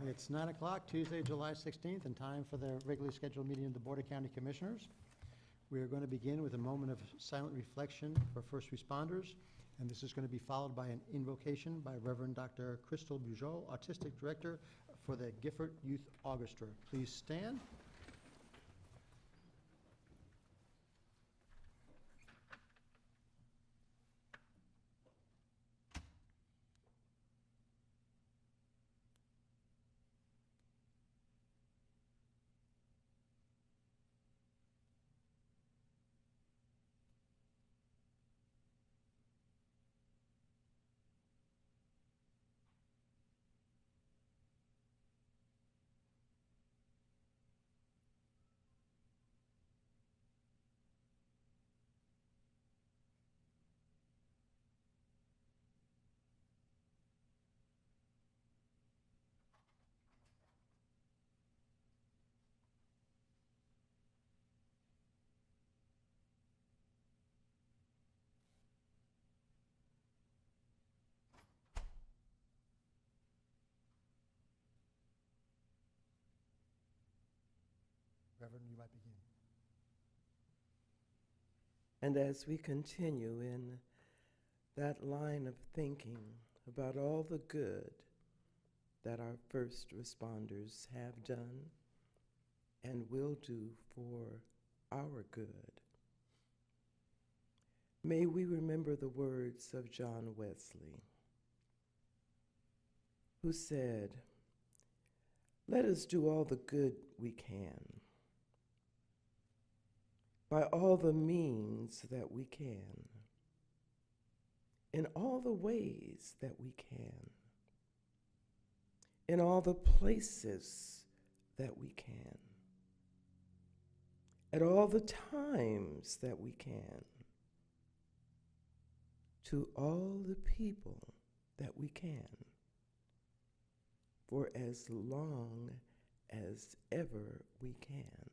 It's 9 o'clock, Tuesday, July 16th, and time for the regularly scheduled meeting of the Board of County Commissioners. We are going to begin with a moment of silent reflection for first responders, and this is going to be followed by an invocation by Reverend Dr. Crystal Bugeaud, Artistic Director for the Gifford Youth Orchestra. Please stand. Reverend, you might begin. And as we continue in that line of thinking about all the good that our first responders have done and will do for our good, may we remember the words of John Wesley, who said, "Let us do all the good we can, by all the means that we can, in all the ways that we can, in all the places that we can, at all the times that we can, to all the people that we can, for as long as ever we can."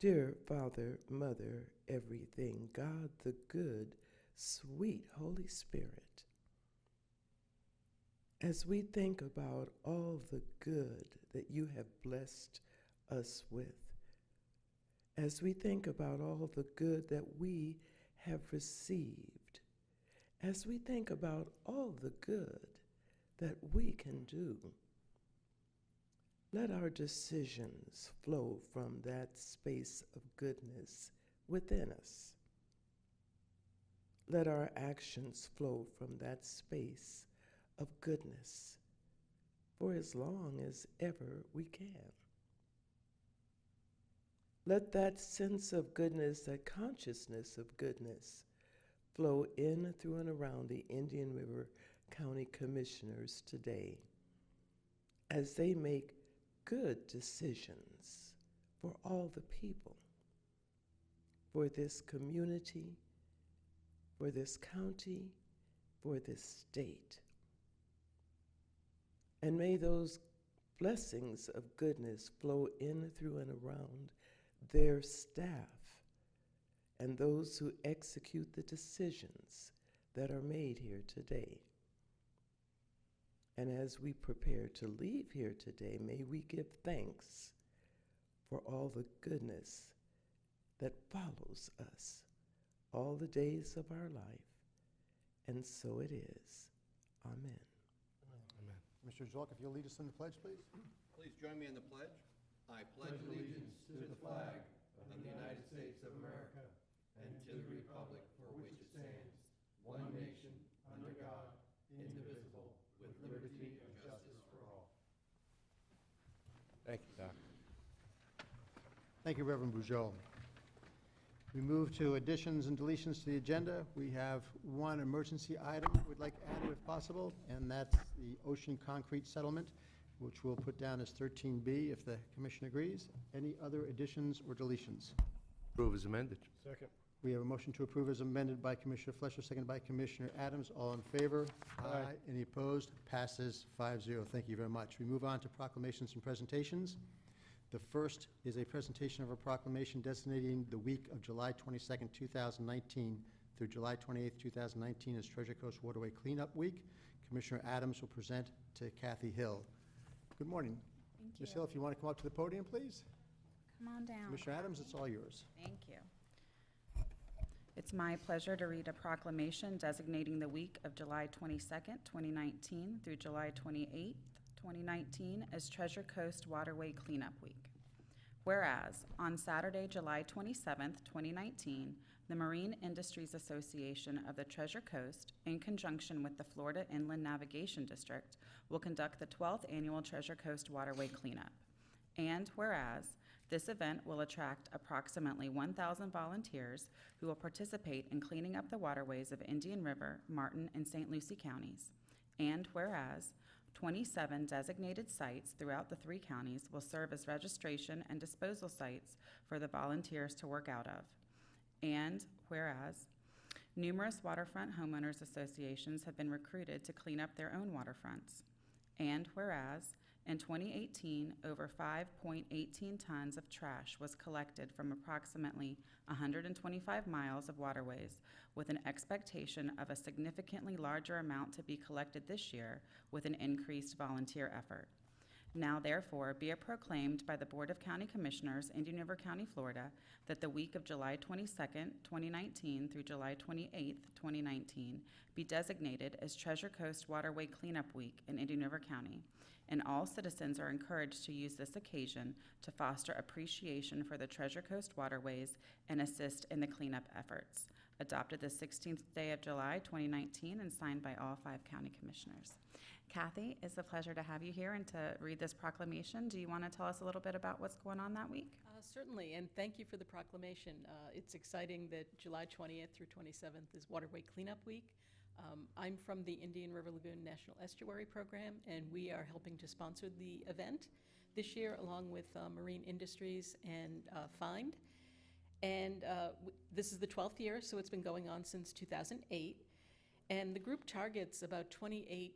Dear Father, Mother, everything, God the good, sweet Holy Spirit, as we think about all the good that you have blessed us with, as we think about all the good that we have received, as we think about all the good that we can do, let our decisions flow from that space of goodness within us. Let our actions flow from that space of goodness for as long as ever we can. Let that sense of goodness, that consciousness of goodness, flow in, through, and around the Indian River County Commissioners today as they make good decisions for all the people, for this community, for this county, for this state. And may those blessings of goodness flow in, through, and around their staff and those who execute the decisions that are made here today. And as we prepare to leave here today, may we give thanks for all the goodness that follows us all the days of our life. And so it is. Amen. Amen. Mr. Zolk, if you'll lead us in the pledge, please. Please join me in the pledge. I pledge allegiance to the flag of the United States of America and to the republic for which it stands, one nation, under God, indivisible, with liberty and justice for all. Thank you, Doc. Thank you, Reverend Bugeaud. We move to additions and deletions to the agenda. We have one emergency item we'd like added if possible, and that's the Ocean Concrete Settlement, which we'll put down as 13B if the commission agrees. Any other additions or deletions? Approve as amended. Second. We have a motion to approve as amended by Commissioner Fleischer, seconded by Commissioner Adams. All in favor? Aye. Any opposed? Passes 5-0. Thank you very much. We move on to proclamations and presentations. The first is a presentation of a proclamation designating the week of July 22nd, 2019 through July 28th, 2019 as Treasure Coast Waterway Cleanup Week. Commissioner Adams will present to Kathy Hill. Good morning. Thank Ms. you. Hill, if you want to come up to the podium, please. Come on down. Commissioner Adams, it's all yours. Thank you. It's my pleasure to read a proclamation designating the week of July 22nd, 2019 through July 28th, 2019 as Treasure Coast Waterway Cleanup Week. Whereas, on Saturday, July 27th, 2019, the Marine Industries Association of the Treasure Coast, in conjunction with the Florida Inland Navigation District, will conduct the 12th Annual Treasure Coast Waterway Cleanup. And whereas, this event will attract approximately 1,000 volunteers who will participate in cleaning up the waterways of Indian River, Martin, and St. Lucie counties. And whereas, 27 designated sites throughout the 3 counties will serve as registration and disposal sites for the volunteers to work out of. And whereas, numerous waterfront homeowners associations have been recruited to clean up their own waterfronts. And whereas, in 2018, over 5.18 tons of trash was collected from approximately 125 miles of waterways, with an expectation of a significantly larger amount to be collected this year with an increased volunteer effort. Now therefore be it proclaimed by the Board of County Commissioners, Indian River County, Florida, that the week of July 22nd, 2019 through July 28th, 2019 be designated as Treasure Coast Waterway Cleanup Week in Indian River County, and all citizens are encouraged to use this occasion to foster appreciation for the Treasure Coast waterways and assist in the cleanup efforts. Adopted the 16th day of July, 2019, and signed by all 5 county commissioners. Kathy, it's a pleasure to have you here and to read this proclamation. Do you want to tell us a little bit about what's going on that week? Certainly, and thank you for the proclamation. It's exciting that July 20th through 27th is Waterway Cleanup Week. I'm from the Indian River Lagoon National Estuary Program, and we are helping to sponsor the event this year along with Marine Industries and Find. And this is the 12th year, so it's been going on since 2008. And the group targets about 28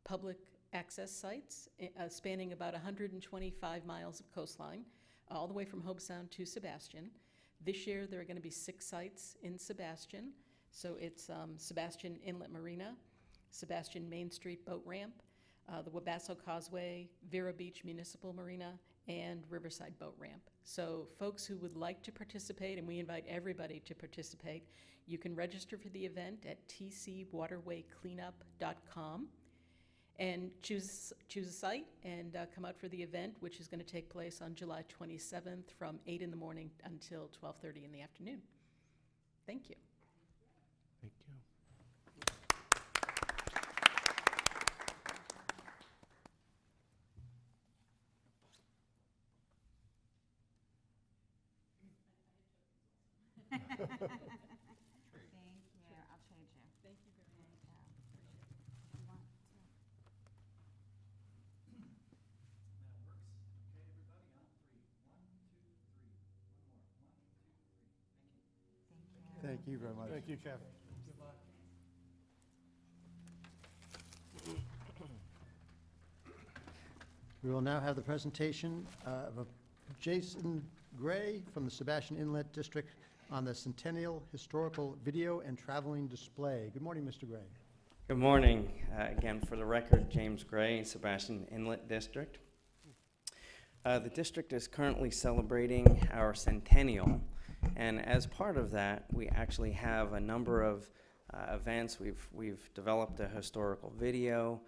public access sites spanning about 125 miles of coastline, all the way from Hobe Sound to Sebastian. This year, there are going to be 6 sites in Sebastian. So it's Sebastian Inlet Marina, Sebastian Main Street Boat Ramp, the Wabasso Causeway, Vero Beach Municipal Marina, and Riverside Boat Ramp. So folks who would like to participate, and we invite everybody to participate, you can register for the event at tcwaterwaycleanup.com and choose a site and come out for the event, which is going to take place on July 27th from 8 in the morning until 12:30 in the afternoon. Thank you. Thank you. Thank you. I'll trade you. Thank you very much. You want to- Thank you very much. Thank you, Jeff. We will now have the presentation of Jason Gray from the Sebastian Inlet District on the Centennial Historical Video and Traveling Display. Good morning, Mr. Gray. Good morning. Again, for the record, James Gray, Sebastian Inlet District. The district is currently celebrating our centennial, and as part of that, we actually have a number of events. We've developed a historical video,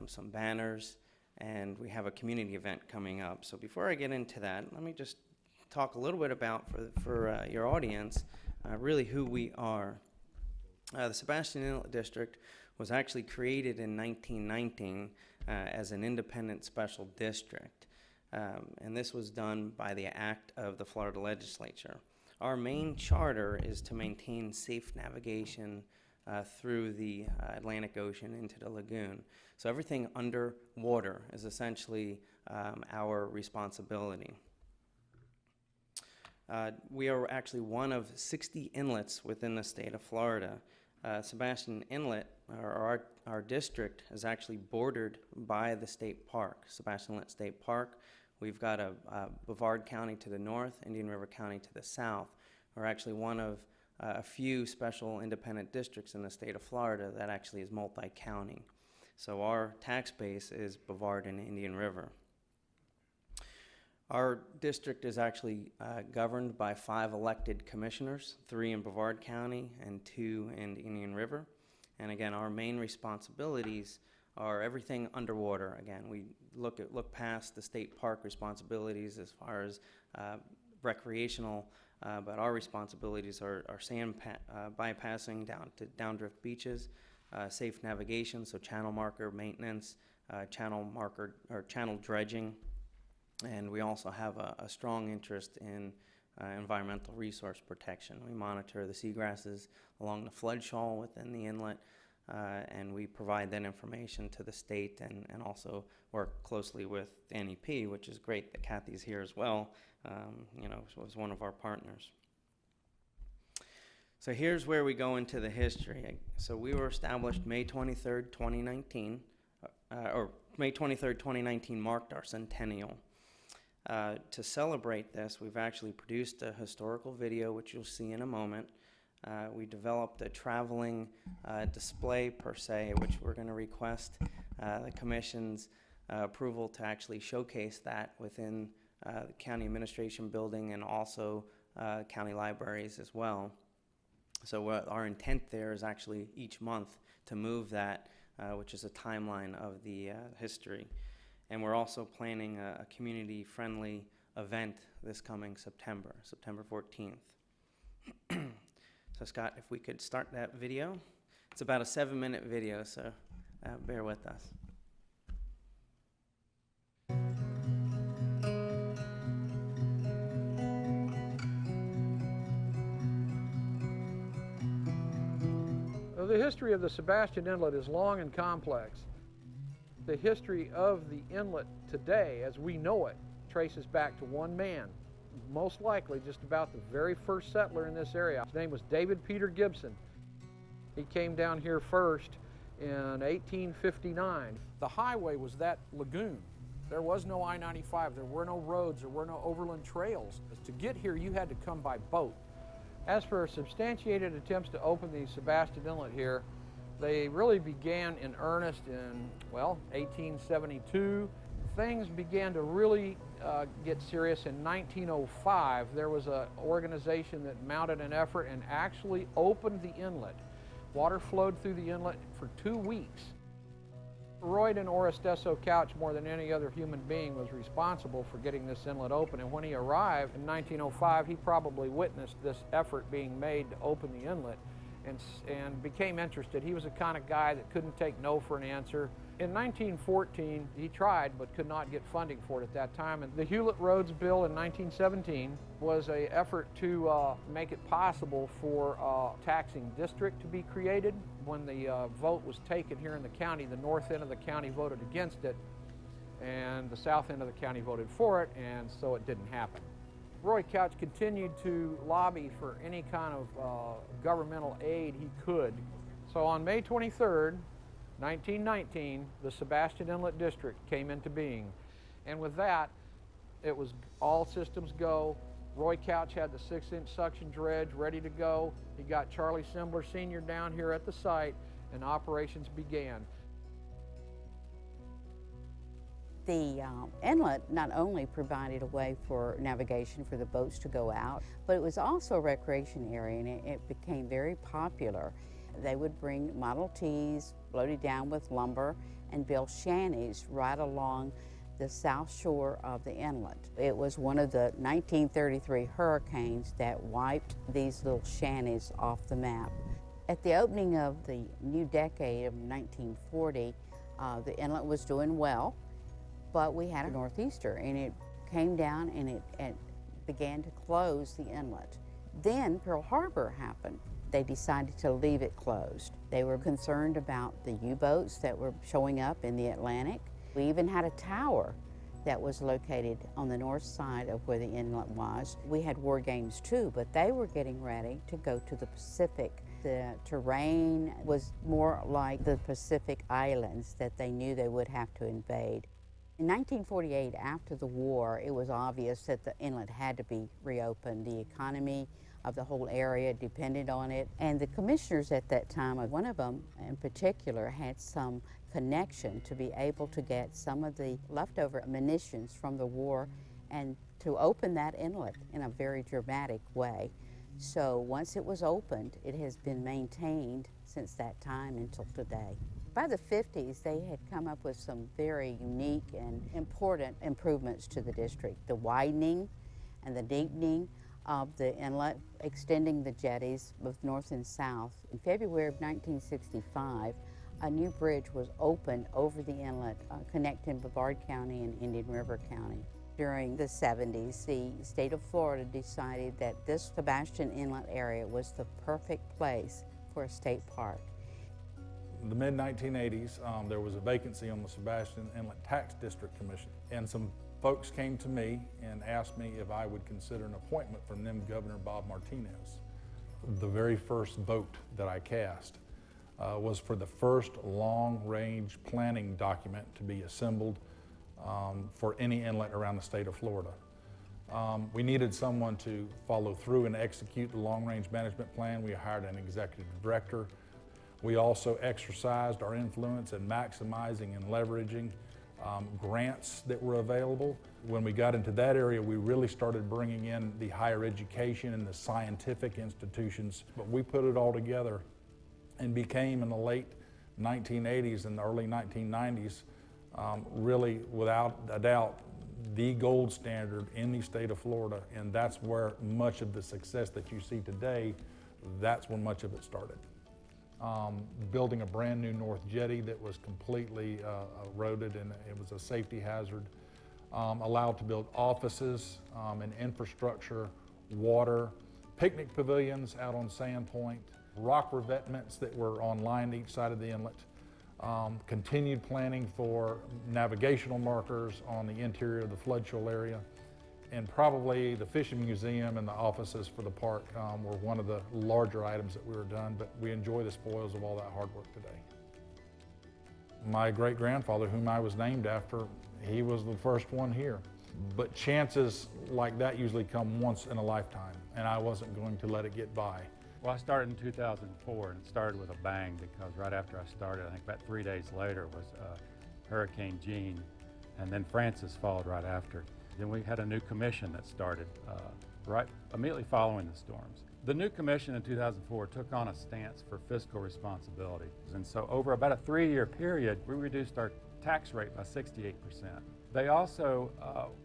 some banners, and we have a community event coming up. So before I get into that, let me just talk a little bit about, for your audience, really who we are. The Sebastian Inlet District was actually created in 1919 as an independent special district. And this was done by the act of the Florida legislature. Our main charter is to maintain safe navigation through the Atlantic Ocean into the lagoon. So everything underwater is essentially our responsibility. We are actually one of 60 inlets within the state of Florida. Sebastian Inlet, our district, is actually bordered by the state park, Sebastian Inlet State Park. We've got a Brevard County to the north, Indian River County to the south. We're actually one of a few special independent districts in the state of Florida that actually is multi-county. So our tax base is Brevard and Indian River. Our district is actually governed by 5 elected commissioners, 3 in Brevard County and 2 in Indian River. And again, our main responsibilities are everything underwater. Again, we look past the state park responsibilities as far as recreational, but our responsibilities are sand bypassing down to downdrift beaches, safe navigation, so channel marker maintenance, channel dredging, and we also have a strong interest in environmental resource protection. We monitor the seagrasses along the flood shoal within the inlet, and we provide that information to the state and also work closely with NEP, which is great that Kathy's here as well, was one of our partners. So here's where we go into the history. So we were established May 23rd, 2019, or May 23rd, 2019 marked our centennial. To celebrate this, we've actually produced a historical video, which you'll see in a moment. We developed a traveling display, per se, which we're going to request the Commission's approval to actually showcase that within the County Administration Building and also county libraries as well. So our intent there is actually each month to move that, which is a timeline of the history. And we're also planning a community-friendly event this coming September 14th. So Scott, if we could start that video. It's about a 7-minute video, so bear with us. Well, the history of the Sebastian Inlet is long and complex. The history of the inlet today, as we know it, traces back to one man, most likely just about the very first settler in this area. His name was David Peter Gibson. He came down here first in 1859. The highway was that lagoon. There was no I-95, there were no roads, there were no overland trails. To get here, you had to come by boat. As for substantiated attempts to open the Sebastian Inlet here, they really began in earnest in, 1872. Things began to really get serious in 1905. There was an organization that mounted an effort and actually opened the inlet. Water flowed through the inlet for 2 weeks. Roy and Orestesso Couch, more than any other human being, was responsible for getting this inlet open. And when he arrived in 1905, he probably witnessed this effort being made to open the inlet and became interested. He was the kind of guy that couldn't take no for an answer. In 1914, he tried but could not get funding for it at that time. And the Hewlett-Rhodes Bill in 1917 was an effort to make it possible for a taxing district to be created. When the vote was taken here in the county, the north end of the county voted against it, and the south end of the county voted for it, and so it didn't happen. Roy Couch continued to lobby for any kind of governmental aid he could. So on May 23rd, 1919, the Sebastian Inlet District came into being. And with that, it was all systems go. Roy Couch had the 6-inch suction dredge ready to go. He got Charlie Simbler Sr. down here at the site, and operations began. The inlet not only provided a way for navigation for the boats to go out, but it was also a recreation area, and it became very popular. They would bring Model Ts loaded down with lumber and build shanties right along the south shore of the inlet. It was one of the 1933 hurricanes that wiped these little shanties off the map. At the opening of the new decade of 1940, the inlet was doing well, but we had a northeaster, and it came down and it began to close the inlet. Then Pearl Harbor happened. They decided to leave it closed. They were concerned about the U-boats that were showing up in the Atlantic. We even had a tower that was located on the north side of where the inlet was. We had war games too, but they were getting ready to go to the Pacific. The terrain was more like the Pacific Islands that they knew they would have to invade. In 1948, after the war, it was obvious that the inlet had to be reopened. The economy of the whole area depended on it. And the commissioners at that time, one of them in particular, had some connection to be able to get some of the leftover munitions from the war and to open that inlet in a very dramatic way. So once it was opened, it has been maintained since that time until today. By the 50s, they had come up with some very unique and important improvements to the district. The widening and the deepening of the inlet, extending the jetties both north and south. In February of 1965, a new bridge was opened over the inlet connecting Brevard County and Indian River County. During the 70s, the state of Florida decided that this Sebastian Inlet area was the perfect place for a state park. In the mid-1980s, there was a vacancy on the Sebastian Inlet Tax District Commission, and some folks came to me and asked me if I would consider an appointment from then Governor Bob Martinez. The very first vote that I cast was for the first long-range planning document to be assembled for any inlet around the state of Florida. We needed someone to follow through and execute the long-range management plan. We hired an executive director. We also exercised our influence in maximizing and leveraging grants that were available. When we got into that area, we really started bringing in the higher education and the scientific institutions. But we put it all together and became, in the late 1980s and the early 1990s, really, without a doubt, the gold standard in the state of Florida. And that's where much of the success that you see today, that's when much of it started. Building a brand new north jetty that was completely eroded and it was a safety hazard. Allowed to build offices and infrastructure, water, picnic pavilions out on Sandpoint, rock revetments that were on line each side of the inlet. Continued planning for navigational markers on the interior of the flood shoal area. And probably the fishing museum and the offices for the park were one of the larger items that we were done, but we enjoy the spoils of all that hard work today. My great-grandfather, whom I was named after, he was the first one here. But chances like that usually come once in a lifetime, and I wasn't going to let it get by. Well, I started in 2004, and it started with a bang because right after I started, I think about 3 days later was Hurricane Jean, and then Francis followed right after. Then we had a new commission that started right immediately following the storms. The new commission in 2004 took on a stance for fiscal responsibility. And so over about a 3-year period, we reduced our tax rate by 68%. They also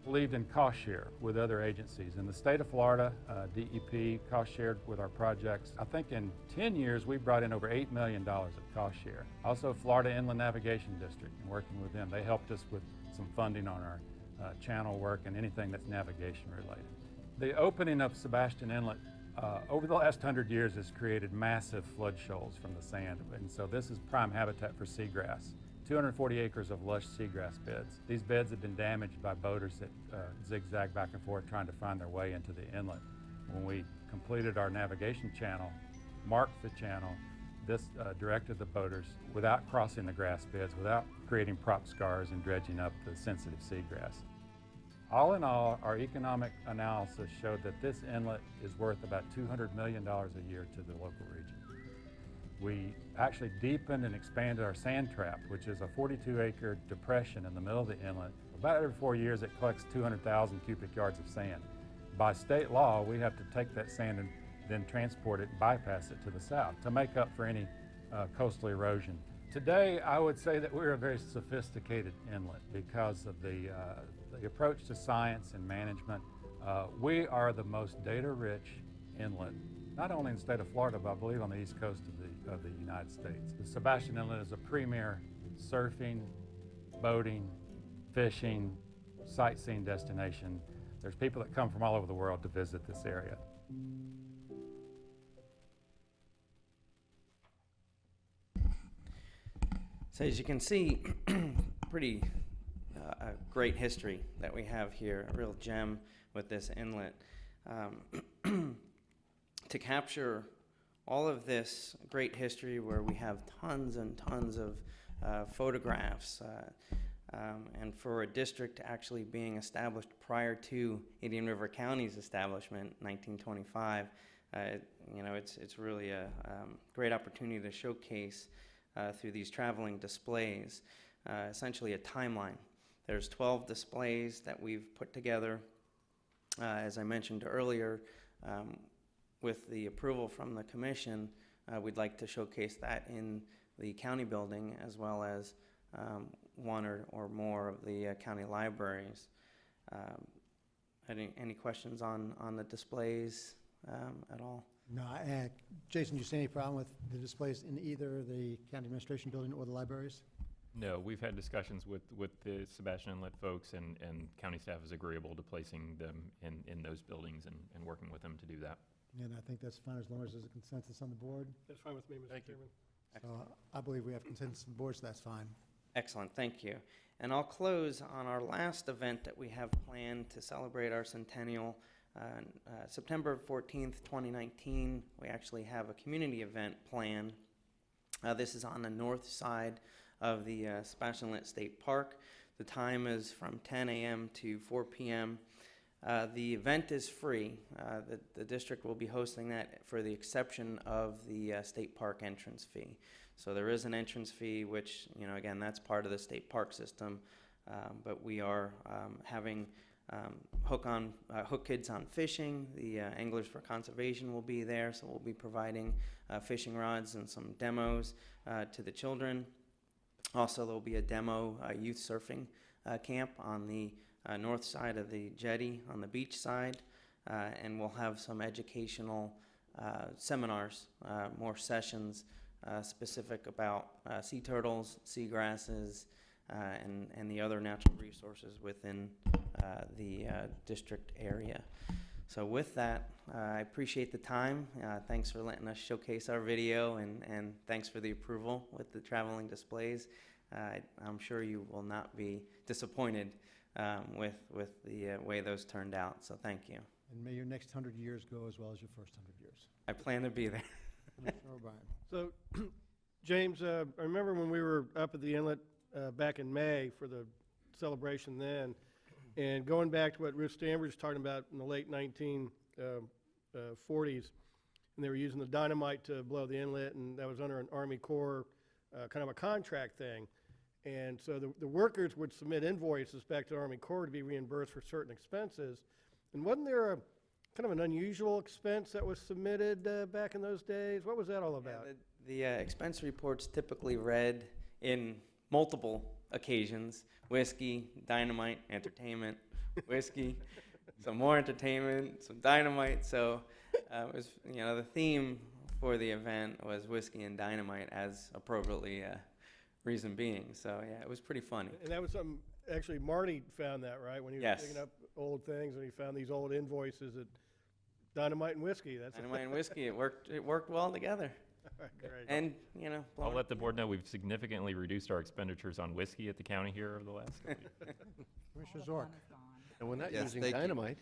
believed in cost share with other agencies. In the state of Florida, DEP cost shared with our projects. I think in 10 years, we brought in over $8 million of cost share. Also, Florida Inland Navigation District, and working with them, they helped us with some funding on our channel work and anything that's navigation related. The opening of Sebastian Inlet over the last 100 years has created massive flood shoals from the sand, and so this is prime habitat for seagrass. 240 acres of lush seagrass beds. These beds have been damaged by boaters that zigzag back and forth trying to find their way into the inlet. When we completed our navigation channel, marked the channel, this directed the boaters without crossing the grass beds, without creating prop scars and dredging up the sensitive seagrass. All in all, our economic analysis showed that this inlet is worth about $200 million a year to the local region. We actually deepened and expanded our sand trap, which is a 42-acre depression in the middle of the inlet. About every 4 years, it collects 200,000 cubic yards of sand. By state law, we have to take that sand and then transport it and bypass it to the south to make up for any coastal erosion. Today, I would say that we're a very sophisticated inlet because of the approach to science and management. We are the most data-rich inlet, not only in the state of Florida, but I believe on the east coast of the United States. The Sebastian Inlet is a premier surfing, boating, fishing, sightseeing destination. There's people that come from all over the world to visit this area. So as you can see, pretty a great history that we have here, a real gem with this inlet. To capture all of this great history where we have tons and tons of photographs, and for a district actually being established prior to Indian River County's establishment, 1925, You know, it's really a great opportunity to showcase through these traveling displays, essentially a timeline. There's 12 displays that we've put together. As I mentioned earlier, with the approval from the commission, we'd like to showcase that in the county building as well as one or more of the county libraries. Any questions on the displays at all? No, Jason, do you see any problem with the displays in either the county administration building or the libraries? No, we've had discussions with the Sebastian Inlet folks, and county staff is agreeable to placing them in those buildings and working with them to do that. And I think that's fine as long as there's a consensus on the board. That's fine with me, Mr. Chairman. So I believe we have consensus on the board, so that's fine. Excellent, thank you. And I'll close on our last event that we have planned to celebrate our centennial. September 14th, 2019, we actually have a community event planned. This is on the north side of the Sebastian Inlet State Park. The time is from 10 a.m. to 4 p.m. The event is free. The district will be hosting that for the exception of the state park entrance fee. So there is an entrance fee, which, you know, again, that's part of the state park system. But we are having Hook Kids on Fishing. The Anglers for Conservation will be there, so we'll be providing fishing rods and some demos to the children. Also, there'll be a demo youth surfing camp on the north side of the jetty on the beach side, and we'll have some educational seminars, more sessions specific about sea turtles, seagrasses, and the other natural resources within the district area. So with that, I appreciate the time. Thanks for letting us showcase our video, and thanks for the approval with the traveling displays. I'm sure you will not be disappointed with the way those turned out, so thank you. And may your next 100 years go as well as your first 100 years. I plan to be there. Commissioner O'Brien. So, James, I remember when we were up at the inlet back in May for the celebration then, and going back to what Ruth Stanford was talking about in the late 1940s, and they were using the dynamite to blow the inlet, and that was under an Army Corps kind of a contract thing. And so the workers would submit invoices back to the Army Corps to be reimbursed for certain expenses. And wasn't there a kind of an unusual expense that was submitted back in those days? What was that all about? Yeah, the expense reports typically read in multiple occasions: whiskey, dynamite, entertainment, whiskey, some more entertainment, some dynamite. So it was, you know, the theme for the event was whiskey and dynamite, as appropriately reason being. So yeah, it was pretty funny. And that was something, actually Marty found that, right? When he was Yes. digging up old things, and he found these old invoices at dynamite and whiskey. That's Dynamite and whiskey, it worked well together. great. And, you know, I'll let the board know we've significantly reduced our expenditures on whiskey at the county here over the last couple of years. Commissioner Zork. And we're not using dynamite.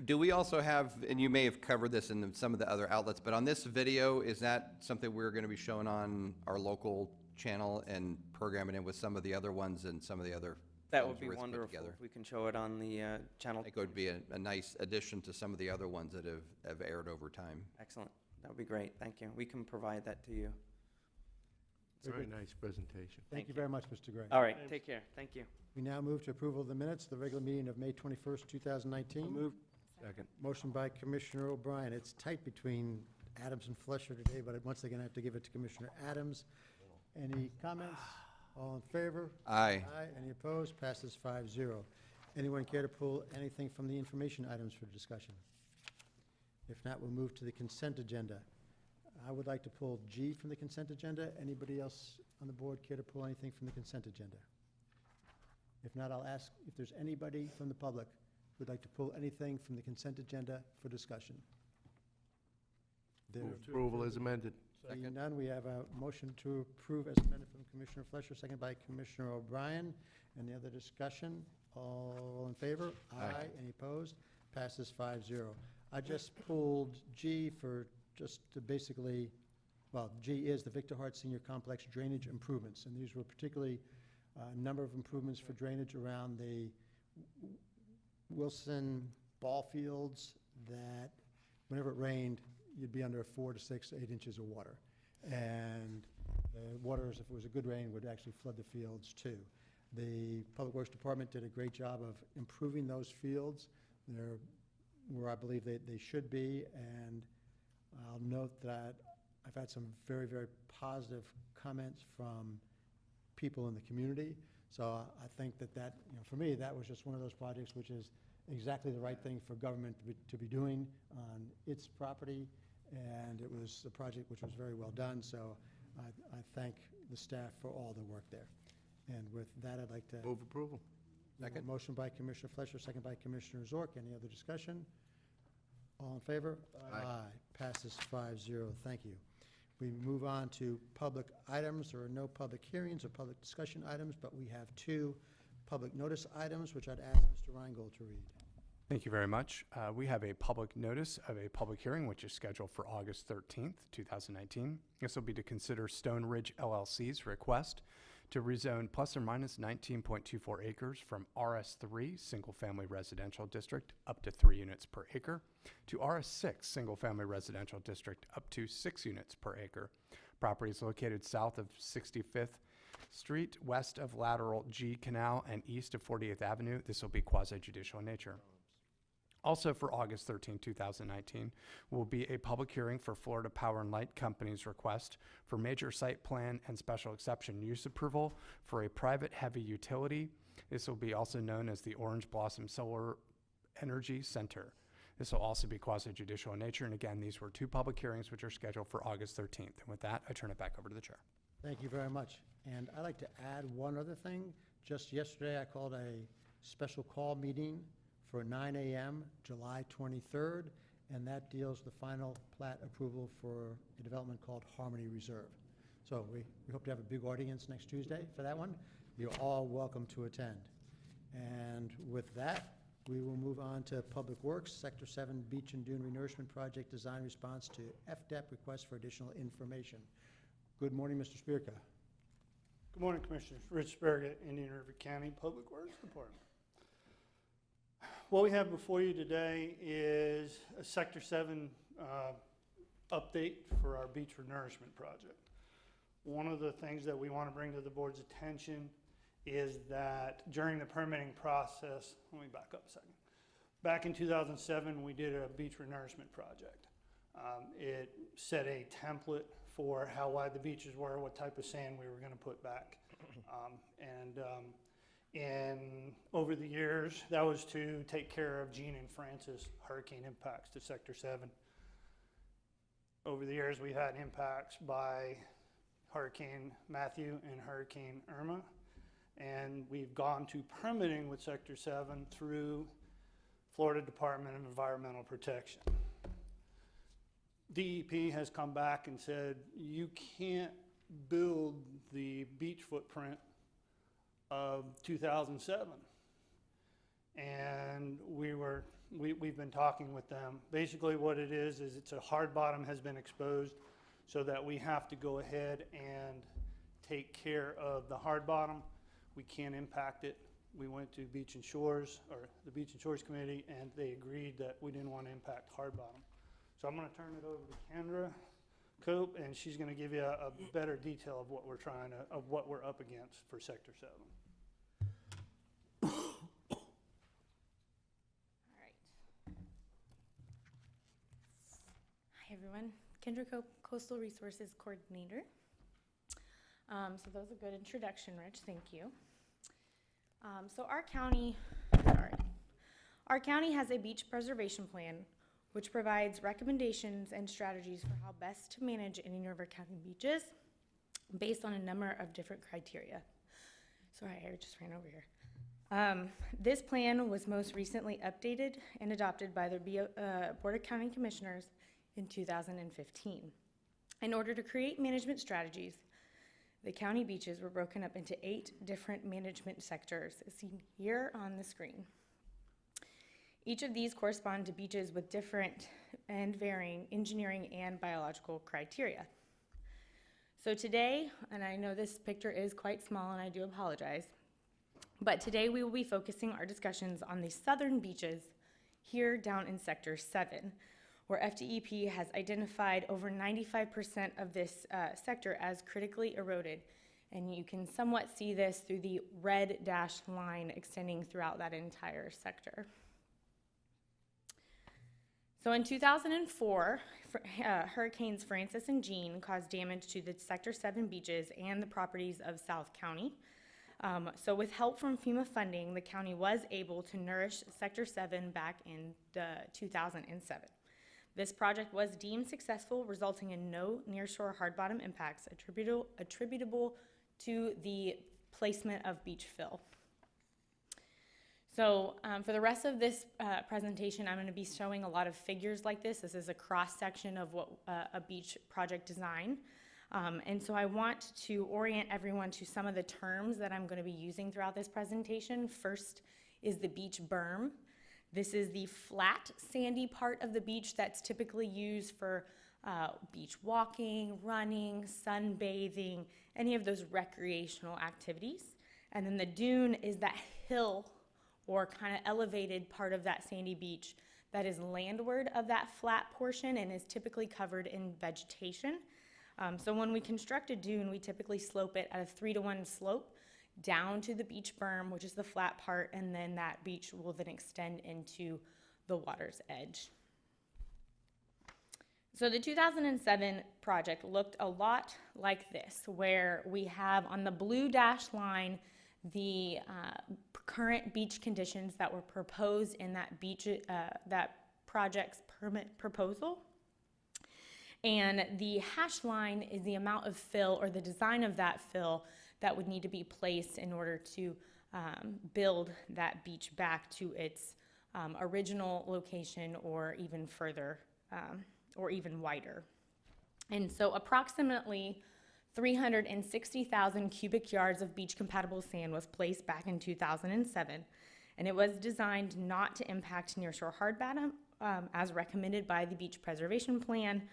Do we also have, and you may have covered this in some of the other outlets, but on this video, is that something we're going to be showing on our local channel and programming it with some of the other ones and some of the other that films would be where it's put wonderful together? if we can show it on the channel. I think it would be a nice addition to some of the other ones that have aired over time. Excellent. That would be great. Thank you. We can provide that to you. Very nice presentation. Thank you very much, Mr. Gray. All right. Take care. Thank you. We now move to approval of the minutes, of the regular meeting of May 21st, 2019. Moved. Second. Motion by Commissioner O'Brien. It's tight between Adams and Fletcher today, but once again, I have to give it to Commissioner Adams. Any comments? All in favor? Aye. Aye. Any opposed? Passes 5-0. Anyone care to pull anything from the information items for discussion? If not, we'll move to the consent agenda. I would like to pull G from the consent agenda. Anybody else on the board care to pull anything from the consent agenda? If not, I'll ask if there's anybody from the public who would like to pull anything from the consent agenda for discussion. There Approval is amended. being none, we have a motion to approve as amended from Commissioner Fletcher, second by Commissioner O'Brien. Any other discussion? All in favor? Aye. Any opposed? Passes 5-0. I just pulled G for just to basically, well, G is the Victor Hart Senior Complex drainage improvements, and these were particularly a number of improvements for drainage around the Wilson ball fields that, whenever it rained, you'd be under 4 to 6, 8 inches of water. And the waters, if it was a good rain, would actually flood the fields too. The Public Works Department did a great job of improving those fields. They're where I believe they should be, and I'll note that I've had some very, very positive comments from people in the community. So I think that, for me, that was just one of those projects which is exactly the right thing for government to be doing on its property, and it was a project which was very well done, so I thank the staff for all the work there. And with that, I'd like to... Move approval. Second. Motion by Commissioner Fleischer, second by Commissioner Zork. Any other discussion? All in favor? Aye. Passes 5-0. Thank you. We move on to public items. There are no public hearings or public discussion items, but we have 2 public notice items, which I'd ask Mr. Reingold to read. Thank you very much. We have a public notice of a public hearing, which is scheduled for August 13th, 2019. This will be to consider Stone Ridge LLC's request to rezone plus or minus 19.24 acres from RS3 Single Family Residential District up to 3 units per acre to RS6 Single Family Residential District up to 6 units per acre. Property is located south of 65th Street, west of Lateral G Canal, and east of 48th Avenue. This will be quasi-judicial in nature. Also for August 13, 2019, will be a public hearing for Florida Power and Light Company's request for major site plan and special exception use approval for a private heavy utility. This will be also known as the Orange Blossom Solar Energy Center. This will also be quasi-judicial in nature, and again, these were 2 public hearings which are scheduled for August 13th. And with that, I turn it back over to the chair. Thank you very much. And I'd like to add one other thing. Just yesterday, I called a special call meeting for 9 a.m., July 23rd, and that deals the final plat approval for a development called Harmony Reserve. So we hope to have a big audience next Tuesday for that one. You're all welcome to attend. And with that, we will move on to Public Works, Sector 7 Beach and Dune Renourishment Project Design Response to FDEP Request for Additional Information. Good morning, Mr. Spierka. Good morning, Commissioners. Rich Spurgett, Indian River County Public Works Department. What we have before you today is a Sector 7 update for our beach renourishment project. One of the things that we want to bring to the board's attention is that during the permitting process, let me back up a second. Back in 2007, we did a beach renourishment project. It set a template for how wide the beaches were, what type of sand we were going to put back. And over the years, that was to take care of Gene and Francis hurricane impacts to Sector 7. Over the years, we've had impacts by Hurricane Matthew and Hurricane Irma, and we've gone to permitting with Sector 7 through Florida Department of Environmental Protection. DEP has come back and said, you can't build the beach footprint of 2007. And we've been talking with them. Basically what it is it's a hard bottom has been exposed so that we have to go ahead and take care of the hard bottom. We can't impact it. We went to Beach and Shores, or the Beach and Shores Committee, and they agreed that we didn't want to impact hard bottom. So I'm going to turn it over to Kendra Cope, and she's going to give you a better detail of what we're up against for Sector 7. All right. Hi, everyone. Kendra Cope, Coastal Resources Coordinator. So that was a good introduction, Rich. Thank you. So our county has a beach preservation plan which provides recommendations and strategies for how best to manage Indian River County beaches based on a number of different criteria. Sorry, I just ran over here. This plan was most recently updated and adopted by the Board of County Commissioners in 2015. In order to create management strategies, the county beaches were broken up into 8 different management sectors, as seen here on the screen. Each of these correspond to beaches with different and varying engineering and biological criteria. So today, and I know this picture is quite small and I do apologize, but today we will be focusing our discussions on the southern beaches here down in Sector 7, where FDEP has identified over 95% of this sector as critically eroded. And you can somewhat see this through the red dashed line extending throughout that entire sector. So in 2004, Hurricanes Francis and Jean caused damage to the Sector 7 beaches and the properties of South County. So with help from FEMA funding, the county was able to nourish Sector 7 back in 2007. This project was deemed successful, resulting in no nearshore hard bottom impacts attributable to the placement of beach fill. So for the rest of this presentation, I'm going to be showing a lot of figures like this. This is a cross-section of what a beach project design. And so I want to orient everyone to some of the terms that I'm going to be using throughout this presentation. First is the beach berm. This is the flat, sandy part of the beach that's typically used for beach walking, running, sunbathing, any of those recreational activities. And then the dune is that hill or kind of elevated part of that sandy beach that is landward of that flat portion and is typically covered in vegetation. So when we construct a dune, we typically slope it at a 3-to-1 slope down to the beach berm, which is the flat part, and then that beach will then extend into the water's edge. So the 2007 project looked a lot like this, where we have on the blue dashed line the current beach conditions that were proposed in that project's permit proposal. And the hash line is the amount of fill or the design of that fill that would need to be placed in order to build that beach back to its original location or even further or even wider. And so approximately 360,000 cubic yards of beach-compatible sand was placed back in 2007, and it was designed not to impact nearshore hard bottom as recommended by the Beach Preservation Plan,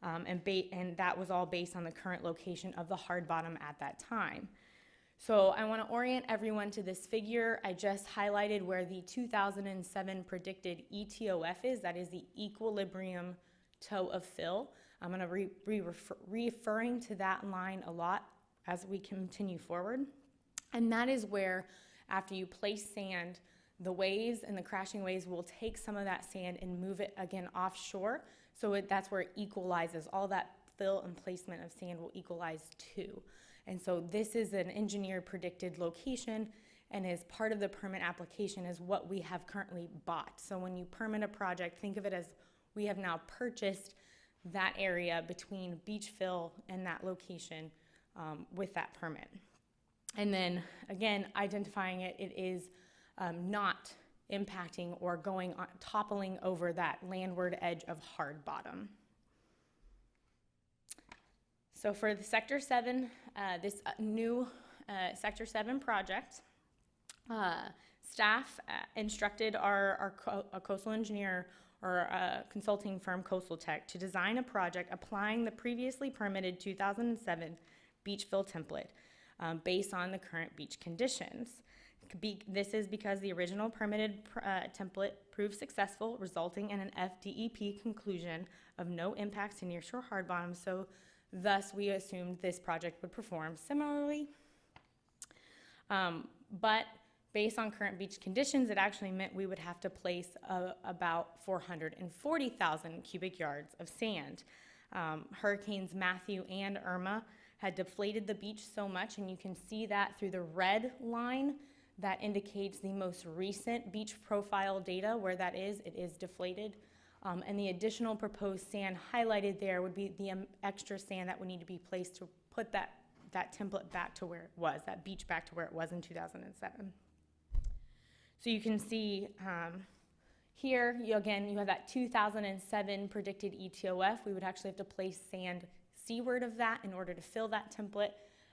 and that was all based on the current location of the hard bottom at that time. So I want to orient everyone to this figure. I just highlighted where the 2007 predicted ETOF is, that is the equilibrium toe of fill. I'm going to be referring to that line a lot as we continue forward. And that is where, after you place sand, the waves and the crashing waves will take some of that sand and move it again offshore. So that's where it equalizes. All that fill and placement of sand will equalize too. And so this is an engineer predicted location, and as part of the permit application is what we have currently bought. So when you permit a project, think of it as we have now purchased that area between beach fill and that location with that permit. And then again, identifying it is not impacting or toppling over that landward edge of hard bottom. So for the Sector 7, this new Sector 7 project, staff instructed our coastal engineer or consulting firm Coastal Tech to design a project applying the previously permitted 2007 beach fill template based on the current beach conditions. This is because the original permitted template proved successful, resulting in an FDEP conclusion of no impacts to nearshore hard bottom, so thus we assumed this project would perform similarly. But based on current beach conditions, it actually meant we would have to place about 440,000 cubic yards of sand. Hurricanes Matthew and Irma had deflated the beach so much, and you can see that through the red line that indicates the most recent beach profile data. Where that is, it is deflated. And the additional proposed sand highlighted there would be the extra sand that would need to be placed to put that template back to where it was, that beach back to where it was in 2007. So you can see here, you have that 2007 predicted ETOF. We would actually have to place sand seaward of that in order to fill that template,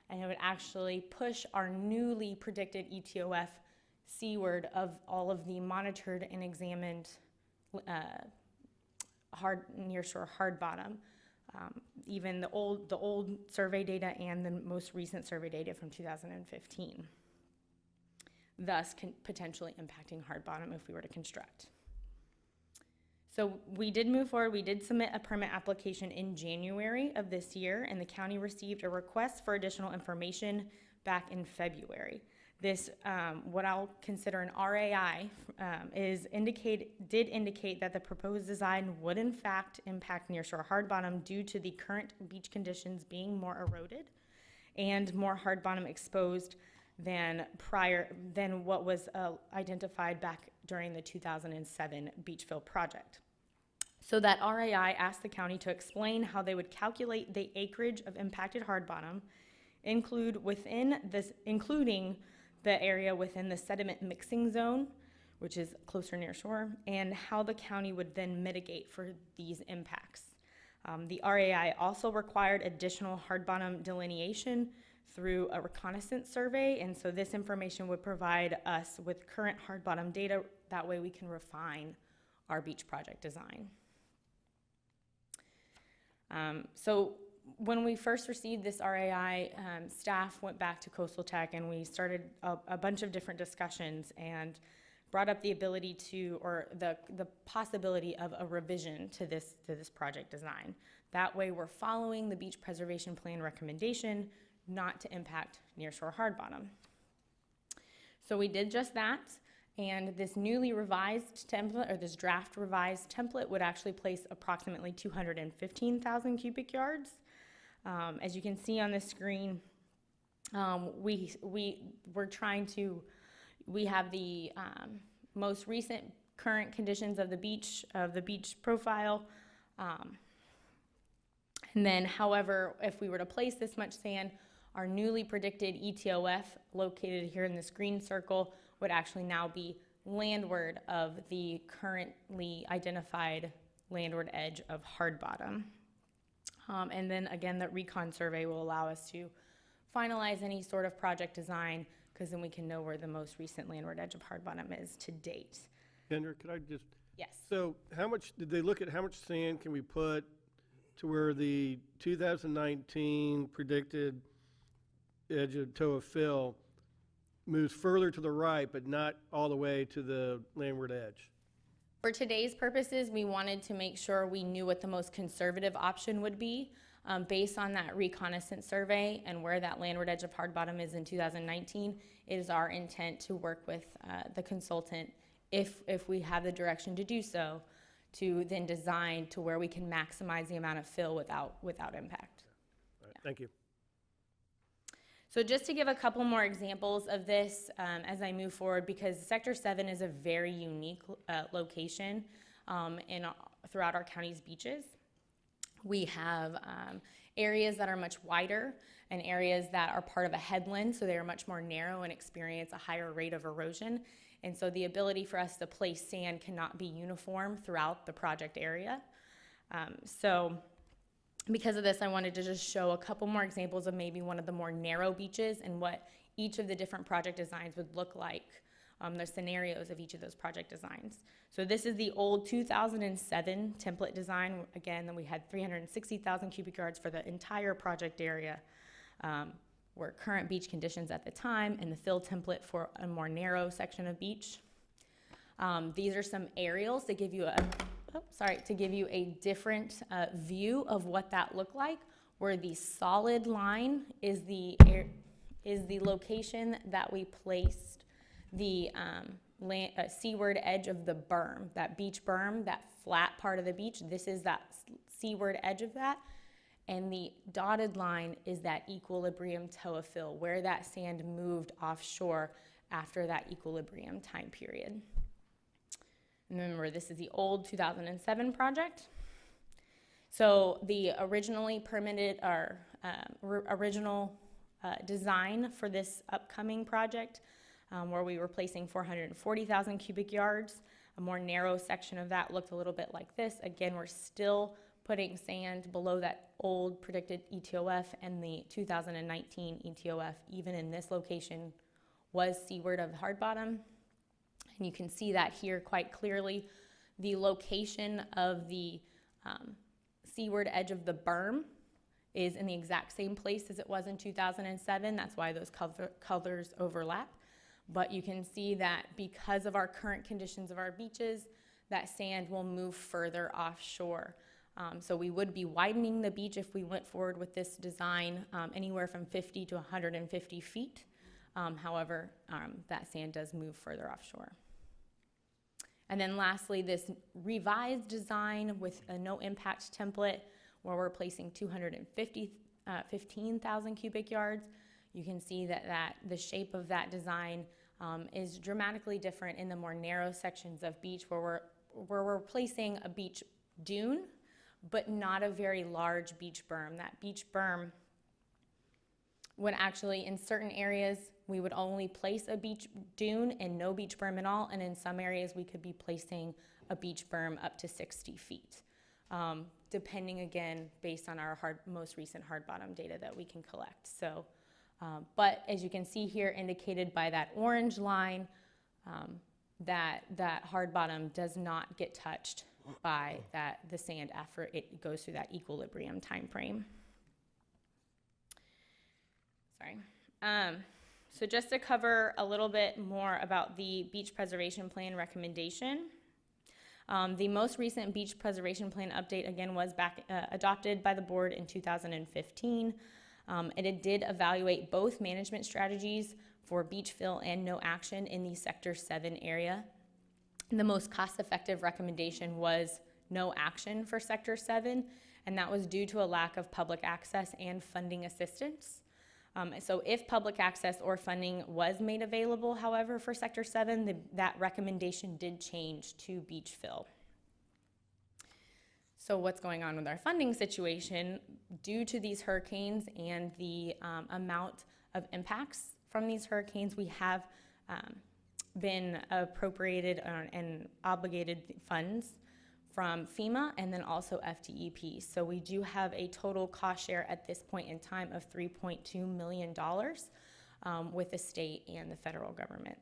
and it would actually push our newly predicted ETOF seaward of all of the monitored and examined nearshore hard bottom, even the old survey data and the most recent survey data from 2015. Thus potentially impacting hard bottom if we were to construct. So we did move forward. We did submit a permit application in January of this year, and the county received a request for additional information back in February. This, what I'll consider an RAI, did indicate that the proposed design would in fact impact nearshore hard bottom due to the current beach conditions being more eroded and more hard bottom exposed than what was identified back during the 2007 beach fill project. So that RAI asked the county to explain how they would calculate the acreage of impacted hard bottom, including the area within the sediment mixing zone, which is closer near shore, and how the county would then mitigate for these impacts. The RAI also required additional hard bottom delineation through a reconnaissance survey, and so this information would provide us with current hard bottom data. That way we can refine our beach project design. So when we first received this RAI, staff went back to Coastal Tech and we started a bunch of different discussions and brought up the ability to, or the possibility of a revision to this project design. That way we're following the beach preservation plan recommendation not to impact nearshore hard bottom. So we did just that, and this newly revised template, or this draft revised template, would actually place approximately 215,000 cubic yards. As you can see on the screen, we have the most recent current conditions of the beach profile. And then, however, if we were to place this much sand, our newly predicted ETOF, located here in this green circle, would actually now be landward of the currently identified landward edge of hard bottom. And then again, the recon survey will allow us to finalize any sort of project design, because then we can know where the most recent landward edge of hard bottom is to date. Kendra, could I just? Yes. So did they look at how much sand can we put to where the 2019 predicted edge of toe of fill moves further to the right, but not all the way to the landward edge? For today's purposes, we wanted to make sure we knew what the most conservative option would be. Based on that reconnaissance survey and where that landward edge of hard bottom is in 2019, it is our intent to work with the consultant, if we have the direction to do so, to then design to where we can maximize the amount of fill without impact. All right, thank you. So just to give a couple more examples of this as I move forward, because Sector 7 is a very unique location throughout our county's beaches. We have areas that are much wider and areas that are part of a headland, so they are much more narrow and experience a higher rate of erosion. And so the ability for us to place sand cannot be uniform throughout the project area. So because of this, I wanted to just show a couple more examples of maybe one of the more narrow beaches and what each of the different project designs would look like, the scenarios of each of those project designs. So this is the old 2007 template design. Again, then we had 360,000 cubic yards for the entire project area, were current beach conditions at the time, and the fill template for a more narrow section of beach. These are some aerials to give you a different view of what that looked like, where the solid line is the location that we placed the seaward edge of the berm, that beach berm, that flat part of the beach. This is that seaward edge of that. And the dotted line is that equilibrium toe of fill, where that sand moved offshore after that equilibrium time period. And remember, this is the old 2007 project. So the originally permitted, or original design for this upcoming project, where we were placing 440,000 cubic yards, a more narrow section of that looked a little bit like this. Again, we're still putting sand below that old predicted ETOF, and the 2019 ETOF, even in this location, was seaward of hard bottom. And you can see that here quite clearly. The location of the seaward edge of the berm is in the exact same place as it was in 2007. That's why those colors overlap. But you can see that because of our current conditions of our beaches, that sand will move further offshore. So we would be widening the beach if we went forward with this design, anywhere from 50 to 150 feet. However, that sand does move further offshore. And then lastly, this revised design with a no impact template where we're placing 15,000 cubic yards. You can see that the shape of that design is dramatically different in the more narrow sections of beach where we're placing a beach dune, but not a very large beach berm. That beach berm would actually, in certain areas, we would only place a beach dune and no beach berm at all, and in some areas we could be placing a beach berm up to 60 feet, depending, again, based on our most recent hard bottom data that we can collect. So, but as you can see here, indicated by that orange line, that hard bottom does not get touched by the sand after it goes through that equilibrium time frame. Sorry. So just to cover a little bit more about the beach preservation plan recommendation. The most recent beach preservation plan update, again, was adopted by the board in 2015. And it did evaluate both management strategies for beach fill and no action in the Sector 7 area. The most cost-effective recommendation was no action for Sector 7, and that was due to a lack of public access and funding assistance. So if public access or funding was made available, however, for Sector 7, that recommendation did change to beach fill. So what's going on with our funding situation? Due to these hurricanes and the amount of impacts from these hurricanes, we have been appropriated and obligated funds from FEMA and then also FDEP. So we do have a total cost share at this point in time of $3.2 million with the state and the federal government.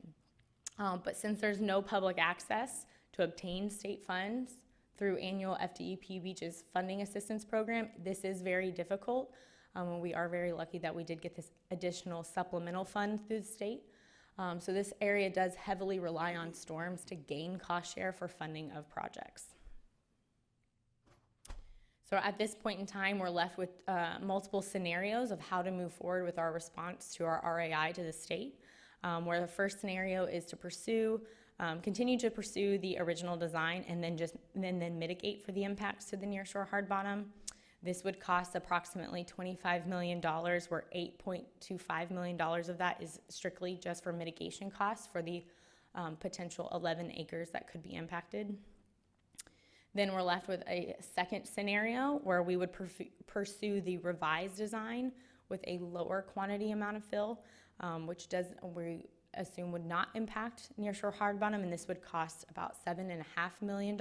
But since there's no public access to obtain state funds through annual FDEP Beaches Funding Assistance Program, this is very difficult. We are very lucky that we did get this additional supplemental fund through the state. So this area does heavily rely on storms to gain cost share for funding of projects. So at this point in time, we're left with multiple scenarios of how to move forward with our response to our RAI to the state, where the first scenario is to continue to pursue the original design and then mitigate for the impacts to the nearshore hard bottom. This would cost approximately $25 million, where $8.25 million of that is strictly just for mitigation costs for the potential 11 acres that could be impacted. Then we're left with a second scenario where we would pursue the revised design with a lower quantity amount of fill, which we assume would not impact nearshore hard bottom, and this would cost about $7.5 million.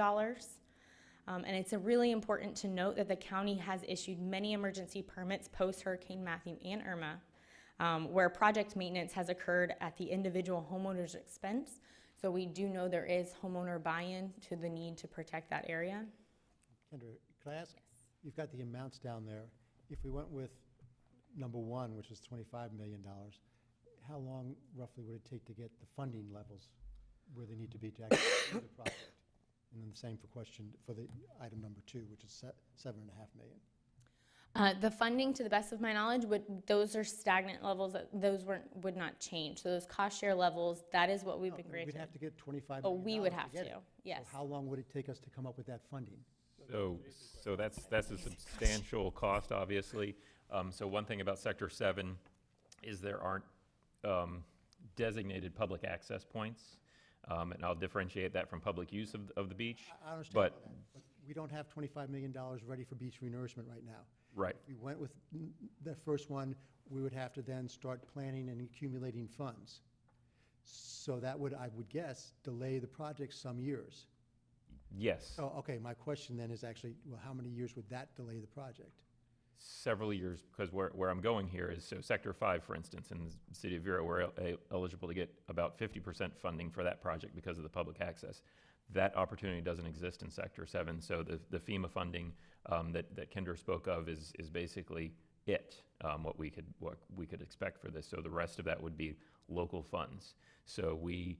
And it's really important to note that the county has issued many emergency permits post-Hurricane Matthew and Irma, where project maintenance has occurred at the individual homeowner's expense. So we do know there is homeowner buy-in to the need to protect that area. Kendra, could I ask? Yes. You've got the amounts down there. If we went with number one, which is $25 million, how long roughly would it take to get the funding levels where they need to be to actually do the project? And then the same for the item number two, which is $7.5 million. The funding, to the best of my knowledge, those are stagnant levels. Those would not change. So those cost share levels, that is what we've been granted. We'd have to get $25 million. Oh, we would have get to, it. yes. So how long would it take us to come up with that funding? So that's a substantial cost, obviously. So one thing about Sector 7 is there aren't designated public access points. And I'll differentiate that from public use of the beach. I understand but that, but we don't have $25 million ready for beach renourishment right now. Right. If we went with the first one, we would have to then start planning and accumulating funds. So that would, I would guess, delay the project some years. Yes. Oh, okay, my question then is actually, well, how many years would that delay the project? Several years, because where I'm going here is, so Sector 5, for instance, in the city of Vero, we're eligible to get about 50% funding for that project because of the public access. That opportunity doesn't exist in Sector 7, so the FEMA funding that Kendra spoke of is basically what we could expect for this. So the rest of that would be local funds. So we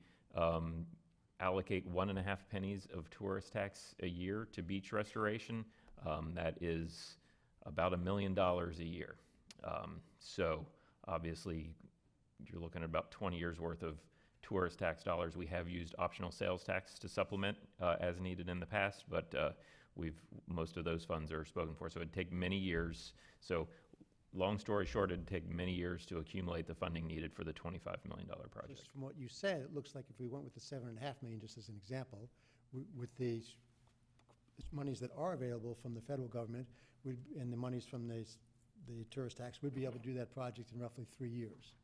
allocate 1.5 pennies of tourist tax a year to beach restoration. That is about $1 million a year. So obviously, you're looking at about 20 years worth of tourist tax dollars. We have used optional sales tax to supplement as needed in the past, but most of those funds are spoken for. So it'd take many years. So long story short, it'd take many years to accumulate the funding needed for the $25 million project. Just from what you said, it looks like if we went with the 7.5 million, just as an example, with the monies that are available from the federal government and the monies from the tourist tax, we'd be able to do that project in roughly 3 years.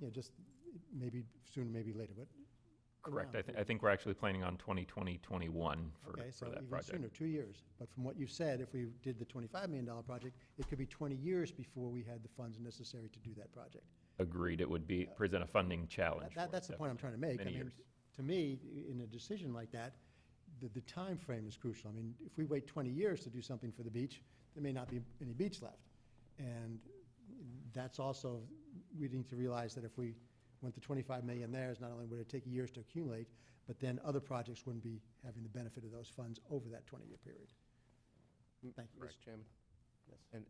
Yeah, just maybe sooner, maybe later, but. Correct. around I think we're actually planning on 2020, 21 for Okay, so that even project. sooner, 2 years. But from what you said, if we did the $25 million project, it could be 20 years before we had the funds necessary to do that project. Agreed. It would present a funding challenge. That's the point I'm trying to make. Many I mean, years. to me, in a decision like that, the time frame is crucial. I mean, if we wait 20 years to do something for the beach, there may not be any beach left. And that's also, we need to realize that if we went to 25 million there, not only would it take years to accumulate, but then other projects wouldn't be having the benefit of those funds over that 20-year period. Thank you. Mr. Chairman.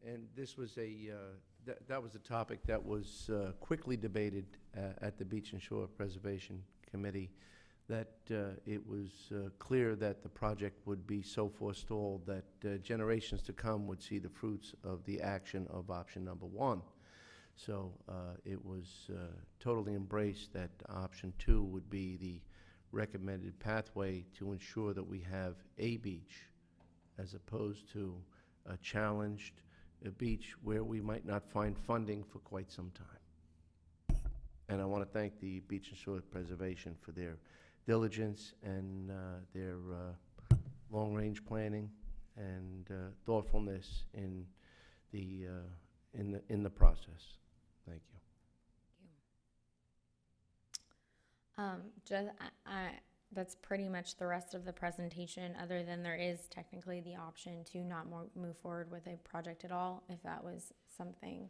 And this was that was a topic that was quickly debated at the Beach and Shore Preservation Committee, that it was clear that the project would be so forestalled that generations to come would see the fruits of the action of option number 1. So it was totally embraced that option 2 would be the recommended pathway to ensure that we have a beach as opposed to a challenged beach where we might not find funding for quite some time. And I want to thank the Beach and Shore Preservation for their diligence and their long-range planning and thoughtfulness in the process. Thank you. That's pretty much the rest of the presentation, other than there is technically the option to not move forward with a project at all, if that was something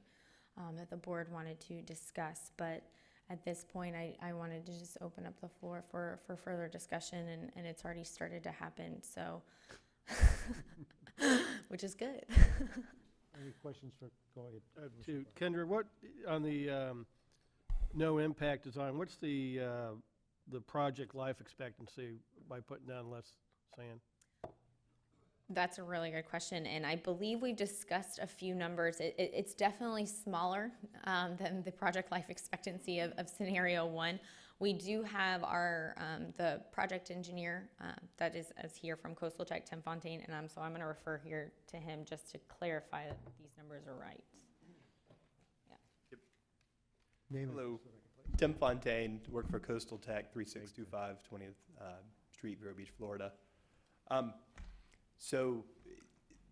that the board wanted to discuss. But at this point, I wanted to just open up the floor for further discussion, and it's already started to happen, so, which is good. Any questions for, go ahead. To Kendra, what, on the no impact design, what's the project life expectancy by putting down less sand? That's a really good question, and I believe we discussed a few numbers. It's definitely smaller than the project life expectancy of scenario 1. We do have our the project engineer that is here from Coastal Tech, Tim Fontaine, and so I'm going to refer here to him just to clarify that these numbers are right. Yeah. Hello, Tim Fontaine, work for Coastal Tech, 3625 20th Street, Vero Beach, Florida. So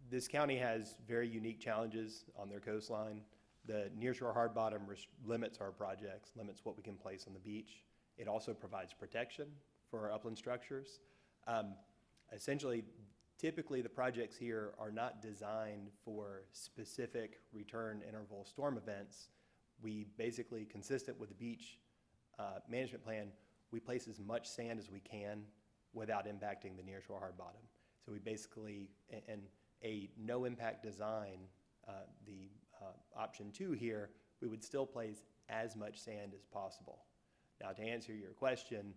this county has very unique challenges on their coastline. The nearshore hard bottom limits our projects, limits what we can place on the beach. It also provides protection for our upland structures. Essentially, typically the projects here are not designed for specific return interval storm events. We basically, consistent with the beach management plan, we place as much sand as we can without impacting the nearshore hard bottom. So we basically, in a no impact design, the option 2 here, we would still place as much sand as possible. Now, to answer your question,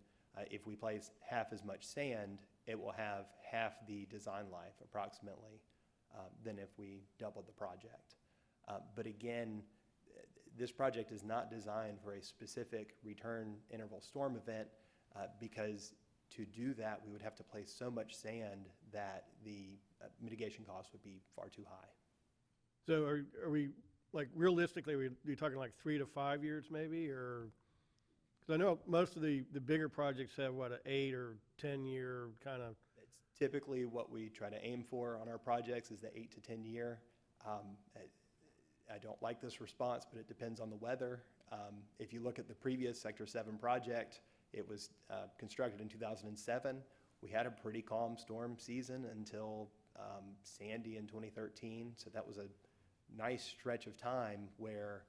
if we place half as much sand, it will have half the design life approximately than if we doubled the project. But again, this project is not designed for a specific return interval storm event because to do that, we would have to place so much sand that the mitigation costs would be far too high. So are we, like, realistically, we're talking like 3 to 5 years maybe, or? Because I know most of the bigger projects have, what, an 8 or 10 year kind of. It's typically what we try to aim for on our projects is the 8 to 10 year. I don't like this response, but it depends on the weather. If you look at the previous Sector 7 project, it was constructed in 2007. We had a pretty calm storm season until Sandy in 2013. So that was a nice stretch of time where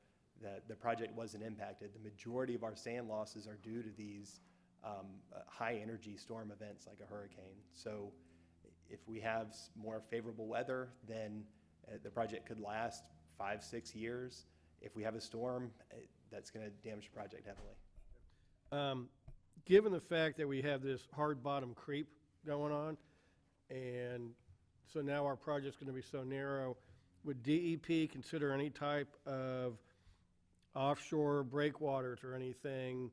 the project wasn't impacted. The majority of our sand losses are due to these high-energy storm events like a hurricane. So if we have more favorable weather, then the project could last 5-6 years. If we have a storm, that's going to damage the project heavily. Given the fact that we have this hard bottom creep going on, and so now our project's going to be so narrow, would DEP consider any type of offshore breakwaters or anything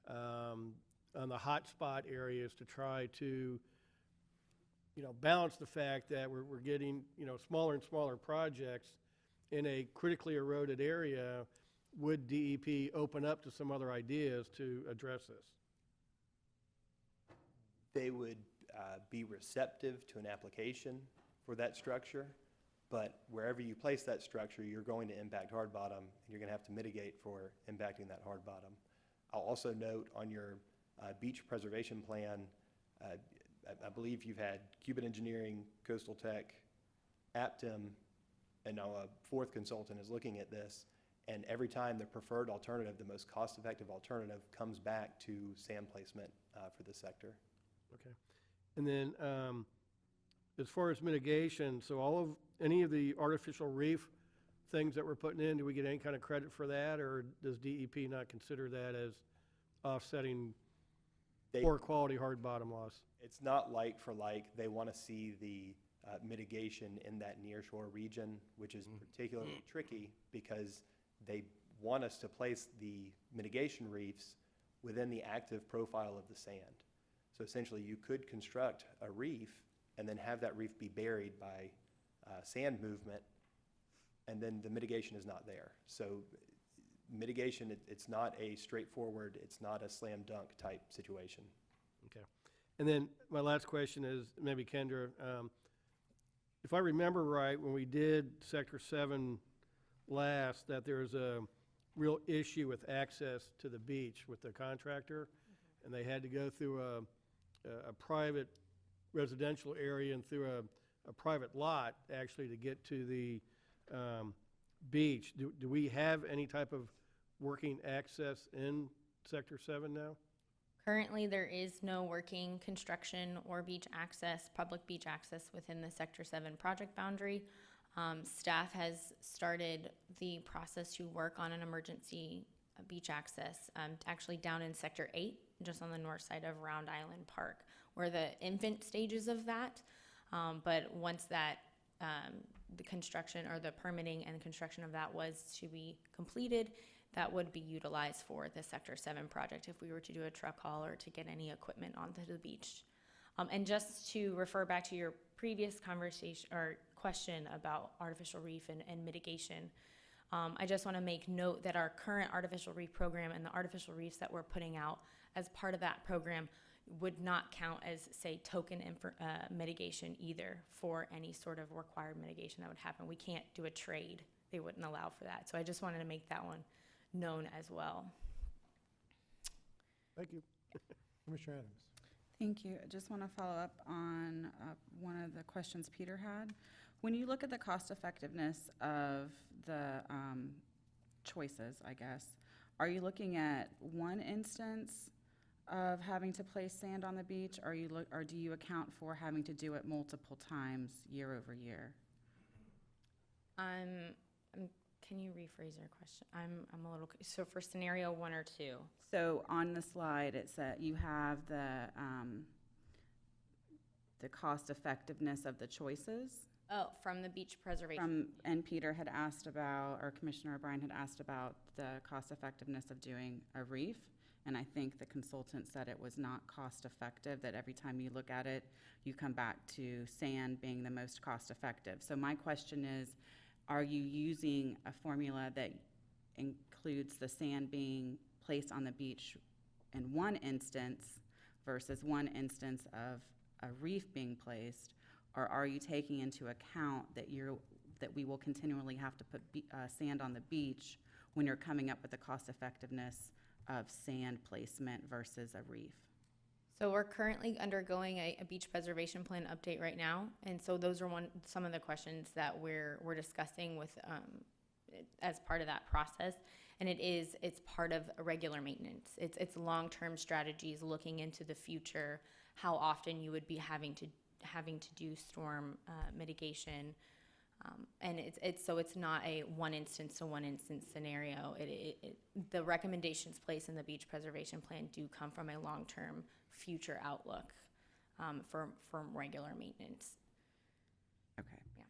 on the hotspot areas to try to, balance the fact that we're getting, smaller and smaller projects in a critically eroded area? Would DEP open up to some other ideas to address this? They would be receptive to an application for that structure, but wherever you place that structure, you're going to impact hard bottom, and you're going to have to mitigate for impacting that hard bottom. I'll also note on your beach preservation plan, I believe you've had Cuban Engineering, Coastal Tech, Aptim, and now a fourth consultant is looking at this, and every time the preferred alternative, the most cost-effective alternative, comes back to sand placement for the sector. Okay. And then as far as mitigation, so any of the artificial reef things that we're putting in, do we get any kind of credit for that, or does DEP not consider that as offsetting poor quality hard bottom loss? It's not like for like. They want to see the mitigation in that nearshore region, which is particularly tricky because they want us to place the mitigation reefs within the active profile of the sand. So essentially you could construct a reef and then have that reef be buried by sand movement, and then the mitigation is not there. So mitigation, it's not a straightforward, it's not a slam dunk type situation. Okay. And then my last question is, maybe Kendra, if I remember right, when we did Sector 7 last, that there was a real issue with access to the beach with the contractor, and they had to go through a private residential area and through a private lot actually to get to the beach. Do we have any type of working access in Sector 7 now? Currently, there is no working construction or beach access, public beach access within the Sector 7 project boundary. Staff has started the process to work on an emergency beach access, actually down in Sector 8, just on the north side of Round Island Park. We're the infant stages of that, but once that the construction or the permitting and construction of that was to be completed, that would be utilized for the Sector 7 project if we were to do a truck haul or to get any equipment onto the beach. And just to refer back to your previous conversation or question about artificial reef and mitigation, I just want to make note that our current artificial reef program and the artificial reefs that we're putting out as part of that program would not count as, say, token mitigation either for any sort of required mitigation that would happen. We can't do a trade. They wouldn't allow for that. So I just wanted to make that one known as well. Thank you. Commissioner Adams. Thank you. I just want to follow up on one of the questions Peter had. When you look at the cost effectiveness of the choices, I guess, are you looking at one instance of having to place sand on the beach, or do you account for having to do it multiple times year over year? Can you rephrase your question? I'm a little, so for scenario 1 or 2? So on the slide, it said you have the cost effectiveness of the choices. Oh, from the beach preservation. And Peter had asked about, or Commissioner O'Brien had asked about the cost effectiveness of doing a reef. And I think the consultant said it was not cost effective, that every time you look at it, you come back to sand being the most cost effective. So my question is, are you using a formula that includes the sand being placed on the beach in one instance versus one instance of a reef being placed? Or are you taking into account that we will continually have to put sand on the beach when you're coming up with the cost effectiveness of sand placement versus a reef? So we're currently undergoing a beach preservation plan update right now, and so those are some of the questions that we're discussing with as part of that process. and it's part of a regular maintenance. It's long-term strategies, looking into the future, how often you would be having to do storm mitigation. And it's not a one instance to one instance scenario. The recommendations placed in the beach preservation plan do come from a long-term future outlook from regular maintenance. Okay. Yeah.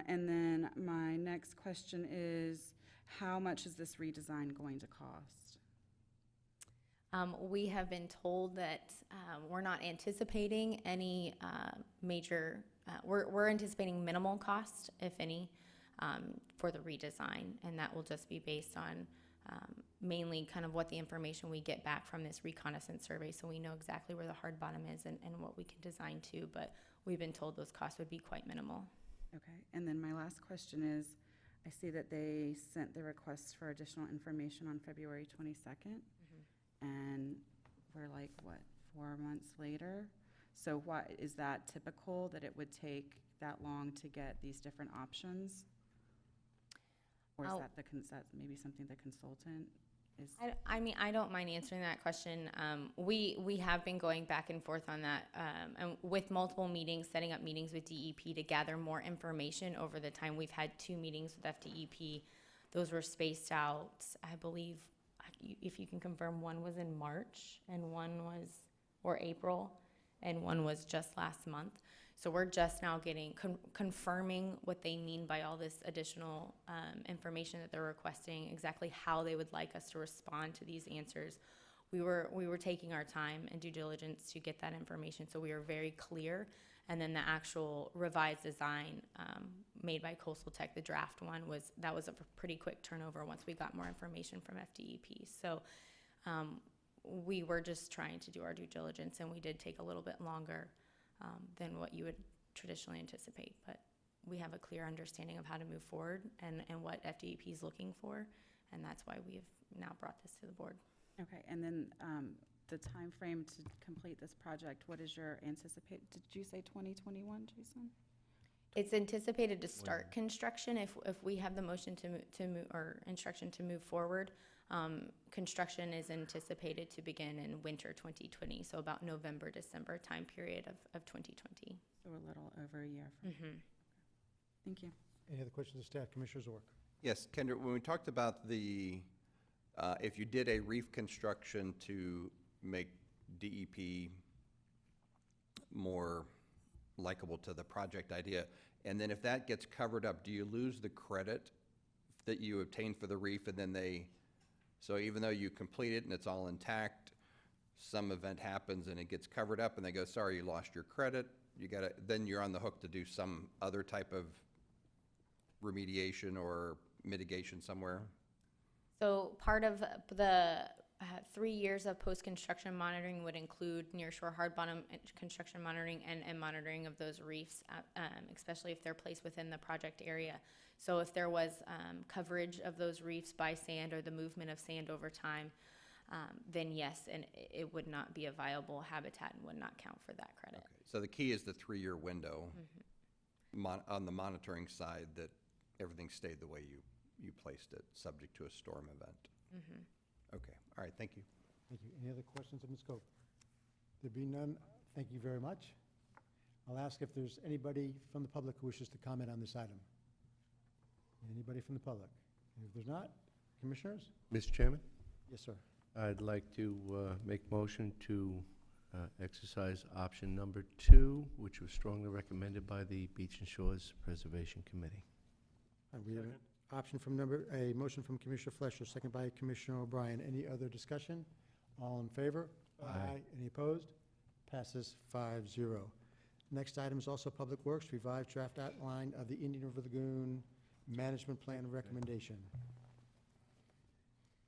And then my next question is, how much is this redesign going to cost? We have been told that we're not anticipating any major, we're anticipating minimal cost, if any, for the redesign, and that will just be based on mainly kind of what the information we get back from this reconnaissance survey, so we know exactly where the hard bottom is and what we can design to, but we've been told those costs would be quite minimal. Okay, and then my last question is, I see that they sent the request for additional information on February 22nd, and we're like, what, 4 months later? So what, is that typical that it would take that long to get these different options? Or is that maybe something the consultant is? I mean, I don't mind answering that question. We have been going back and forth on that, and with multiple meetings, setting up meetings with DEP to gather more information over the time. We've had 2 meetings with FDEP. Those were spaced out, I believe, if you can confirm, one was in March and one was, or April, and one was just last month. So we're just now getting, confirming what they mean by all this additional information that they're requesting, exactly how they would like us to respond to these answers. We were taking our time and due diligence to get that information, so we were very clear. And then the actual revised design made by Coastal Tech, the draft one, was a pretty quick turnover once we got more information from FDEP. So we were just trying to do our due diligence, and we did take a little bit longer than what you would traditionally anticipate. But we have a clear understanding of how to move forward and what FDEP is looking for, and that's why we have now brought this to the board. Okay, and then the time frame to complete this project, what is your anticipate? Did you say 2021, Jason? It's anticipated to start construction if we have the motion to move, or instruction to move forward. Construction is anticipated to begin in winter 2020, so about November, December time period of 2020. So a little over a year. Thank you. Any other questions of staff? Commissioner Zork? Yes, Kendra, when we talked about the, if you did a reef construction to make DEP more likable to the project idea, and then if that gets covered up, do you lose the credit that you obtained for the reef, and then so even though you complete it and it's all intact, some event happens and it gets covered up and they go, sorry, you lost your credit, then you're on the hook to do some other type of remediation or mitigation somewhere? So part of the 3 years of post-construction monitoring would include nearshore hard bottom construction monitoring and monitoring of those reefs, especially if they're placed within the project area. So if there was coverage of those reefs by sand or the movement of sand over time, then yes, and it would not be a viable habitat and would not count for that credit. Okay. So the key is the 3-year window on the monitoring side, that everything stayed the way you placed it, subject to a storm event. Okay, all right, thank you. Thank you. Any other questions of Ms. Cope? There be none, thank you very much. I'll ask if there's anybody from the public who wishes to comment on this item. Anybody from the public? And if there's not, commissioners? Mr. Chairman, Yes, sir. I'd like to make motion to exercise option number 2, which was strongly recommended by the Beach and Shores Preservation Committee. We have an option from a motion from Commissioner Fleischer, second by Commissioner O'Brien. Any other discussion? All in favor? Aye. Any opposed? Passes 5-0. Next item is also Public Works, revised draft outline of the Indian River Lagoon Management Plan recommendation.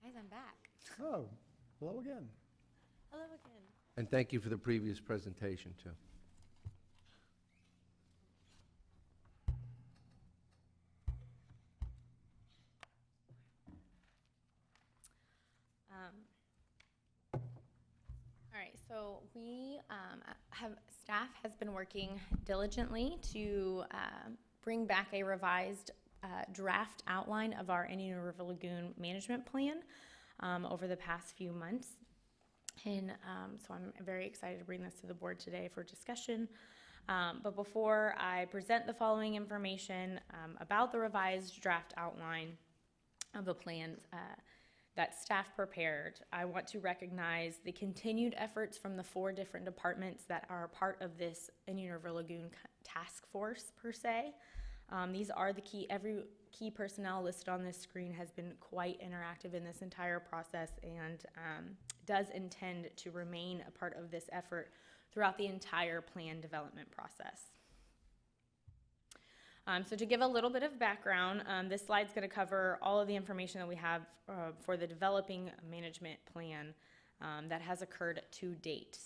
Guys, I'm back. Oh, hello again. Hello again. And thank you for the previous presentation, too. All right, so staff has been working diligently to bring back a revised draft outline of our Indian River Lagoon management plan over the past few months. And so I'm very excited to bring this to the board today for discussion. But before I present the following information about the revised draft outline of the plan that staff prepared, I want to recognize the continued efforts from the 4 different departments that are part of this Indian River Lagoon task force per se. These are the every key personnel listed on this screen has been quite interactive in this entire process and does intend to remain a part of this effort throughout the entire plan development process. So to give a little bit of background, this slide's going to cover all of the information that we have for the developing management plan that has occurred to date.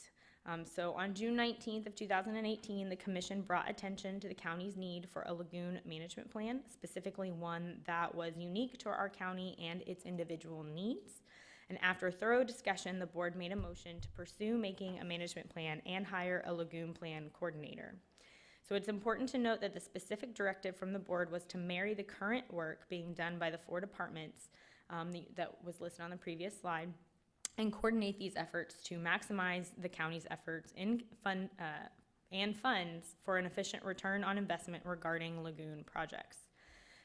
So on June 19th of 2018, the Commission brought attention to the county's need for a lagoon management plan, specifically one that was unique to our county and its individual needs. And after thorough discussion, the board made a motion to pursue making a management plan and hire a lagoon plan coordinator. So it's important to note that the specific directive from the board was to marry the current work being done by the 4 departments that was listed on the previous slide and coordinate these efforts to maximize the county's efforts in and funds for an efficient return on investment regarding lagoon projects.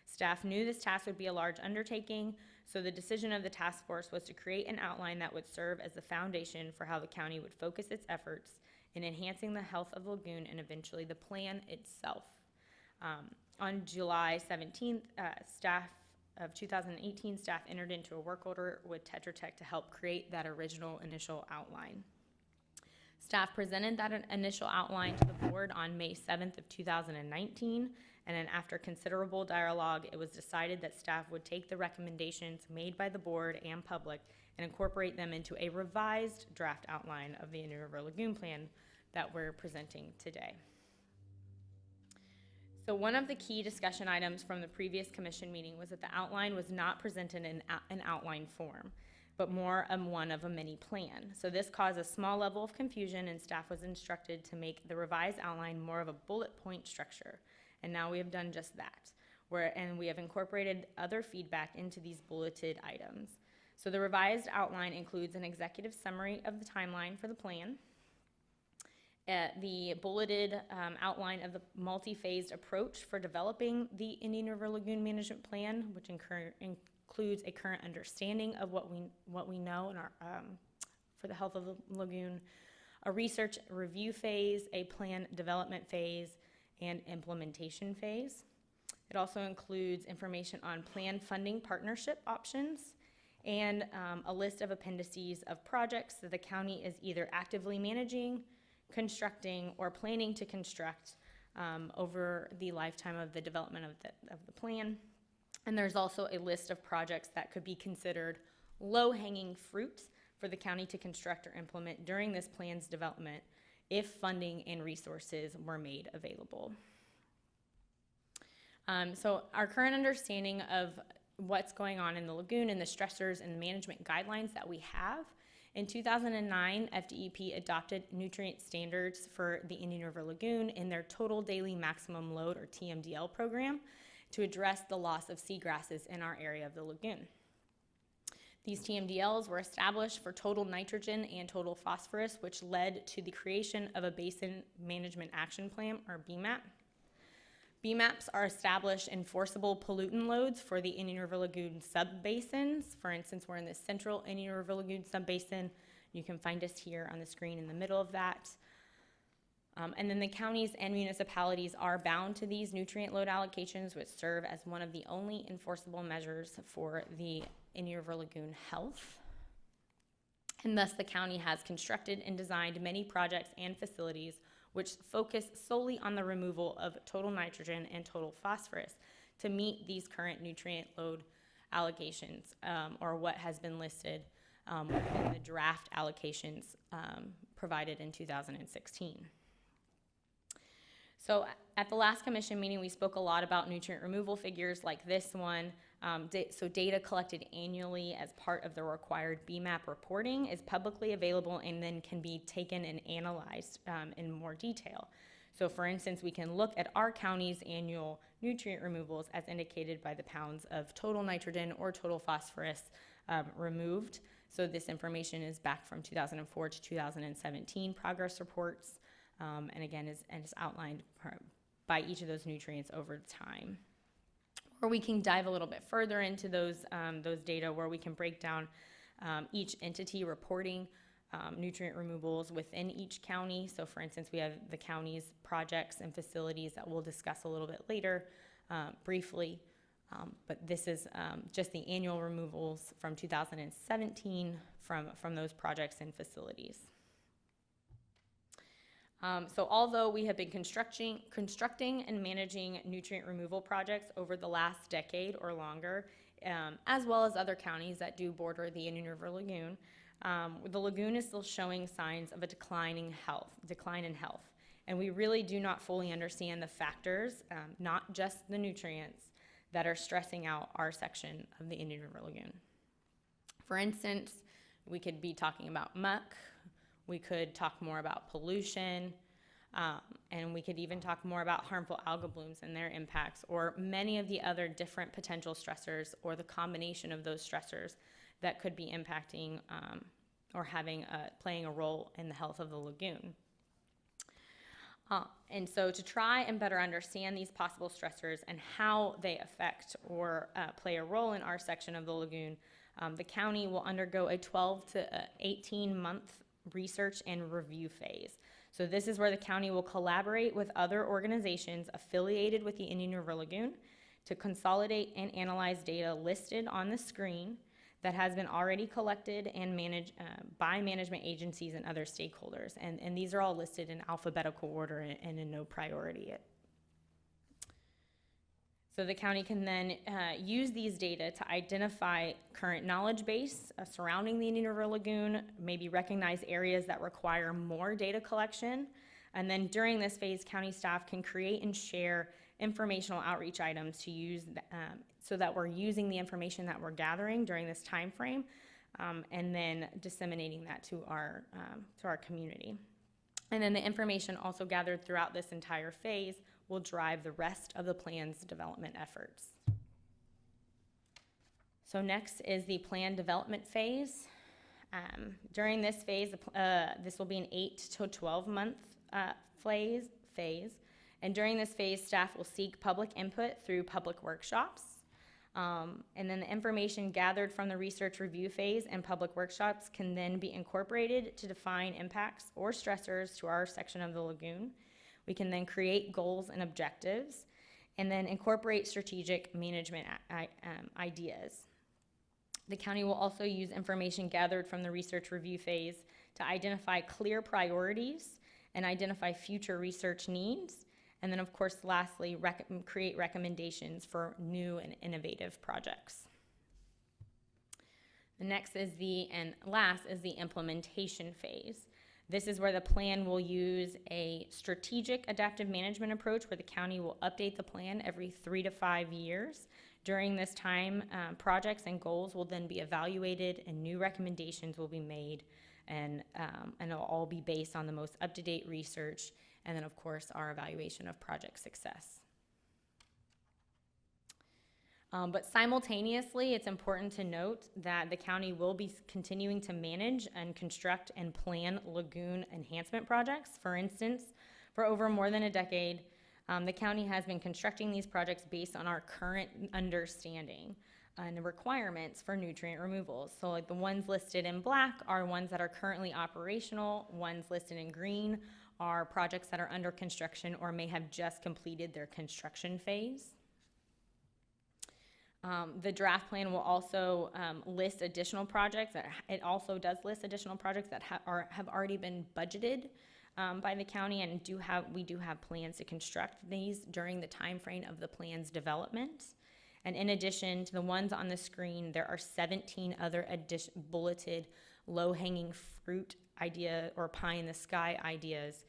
Staff knew this task would be a large undertaking, so the decision of the task force was to create an outline that would serve as the foundation for how the county would focus its efforts in enhancing the health of the lagoon and eventually the plan itself. On July 17th, staff of 2018, staff entered into a work order with Tetra Tech to help create that original initial outline. Staff presented that initial outline to the board on May 7th of 2019, and then after considerable dialogue, it was decided that staff would take the recommendations made by the board and public and incorporate them into a revised draft outline of the Indian River Lagoon Plan that we're presenting today. So one of the key discussion items from the previous commission meeting was that the outline was not presented in an outline form, but more one of a mini plan. So this caused a small level of confusion, and staff was instructed to make the revised outline more of a bullet point structure. And now we have done just that, and we have incorporated other feedback into these bulleted items. So the revised outline includes an executive summary of the timeline for the plan, the bulleted outline of the multi-phased approach for developing the Indian River Lagoon Management Plan, which includes a current understanding of what we know in our, for the health of the lagoon, a research review phase, a plan development phase, and implementation phase. It also includes information on plan funding partnership options and a list of appendices of projects that the county is either actively managing, constructing, or planning to construct over the lifetime of the development of the plan. And there's also a list of projects that could be considered low-hanging fruit for the county to construct or implement during this plan's development if funding and resources were made available. So our current understanding of what's going on in the lagoon and the stressors and the management guidelines that we have. In 2009, FDEP adopted nutrient standards for the Indian River Lagoon in their Total Daily Maximum Load, or TMDL program, to address the loss of seagrasses in our area of the lagoon. These TMDLs were established for total nitrogen and total phosphorus, which led to the creation of a Basin Management Action Plan, or BMAP. BMAPs are established enforceable pollutant loads for the Indian River Lagoon subbasins. For instance, we're in the central Indian River Lagoon subbasin. You can find us here on the screen in the middle of that. And then the counties and municipalities are bound to these nutrient load allocations, which serve as one of the only enforceable measures for the Indian River Lagoon health. And thus the county has constructed and designed many projects and facilities which focus solely on the removal of total nitrogen and total phosphorus to meet these current nutrient load allocations, or what has been listed within the draft allocations provided in 2016. So at the last commission meeting, we spoke a lot about nutrient removal figures like this one. So data collected annually as part of the required BMAP reporting is publicly available and then can be taken and analyzed in more detail. So for instance, we can look at our county's annual nutrient removals as indicated by the pounds of total nitrogen or total phosphorus removed. So this information is back from 2004 to 2017 progress reports, and again is outlined by each of those nutrients over time. Or we can dive a little bit further into those data where we can break down each entity reporting nutrient removals within each county. So for instance, we have the county's projects and facilities that we'll discuss a little bit later briefly. But this is just the annual removals from 2017 from those projects and facilities. So although we have been constructing and managing nutrient removal projects over the last decade or longer, as well as other counties that do border the Indian River Lagoon, the lagoon is still showing signs of a decline in health. And we really do not fully understand the factors, not just the nutrients, that are stressing out our section of the Indian River Lagoon. For instance, we could be talking about muck, we could talk more about pollution, and we could even talk more about harmful algal blooms and their impacts, or many of the other different potential stressors, or the combination of those stressors that could be impacting or playing a role in the health of the lagoon. And so to try and better understand these possible stressors and how they affect or play a role in our section of the lagoon, the county will undergo a 12 to 18-month research and review phase. So this is where the county will collaborate with other organizations affiliated with the Indian River Lagoon to consolidate and analyze data listed on the screen that has been already collected and managed by management agencies and other stakeholders. And these are all listed in alphabetical order and in no priority. So the county can then use these data to identify current knowledge base surrounding the Indian River Lagoon, maybe recognize areas that require more data collection. And then during this phase, county staff can create and share informational outreach items to use so that we're using the information that we're gathering during this time frame and then disseminating that to our community. And then the information also gathered throughout this entire phase will drive the rest of the plan's development efforts. So next is the plan development phase. During this phase, this will be an 8 to 12 month phase. And during this phase, staff will seek public input through public workshops. And then the information gathered from the research review phase and public workshops can then be incorporated to define impacts or stressors to our section of the lagoon. We can then create goals and objectives and then incorporate strategic management ideas. The county will also use information gathered from the research review phase to identify clear priorities and identify future research needs. And then, of course, lastly, create recommendations for new and innovative projects. The next is and last is the implementation phase. This is where the plan will use a strategic adaptive management approach where the county will update the plan every 3 to 5 years. During this time, projects and goals will then be evaluated and new recommendations will be made, and it'll all be based on the most up-to-date research and then, of course, our evaluation of project success. But simultaneously, it's important to note that the county will be continuing to manage and construct and plan lagoon enhancement projects. For instance, for over more than a decade, the county has been constructing these projects based on our current understanding and the requirements for nutrient removals. So like the ones listed in black are ones that are currently operational, ones listed in green are projects that are under construction or may have just completed their construction phase. The draft plan will also list additional projects. It also does list additional projects that have already been budgeted by the county, and we do have plans to construct these during the time frame of the plan's development. And in addition to the ones on the screen, there are 17 other bulleted low-hanging fruit idea or pie in the sky ideas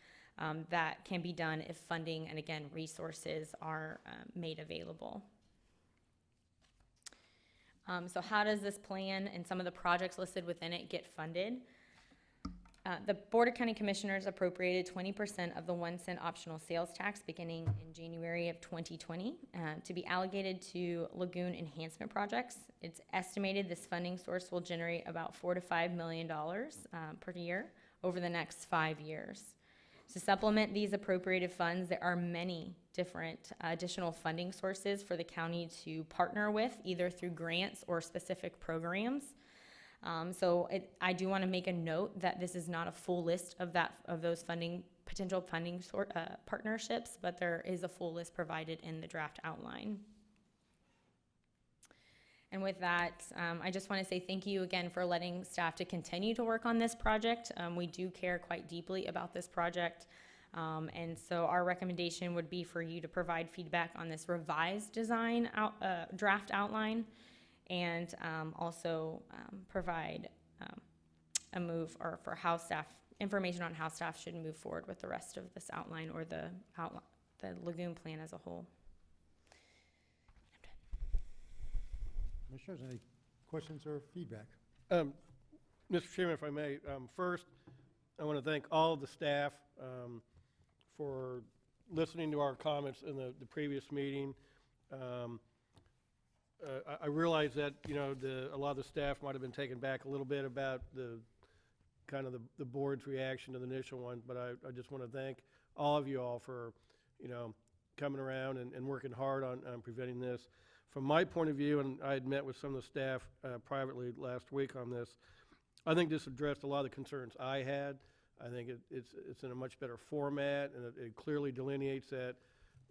that can be done if funding and again resources are made available. So how does this plan and some of the projects listed within it get funded? The Board of County Commissioners appropriated 20% of the 1 cent optional sales tax beginning in January of 2020 to be allocated to lagoon enhancement projects. It's estimated this funding source will generate about $4 to $5 million per year over the next 5 years. To supplement these appropriated funds, there are many different additional funding sources for the county to partner with, either through grants or specific programs. I do want to make a note that this is not a full list of those potential funding partnerships, but there is a full list provided in the draft outline. And with that, I just want to say thank you again for letting staff to continue to work on this project. We do care quite deeply about this project. And so our recommendation would be for you to provide feedback on this revised design draft outline, and also provide a move or for how staff, information on how staff should move forward with the rest of this outline or the lagoon plan as a whole. Commissioners, any questions or feedback? Mr. Chairman, if I may, first, I want to thank all of the staff for listening to our comments in the previous meeting. I realize that, a lot of the staff might have been taken back a little bit about the board's reaction to the initial one, but I just want to thank all of you all for, coming around and working hard on preventing this. From my point of view, and I had met with some of the staff privately last week on this, I think this addressed a lot of the concerns I had. I think it's in a much better format, and it clearly delineates that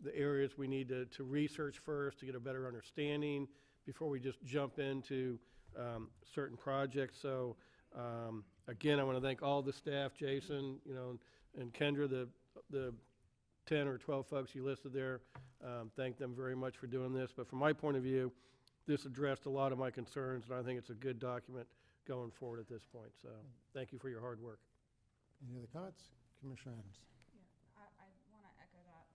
the areas we need to research first to get a better understanding before we just jump into certain projects. So again, I want to thank all the staff, Jason, and Kendra, the 10 or 12 folks you listed there. Thank them very much for doing this. But from my point of view, this addressed a lot of my concerns, and I think it's a good document going forward at this point. So thank you for your hard work. Any other comments? Commissioner Adams. I want to echo that.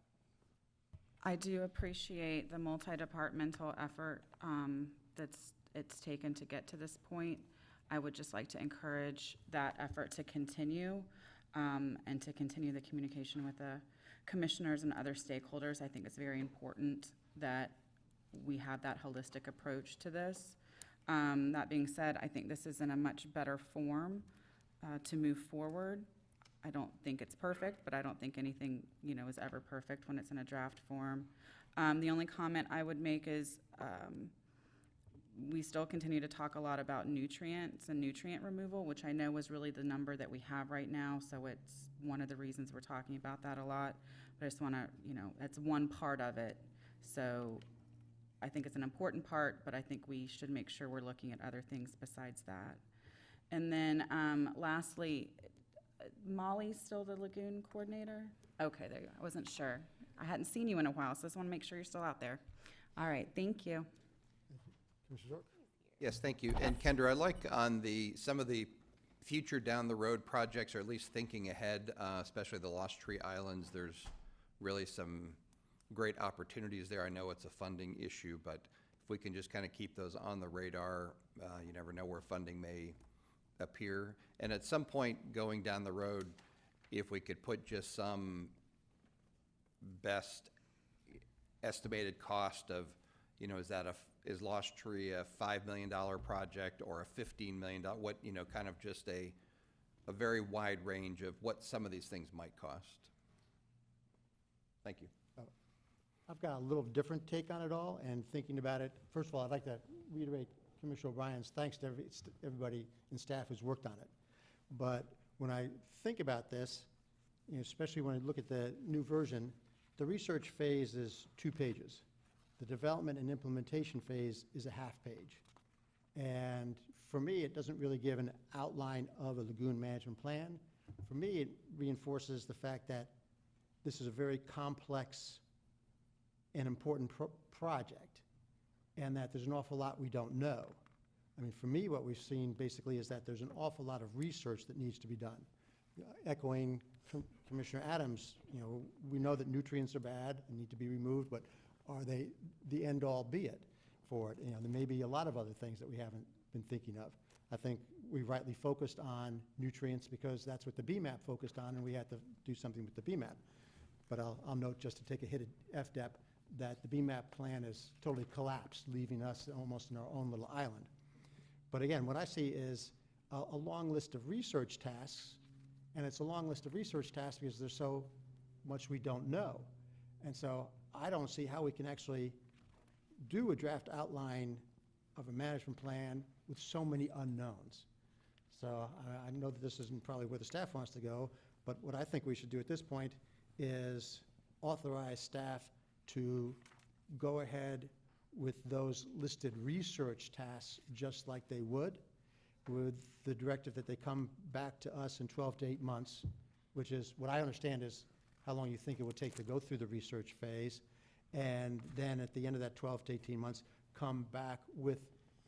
I do appreciate the multi-departmental effort it's taken to get to this point. I would just like to encourage that effort to continue, and to continue the communication with the commissioners and other stakeholders. I think it's very important that we have that holistic approach to this. That being said, I think this is in a much better form to move forward. I don't think it's perfect, but I don't think anything, is ever perfect when it's in a draft form. The only comment I would make is we still continue to talk a lot about nutrients and nutrient removal, which I know was really the number that we have right now, so it's one of the reasons we're talking about that a lot. But I just want to, it's one part of it. So I think it's an important part, but I think we should make sure we're looking at other things besides that. And then lastly, Molly's still the lagoon coordinator? Okay, there you go. I wasn't sure. I hadn't seen you in a while, so I just want to make sure you're still out there. All right, thank you. Commissioner Zork? Yes, thank you. And Kendra, I'd like on some of the future down the road projects, or at least thinking ahead, especially the Lost Tree Islands, there's really some great opportunities there. I know it's a funding issue, but if we can just kind of keep those on the radar, you never know where funding may appear. And at some point going down the road, if we could put just some best estimated cost of, is Lost Tree a $5 million project or a $15 million, what, kind of just a very wide range of what some of these things might cost. Thank you. I've got a little different take on it all, and thinking about it, first of all, I'd like to reiterate Commissioner O'Brien's thanks to everybody in staff who's worked on it. But when I think about this, especially when I look at the new version, the research phase is 2 pages. The development and implementation phase is a half page. And for me, it doesn't really give an outline of a lagoon management plan. For me, it reinforces the fact that this is a very complex and important project, and that there's an awful lot we don't know. I mean, for me, what we've seen basically is that there's an awful lot of research that needs to be done. Echoing Commissioner Adams, we know that nutrients are bad and need to be removed, but are they the end all be it for it? There may be a lot of other things that we haven't been thinking of. I think we rightly focused on nutrients because that's what the BMAP focused on, and we had to do something with the BMAP. But I'll note, just to take a hit at FDEP, that the BMAP plan is totally collapsed, leaving us almost in our own little island. But again, what I see is a long list of research tasks, and it's a long list of research tasks because there's so much we don't know. And so I don't see how we can actually do a draft outline of a management plan with so many unknowns. So I know that this isn't probably where the staff wants to go, but what I think we should do at this point is authorize staff to go ahead with those listed research tasks just like they would, with the directive that they come back to us in 12 to 8 months, which is what I understand is how long you think it would take to go through the research phase, and then at the end of that 12 to 18 months, come back with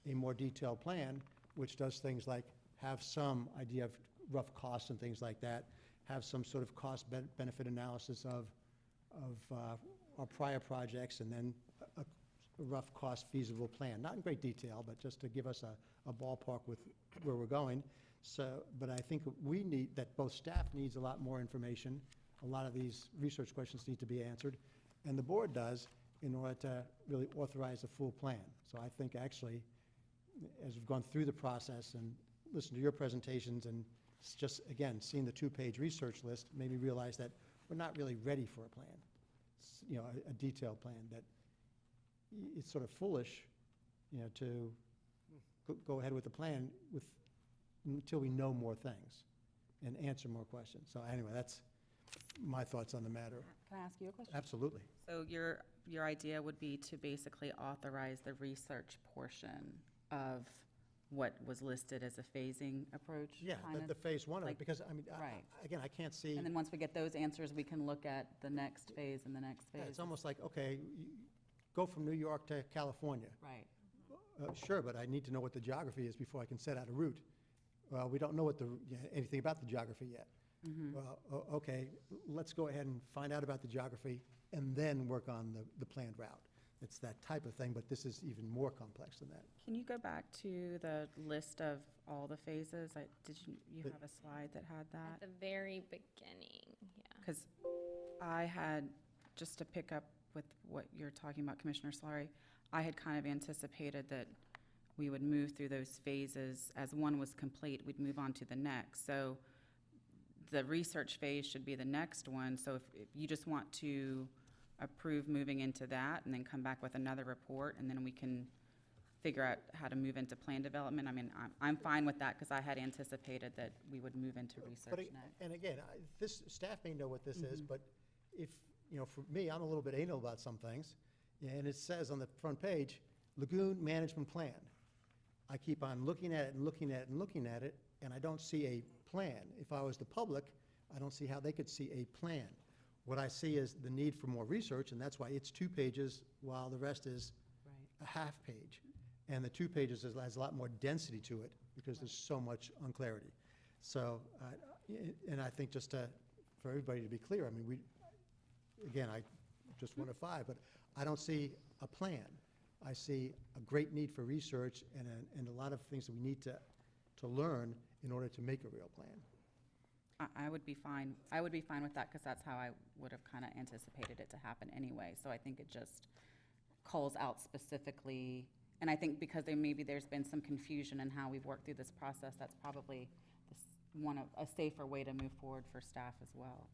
a more detailed plan, which does things like have some idea of rough costs and things like that, have some sort of cost-benefit analysis of our prior projects, and then a rough cost feasible plan. Not in great detail, but just to give us a ballpark with where we're going. So, but I think we need, that both staff needs a lot more information. A lot of these research questions need to be answered, and the board does, in order to really authorize a full plan. So I think actually, as we've gone through the process and listened to your presentations and just, again, seeing the 2-page research list, made me realize that we're not really ready for a plan, you know, a detailed plan, that it's sort of foolish, you know, to go ahead with the plan until we know more things and answer more questions. So anyway, that's my thoughts on the matter. Can I ask you a question? Absolutely. So your idea would be to basically authorize the research portion of what was listed as a phasing approach? Yeah, kind of? the phase one of it, Like- because, I mean, Right. again, I can't see. And then once we get those answers, we can look at the next phase and the next Yeah, phase. it's almost like, okay, go from New York to California. Right. Sure, but I need to know what the geography is before I can set out a route. Well, we don't know anything about the geography yet. Well, okay, let's go ahead and find out about the geography and then work on the planned route. It's that type of thing, but this is even more complex than that. Can you go back to the list of all the phases? Did you The- have a slide that had At that? the very beginning, yeah. Because I had, just to pick up with what you're talking about, Commissioner Solari, I had kind of anticipated that we would move through those phases. As one was complete, we'd move on to the next. So the research phase should be the next one. So if you just want to approve moving into that and then come back with another report, and then we can figure out how to move into plan development. I mean, I'm fine with that because I had anticipated that we would move into research next. And again, this, staff may know what this is, but if, you know, for me, I'm a little bit anal about some things, and it says on the front page, Lagoon Management Plan. I keep on looking at it and looking at it and looking at it, and I don't see a plan. If I was the public, I don't see how they could see a plan. What I see is the need for more research, and that's why it's 2 pages, while the rest is a half page. And the 2 pages has a lot more density to it, because there's so much unclarity. So, and I think just for everybody to be clear, I mean, again, I just 1 of 5, but I don't see a plan. I see a great need for research and a lot of things that we need to learn in order to make a real plan. I would be fine. I would be fine with that because that's how I would have kind of anticipated it to happen anyway. So I think it just calls out specifically, and I think because there's been some confusion in how we've worked through this process, that's probably a safer way to move forward for staff as well.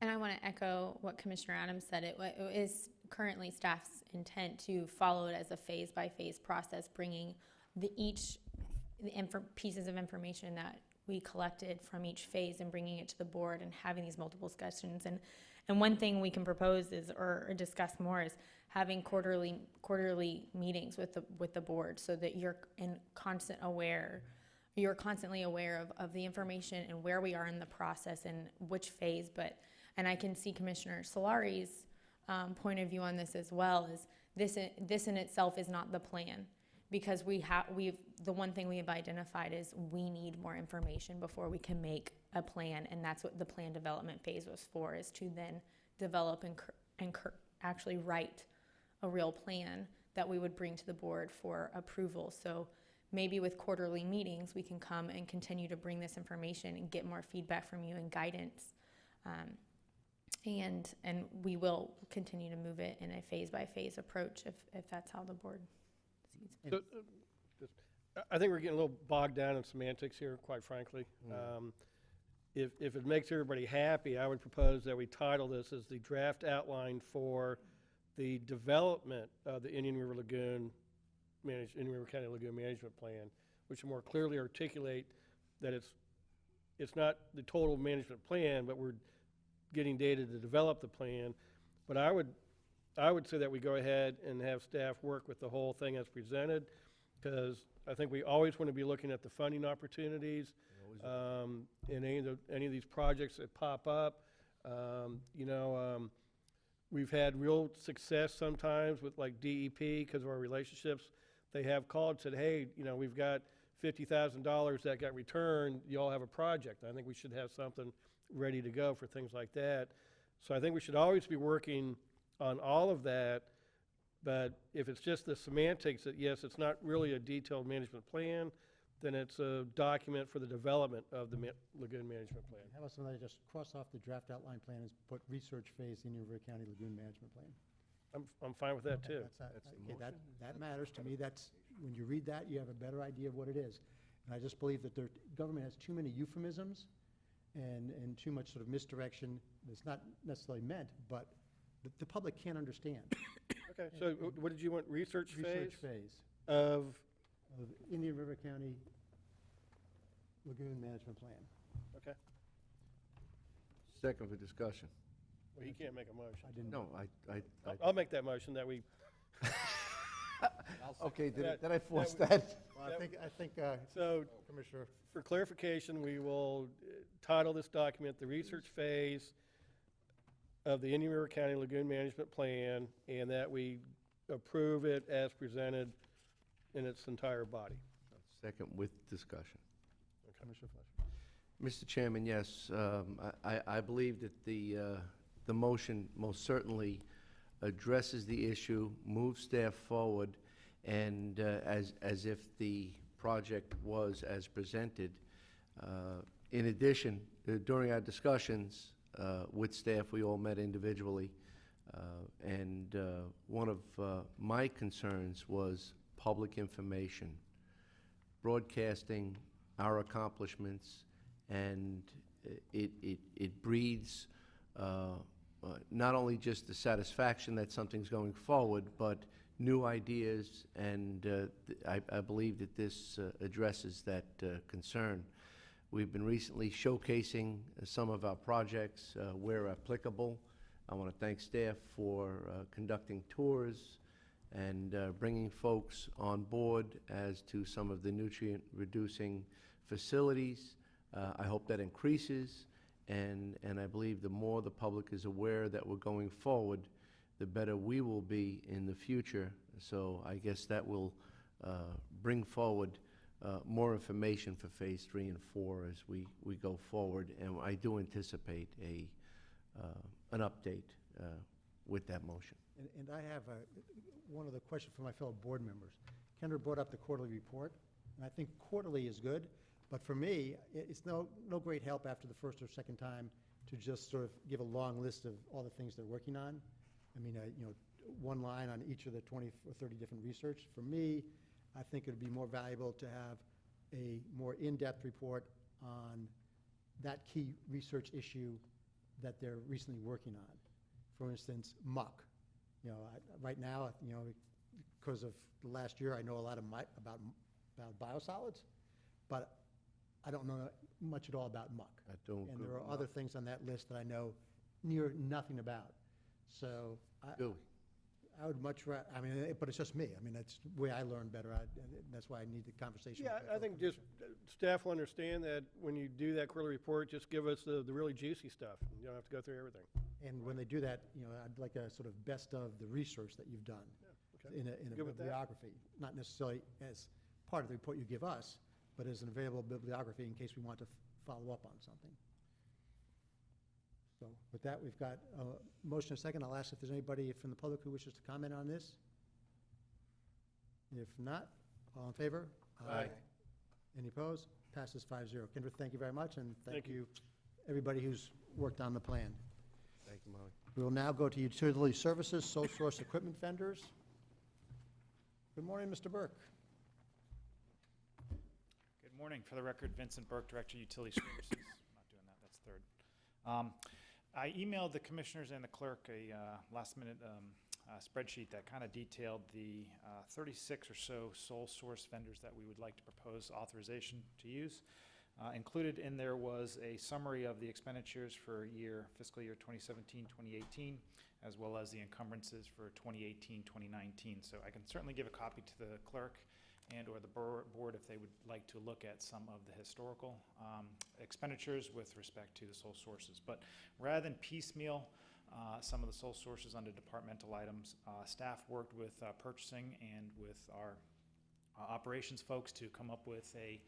And I want to echo what Commissioner Adams said. It is currently staff's intent to follow it as a phase-by-phase process, bringing the pieces of information that we collected from each phase and bringing it to the board and having these multiple discussions. And one thing we can propose is, or discuss more, is having quarterly meetings with the board, so that you're constantly aware of the information and where we are in the process and which phase. And I can see Commissioner Solari's point of view on this as well, is this in itself is not the plan, because the one thing we have identified is we need more information before we can make a plan, and that's what the plan development phase was for, is to then develop and actually write a real plan that we would bring to the board for approval. So maybe with quarterly meetings, we can come and continue to bring this information and get more feedback from you and guidance. And we will continue to move it in a phase-by-phase approach if that's how the board sees it. So, I think we're getting a little bogged down in semantics here, quite frankly. If it makes everybody happy, I would propose that we title this as the draft outline for the development of the Indian River County Lagoon Management Plan, which will more clearly articulate that it's not the total management plan, but we're getting data to develop the plan. But I would say that we go ahead and have staff work with the whole thing as presented, because I think we always want to be looking at the funding opportunities in any of these projects that pop up. We've had real success sometimes with like DEP because of our relationships. They have called and said, hey, we've got $50,000 that got returned. You all have a project. I think we should have something ready to go for things like that. So I think we should always be working on all of that. But if it's just the semantics that, yes, it's not really a detailed management plan, then it's a document for the development of the lagoon management plan. How about somebody just cross off the draft outline plan and put research phase Indian River County Lagoon Management Plan? I'm fine with that too. That matters to me. That's, when you read that, you have a better idea of what it is. And I just believe that government has too many euphemisms and too much sort of misdirection that's not necessarily meant, but the public can't understand. Okay, so what did you want, research phase? Research phase Of, of Indian River County Lagoon Management Plan. okay, Second for discussion. well, he can't make a motion. I didn't. No, I'll make that motion that we, okay, did That- I force that that? Well, I think, so Commissioner, for clarification, we will title this document the research phase of the Indian River County Lagoon Management Plan, and that we approve it as presented in its entire body. Second with discussion. Commissioner Fletcher. Mr. Chairman, yes, I believe that the motion most certainly addresses the issue, moves staff forward, and as if the project was as presented. In addition, during our discussions with staff, we all met individually, and one of my concerns was public information, broadcasting our accomplishments, and it breeds not only just the satisfaction that something's going forward, but new ideas, and I believe that this addresses that concern. We've been recently showcasing some of our projects where applicable. I want to thank staff for conducting tours and bringing folks on board as to some of the nutrient-reducing facilities. I hope that increases, and I believe the more the public is aware that we're going forward, the better we will be in the future. So I guess that will bring forward more information for phase 3 and 4 as we go forward, and I do anticipate an update with that motion. And I have one other question for my fellow board members. Kendra brought up the quarterly report, and I think quarterly is good, but for me, it's no great help after the first or second time to just sort of give a long list of all the things they're working on. I mean, one line on each of the 20 or 30 different research. For me, I think it would be more valuable to have a more in-depth report on that key research issue that they're recently working on. For instance, muck. Right now, because of the last year, I know a lot about biosolids, but I don't know much at all about muck. And there are other things on that list that I know near nothing about. So I would much rather, but it's just me. That's the way I learn better. That's why I need the conversation. Yeah, I think just staff will understand that when you do that quarterly report, just give us the really juicy stuff. You don't have to go through everything. And when they do that, I'd like a sort of best of the research that you've done in a bibliography, not necessarily as part of the report you give us, but as an available bibliography in case we want to follow up on something. So with that, we've got a motion and a second. I'll ask if there's anybody from the public who wishes to comment on this. If not, all in favor? Aye. Any opposed? Passes 5-0. Kendra, thank you very much, and thank Thank you. you, everybody who's worked on the plan. Thank you, Molly. We will now go to utility services, sole source equipment vendors. Good morning, Mr. Burke. Good morning. For the record, Vincent Burke, Director, Utility Services. I'm not doing that, that's third. I emailed the commissioners and the clerk a last-minute spreadsheet that kind of detailed the 36 or so sole source vendors that we would like to propose authorization to use. Included in there was a summary of the expenditures for fiscal year 2017-2018, as well as the encumbrances for 2018-2019. So I can certainly give a copy to the clerk and or the board if they would like to look at some of the historical expenditures with respect to the sole sources. But rather than piecemeal some of the sole sources under departmental items, staff worked with purchasing and with our operations folks to come up with a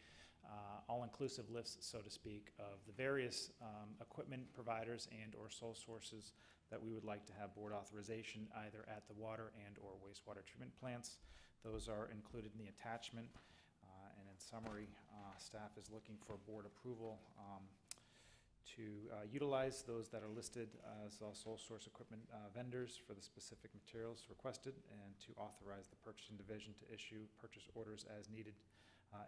all-inclusive list, so to speak, of the various equipment providers and or sole sources that we would like to have board authorization either at the water and or wastewater treatment plants. Those are included in the attachment, and in summary, staff is looking for board approval to utilize those that are listed as sole source equipment vendors for the specific materials requested, and to authorize the purchasing division to issue purchase orders as needed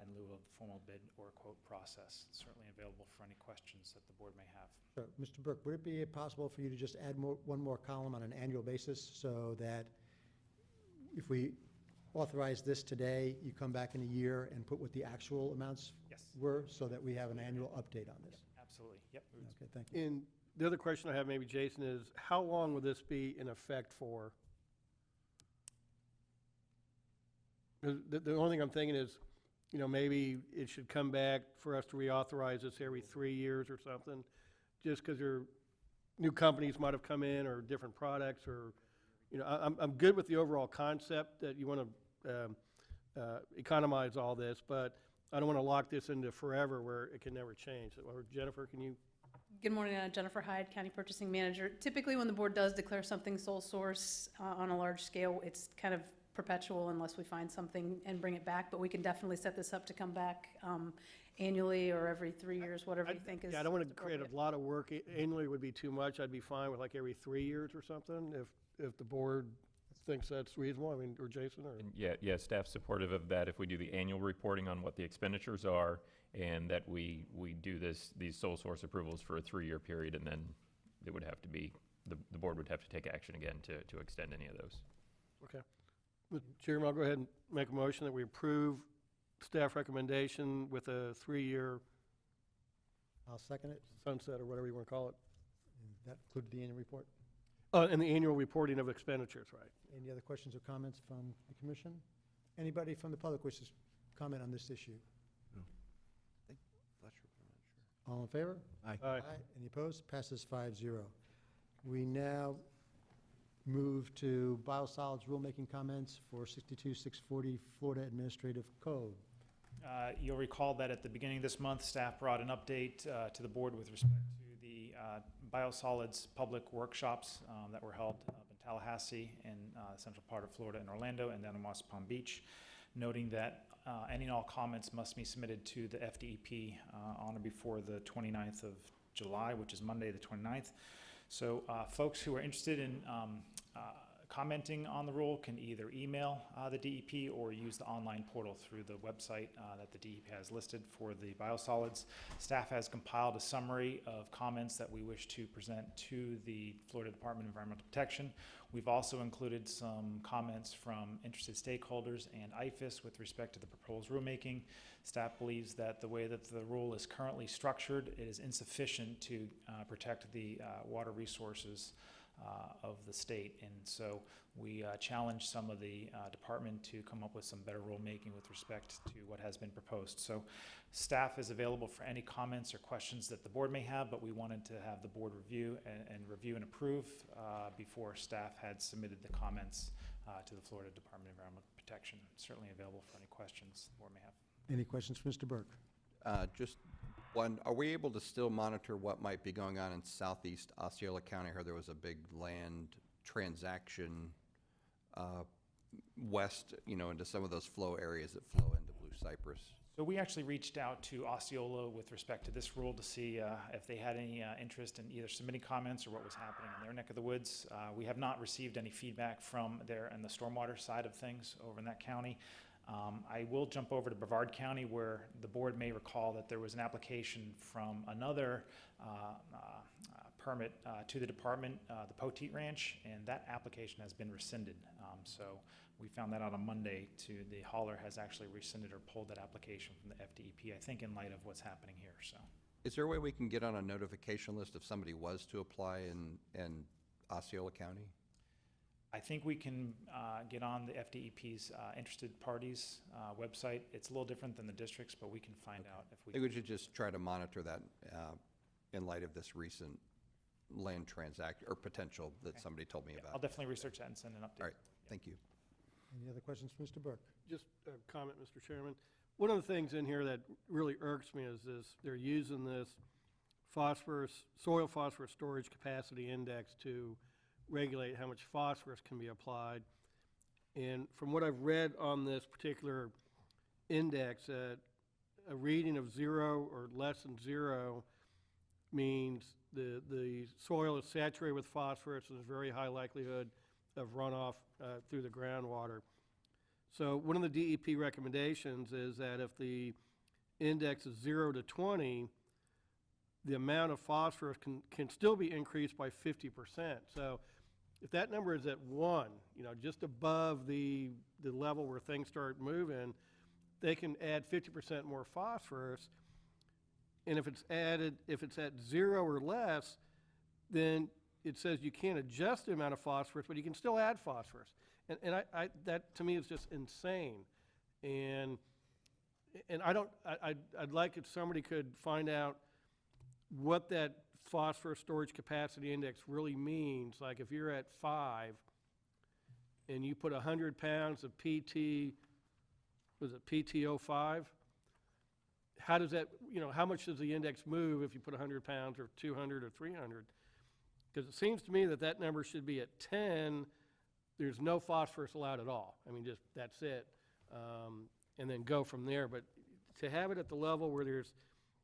in lieu of the formal bid or quote process. Certainly available for any questions that the board may have. Sure. Mr. Burke, would it be possible for you to just add one more column on an annual basis so that if we authorize this today, you come back in a year and put what the actual amounts were so that we have an annual update on this? Absolutely. Yep. Okay, thank you. And the other question I have maybe, Jason, is how long will this be in effect for? 'Cause the only thing I'm thinking is, you know, maybe it should come back for us to reauthorize this every 3 years or something, just because new companies might have come in or different products or, you know, I'm good with the overall concept that you want to economize all this, but I don't want to lock this into forever where it can never change. Or Jennifer, can you? Good morning, Jennifer Hyde, County Purchasing Manager. Typically, when the board does declare something sole source on a large scale, it's kind of perpetual unless we find something and bring it back, but we can definitely set this up to come back annually or every 3 years, whatever you think is. Yeah, I don't want to create a lot of work. Annually would be too much. I'd be fine with like every 3 years or something if the board thinks that's reasonable. I mean, or Jason, or? And yeah, staff's supportive of that if we do the annual reporting on what the expenditures are, and that we do these sole source approvals for a 3-year period, and then it would have to be, the board would have to take action again to extend any of those. Okay. Mr. Chairman, I'll go ahead and make a motion that we approve staff recommendation with a 3-year I'll second it. sunset or whatever you want to call it. And that included the annual report. And the annual reporting of expenditures, right? Any other questions or comments from the commission? Anybody from the public wishes to comment on this issue? No. All in favor? Aye. Aye. Any opposed? Passes 5-0. We now move to biosolids rulemaking comments for 62640 Florida Administrative Code. You'll recall that at the beginning of this month, staff brought an update to the board with respect to the biosolids public workshops that were held up in Tallahassee and central part of Florida in Orlando and down in West Palm Beach, noting that any and all comments must be submitted to the FDEP on or before the 29th of July, which is Monday the 29th. So folks who are interested in commenting on the rule can either email the DEP or use the online portal through the website that the DEP has listed for the biosolids. Staff has compiled a summary of comments that we wish to present to the Florida Department of Environmental Protection. We've also included some comments from interested stakeholders and IFAS with respect to the proposed rulemaking. Staff believes that the way that the rule is currently structured, it is insufficient to protect the water resources of the state, and so we challenged some of the department to come up with some better rulemaking with respect to what has been proposed. So staff is available for any comments or questions that the board may have, but we wanted to have the board review and approve before staff had submitted the comments to the Florida Department of Environmental Protection. Certainly available for any questions the board may have. Any questions for Mr. Burke? Just one, are we able to still monitor what might be going on in southeast Osceola County? I heard there was a big land transaction west, into some of those flow areas that flow into Blue Blue Cypress? So we actually reached out to Osceola with respect to this rule to see if they had any interest in either submitting comments or what was happening in their neck of the woods. We have not received any feedback from there and the stormwater side of things over in that county. I will jump over to Brevard County, where the board may recall that there was an application from another permit to the department, the Poteet Ranch, and that application has been rescinded. So we found that out on Monday. The hauler has actually rescinded or pulled that application from the FDEP, I think in light of what's happening here. So, Is there a way we can get on a notification list if somebody was to apply in Osceola County? I think we can get on the FDEP's interested parties website. It's a little different than the districts, but we can find out if we. I think we should just try to monitor that in light of this recent land transact or potential that somebody told me about. I'll definitely research that and send an update. All right, thank you. Any other questions for Mr. Burke? Just a comment, Mr. Chairman. One of the things in here that really irks me is this, they're using this soil phosphorus storage capacity index to regulate how much phosphorus can be applied. And from what I've read on this particular index, a reading of 0 or less than 0 means the soil is saturated with phosphorus and there's very high likelihood of runoff through the groundwater. So one of the DEP recommendations is that if the index is 0 to 20, the amount of phosphorus can still be increased by 50%. So if that number is at 1, just above the level where things start moving, they can add 50% more phosphorus. And if it's at 0 or less, then it says you can't adjust the amount of phosphorus, but you can still add phosphorus. And that to me is just insane. And I'd like if somebody could find out what that phosphorus storage capacity index really means. Like if you're at 5 and you put 100 pounds of PT05, how does that, how much does the index move if you put 100 pounds or 200 or 300? Because it seems to me that number should be at 10. There's no phosphorus allowed at all. I mean, just that's it. And then go from there. But to have it at the level where there's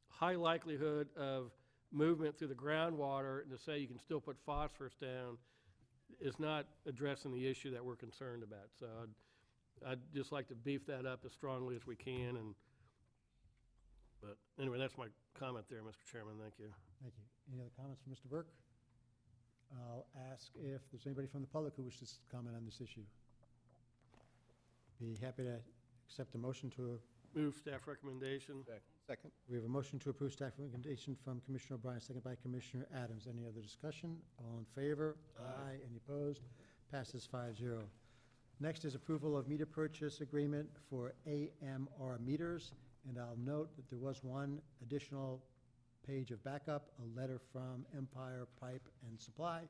high likelihood of movement through the groundwater and to say you can still put phosphorus down is not addressing the issue that we're concerned about. So I'd just like to beef that up as strongly as we can. But anyway, that's my comment there, Mr. Chairman. Thank you. Thank you. Any other comments from Mr. Burke? I'll ask if there's anybody from the public who wishes to comment on this issue. Be happy to accept a motion to. Move staff recommendation. Second. We have a motion to approve staff recommendation from Commissioner O'Brien, second by Commissioner Adams. Any other discussion? All in favor? Aye. Any opposed? Passes 5-0. Next is approval of meter purchase agreement for AMR meters. And I'll note that there was one additional page of backup, a letter from Empire Pipe and Supply.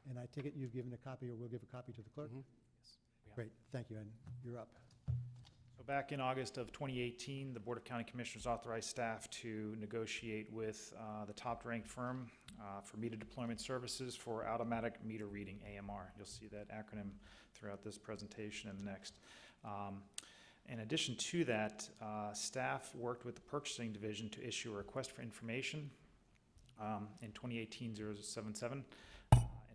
And I take it you've given a copy, or will give a copy to the clerk? Yes, we have. Great, thank you, and you're up. So back in August of 2018, the Board of County Commissioners authorized staff to negotiate with the top-ranked firm for meter deployment services for automatic meter reading, AMR. You'll see that acronym throughout this presentation and the next. In addition to that, staff worked with the purchasing division to issue a request for information in 2018-077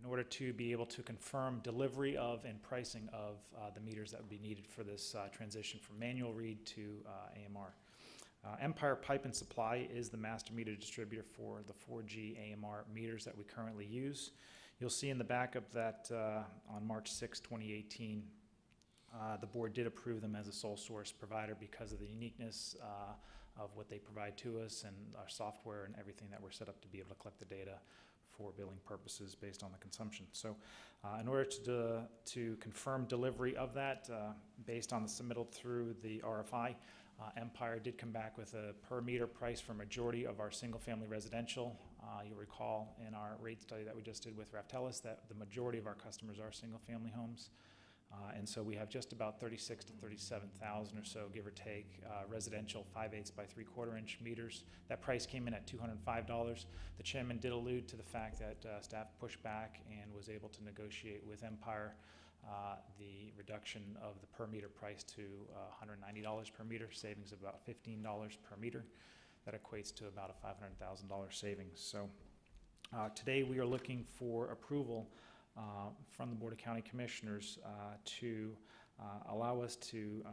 in order to be able to confirm delivery of and pricing of the meters that would be needed for this transition from manual read to AMR. Empire Pipe and Supply is the master meter distributor for the 4G AMR meters that we currently use. You'll see in the backup that on March 6, 2018, the board did approve them as a sole source provider because of the uniqueness of what they provide to us and our software and everything that we're set up to be able to collect the data for billing purposes based on the consumption. So in order to confirm delivery of that based on the submittal through the RFI, Empire did come back with a per meter price for majority of our single family residential. You'll recall in our rate study that we just did with Raftelis that the majority of our customers are single family homes. And so we have just about 36 to 37,000 or so, give or take, residential 5/8 by 3/4 inch meters. That price came in at $205. The chairman did allude to the fact that staff pushed back and was able to negotiate with Empire the reduction of the per meter price to $190 per meter, savings of about $15 per meter. That equates to about a $500,000 savings. So today we are looking for approval from the Board of County Commissioners to allow us to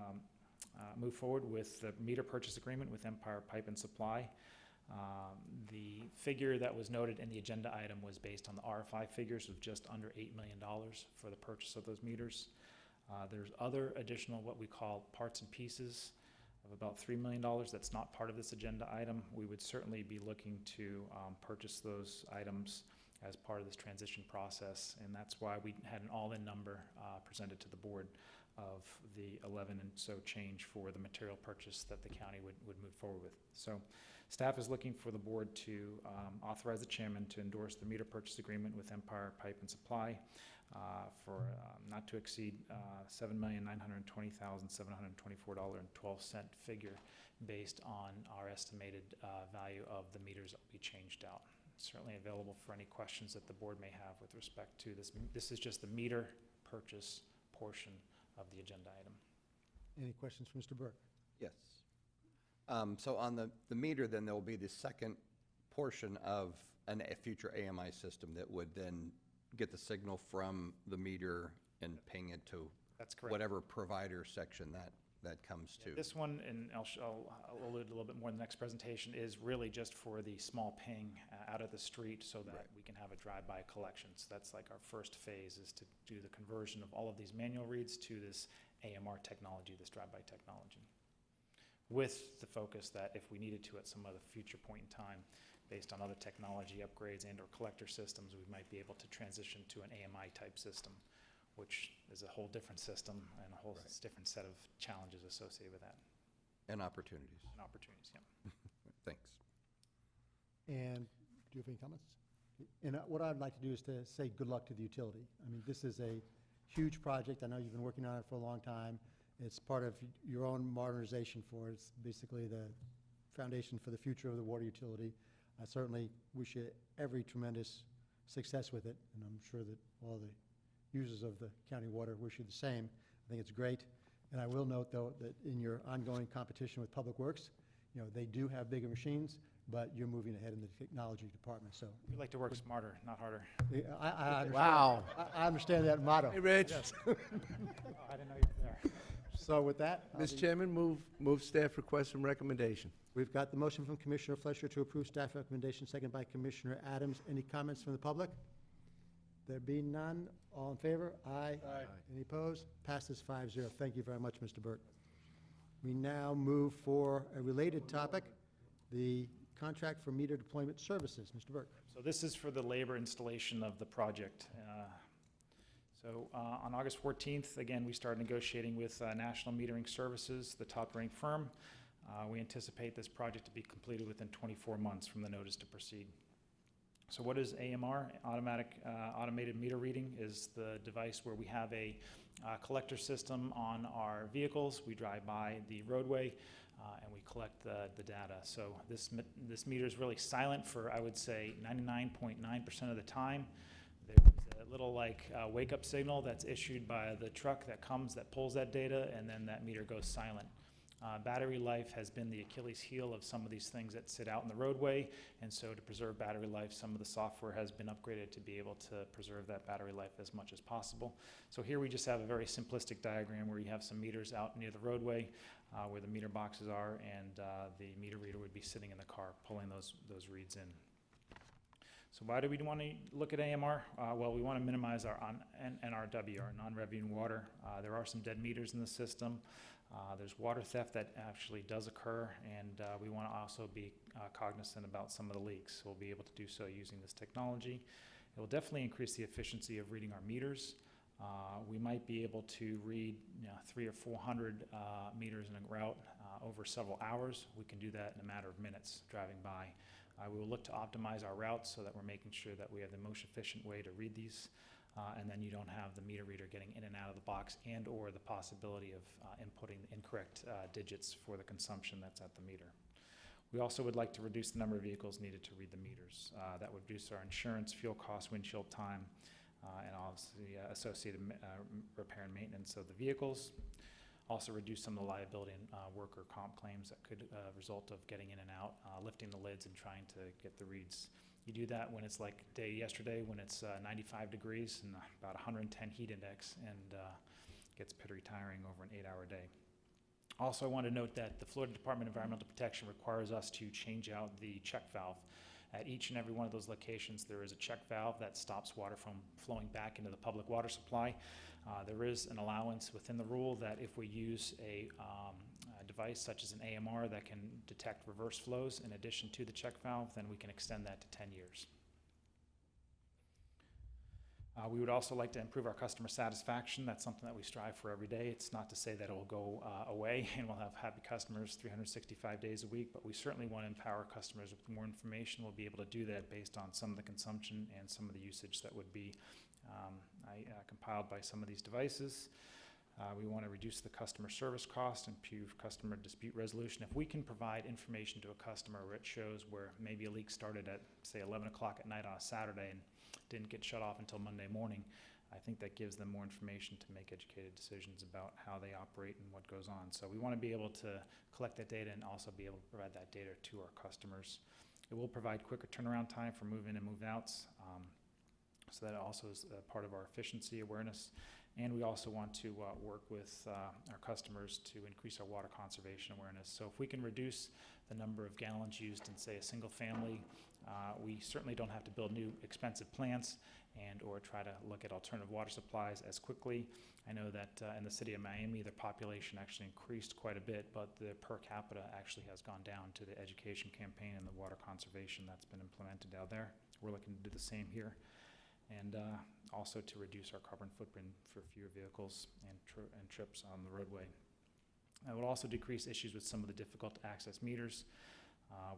move forward with the meter purchase agreement with Empire Pipe and Supply. The figure that was noted in the agenda item was based on the RFI figures of just under $8 million for the purchase of those meters. There's other additional what we call parts and pieces of about $3 million that's not part of this agenda item. We would certainly be looking to purchase those items as part of this transition process, and that's why we had an all-in number presented to the board of the 11 and so change for the material purchase that the county would move forward with. So staff is looking for the board to authorize the chairman to endorse the meter purchase agreement with Empire Pipe and Supply for not to exceed $7,920,724.12 figure based on our estimated value of the meters that will be changed out. Certainly available for any questions that the board may have with respect to this. This is just the meter purchase portion of the agenda item. Any questions for Mr. Burke? Yes. So on the meter, then there will be the second portion of a future AMI system that would then get the signal from the meter and ping it to That's correct. whatever provider section that comes to. This one, and I'll allude a little bit more in the next presentation, is really just for the small ping out of the street so that we can have a drive-by collection. So that's like our first phase, is to do the conversion of all of these manual reads to this AMR technology, this drive-by technology, with the focus that if we needed to at some other future point in time, based on other technology upgrades and or collector systems, we might be able to transition to an AMI type system, which is a whole different system and a whole different set of challenges associated with that. And opportunities. And opportunities, yeah. Thanks. And do you have any comments? And what I'd like to do is to say good luck to the utility. I mean, this is a huge project. I know you've been working on it for a long time. It's part of your own modernization for it. It's basically the foundation for the future of the water utility. I certainly wish you every tremendous success with it, and I'm sure that all the users of the county water wish you the same. I think it's great. And I will note, though, that in your ongoing competition with Public Works, you know, they do have bigger machines, but you're moving ahead in the technology department, so. We like to work smarter, not harder. I understand. Wow. I understand that motto. Hey, Rich. Yes. Oh, I didn't know you were there. So with that, Mr. Chairman, move staff request and recommendation. we've got the motion from Commissioner Fleischer to approve staff recommendation, second by Commissioner Adams. Any comments from the public? There being none, all in favor? Aye. Aye. Any opposed? Passes 5-0. Thank you very much, Mr. Burke. We now move for a related topic, the contract for meter deployment services. Mr. Burke. So this is for the labor installation of the project. On August 14th, again, we started negotiating with National Metering Services, the top-ranked firm. We anticipate this project to be completed within 24 months from the notice to proceed. So what is AMR? Automated meter reading is the device where we have a collector system on our vehicles. We drive by the roadway and we collect the data. So this meter is really silent for, I would say, 99.9% of the time. There's a little wake-up signal that's issued by the truck that pulls that data, and then that meter goes silent. Battery life has been the Achilles heel of some of these things that sit out in the roadway, and so to preserve battery life, some of the software has been upgraded to be able to preserve that battery life as much as possible. So here we just have a very simplistic diagram where you have some meters out near the roadway where the meter boxes are, and the meter reader would be sitting in the car pulling those reads in. So why do we want to look at AMR? Well, we want to minimize our NRW, our non-revenue water. There are some dead meters in the system. There's water theft that actually does occur, and we want to also be cognizant about some of the leaks. So we'll be able to do so using this technology. It will definitely increase the efficiency of reading our meters. We might be able to read 300 or 400 meters in a route over several hours. We can do that in a matter of minutes driving by. We will look to optimize our routes so that we're making sure that we have the most efficient way to read these, and then you don't have the meter reader getting in and out of the box and/or the possibility of inputting incorrect digits for the consumption that's at the meter. We also would like to reduce the number of vehicles needed to read the meters. That would reduce our insurance, fuel costs, windshield time, and obviously associated repair and maintenance of the vehicles. Also reduce some of the liability and worker comp claims that could result of getting in and out, lifting the lids and trying to get the reads. You do that when it's like day yesterday, when it's 95 degrees and about 110 heat index, and gets pretty tiring over an 8-hour day. Also, I want to note that the Florida Department of Environmental Protection requires us to change out the check valve. At each and every one of those locations, there is a check valve that stops water from flowing back into the public water supply. There is an allowance within the rule that if we use a device such as an AMR that can detect reverse flows in addition to the check valve, then we can extend that to 10 years. We would also like to improve our customer satisfaction. That's something that we strive for every day. It's not to say that it will go away and we'll have happy customers 365 days a week, but we certainly want to empower customers with more information. We'll be able to do that based on some of the consumption and some of the usage that would be compiled by some of these devices. We want to reduce the customer service cost, improve customer dispute resolution. If we can provide information to a customer where it shows where maybe a leak started at, say, 11 o'clock at night on a Saturday and didn't get shut off until Monday morning, I think that gives them more information to make educated decisions about how they operate and what goes on. So we want to be able to collect that data and also be able to provide that data to our customers. It will provide quicker turnaround time for move-in and move-outs, so that also is part of our efficiency awareness. And we also want to work with our customers to increase our water conservation awareness. So if we can reduce the number of gallons used in, say, a single family, we certainly don't have to build new expensive plants and or try to look at alternative water supplies as quickly. I know that in the city of Miami, the population actually increased quite a bit, but the per capita actually has gone down to the education campaign and the water conservation that's been implemented out there. We're looking to do the same here. And also to reduce our carbon footprint for fewer vehicles and trips on the roadway. It will also decrease issues with some of the difficult to access meters.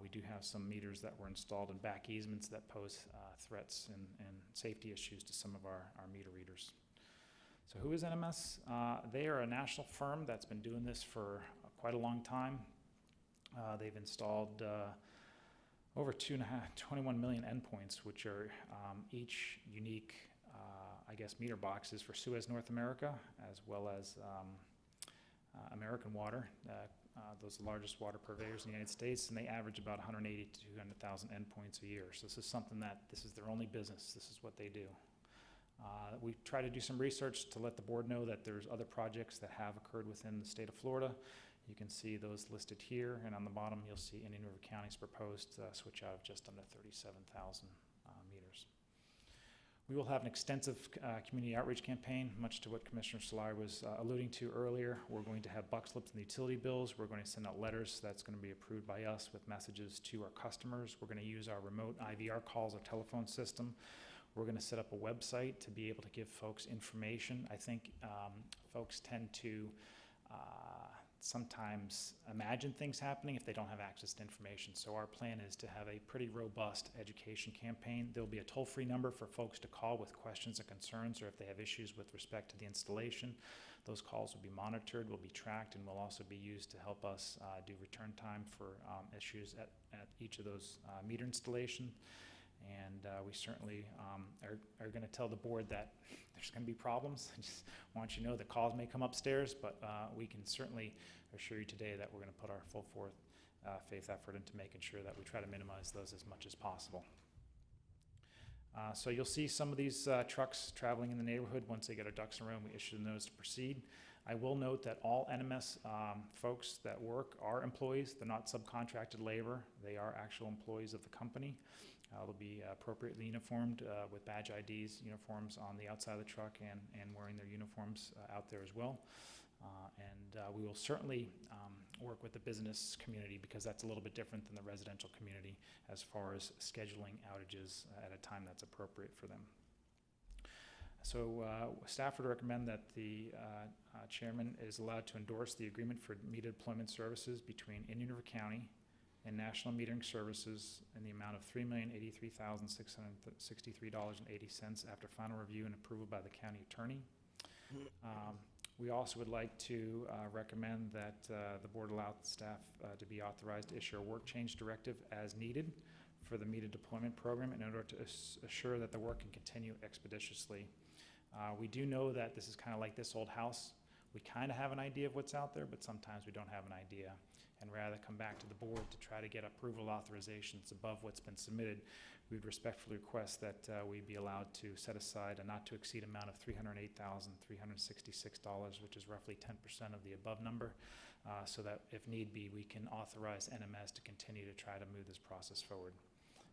We do have some meters that were installed in back easements that pose threats and safety issues to some of our meter readers. So who is NMS? They are a national firm that's been doing this for quite a long time. They've installed over 21 million endpoints, which are each unique, meter boxes for Suez North America, as well as American Water. Those are the largest water purveyors in the United States, and they average about 180 to 200,000 endpoints a year. So this is something that, this is their only business. This is what they do. We try to do some research to let the board know that there's other projects that have occurred within the state of Florida. You can see those listed here, and on the bottom you'll see Indian River County's proposed switch out of just under 37,000 meters. We will have an extensive community outreach campaign, much to what Commissioner Solari was alluding to earlier. We're going to have buck slips in the utility bills. We're going to send out letters that's going to be approved by us with messages to our customers. We're going to use our remote IVR calls, our telephone system. We're going to set up a website to be able to give folks information. I think folks tend to sometimes imagine things happening if they don't have access to information. So our plan is to have a pretty robust education campaign. There'll be a toll-free number for folks to call with questions or concerns, or if they have issues with respect to the installation. Those calls will be monitored, will be tracked, and will also be used to help us do return time for issues at each of those meter installations. And we certainly are going to tell the board that there's going to be problems. I just want you to know that calls may come upstairs, but we can certainly assure you today that we're going to put our full faith effort into making sure that we try to minimize those as much as possible. So you'll see some of these trucks traveling in the neighborhood. Once they get our ducks in a row, we issue the notice to proceed. I will note that all NMS folks that work are employees. They're not subcontracted labor. They are actual employees of the company. They'll be appropriately uniformed with badge IDs, uniforms on the outside of the truck, and wearing their uniforms out there as well. And we will certainly work with the business community, because that's a little bit different than the residential community as far as scheduling outages at a time that's appropriate for them. So staff would recommend that the chairman is allowed to endorse the agreement for meter deployment services between Indian River County and National Metering Services in the amount of $3,083,663.80 after final review and approval by the county attorney. We also would like to recommend that the board allow the staff to be authorized to issue a work change directive as needed for the meter deployment program in order to assure that the work can continue expeditiously. We do know that this is kind of like this old house. We kind of have an idea of what's out there, but sometimes we don't have an idea. And rather come back to the board to try to get approval authorizations above what's been submitted, we would respectfully request that we be allowed to set aside a not to exceed amount of $308,366, which is roughly 10% of the above number, so that if need be, we can authorize NMS to continue to try to move this process forward.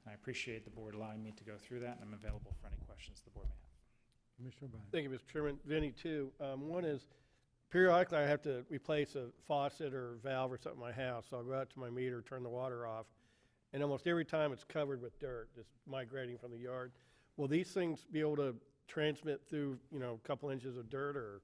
And I appreciate the board allowing me to go through that, and I'm available for any questions the board may have. Commissioner O'Brien. Thank you, Mr. Chairman. Vinnie, too. One is, periodically I have to replace a faucet or valve or something in my house, so I'll go out to my meter, turn the water off, and almost every time it's covered with dirt, just migrating from the yard. Will these things be able to transmit through, a couple inches of dirt, or?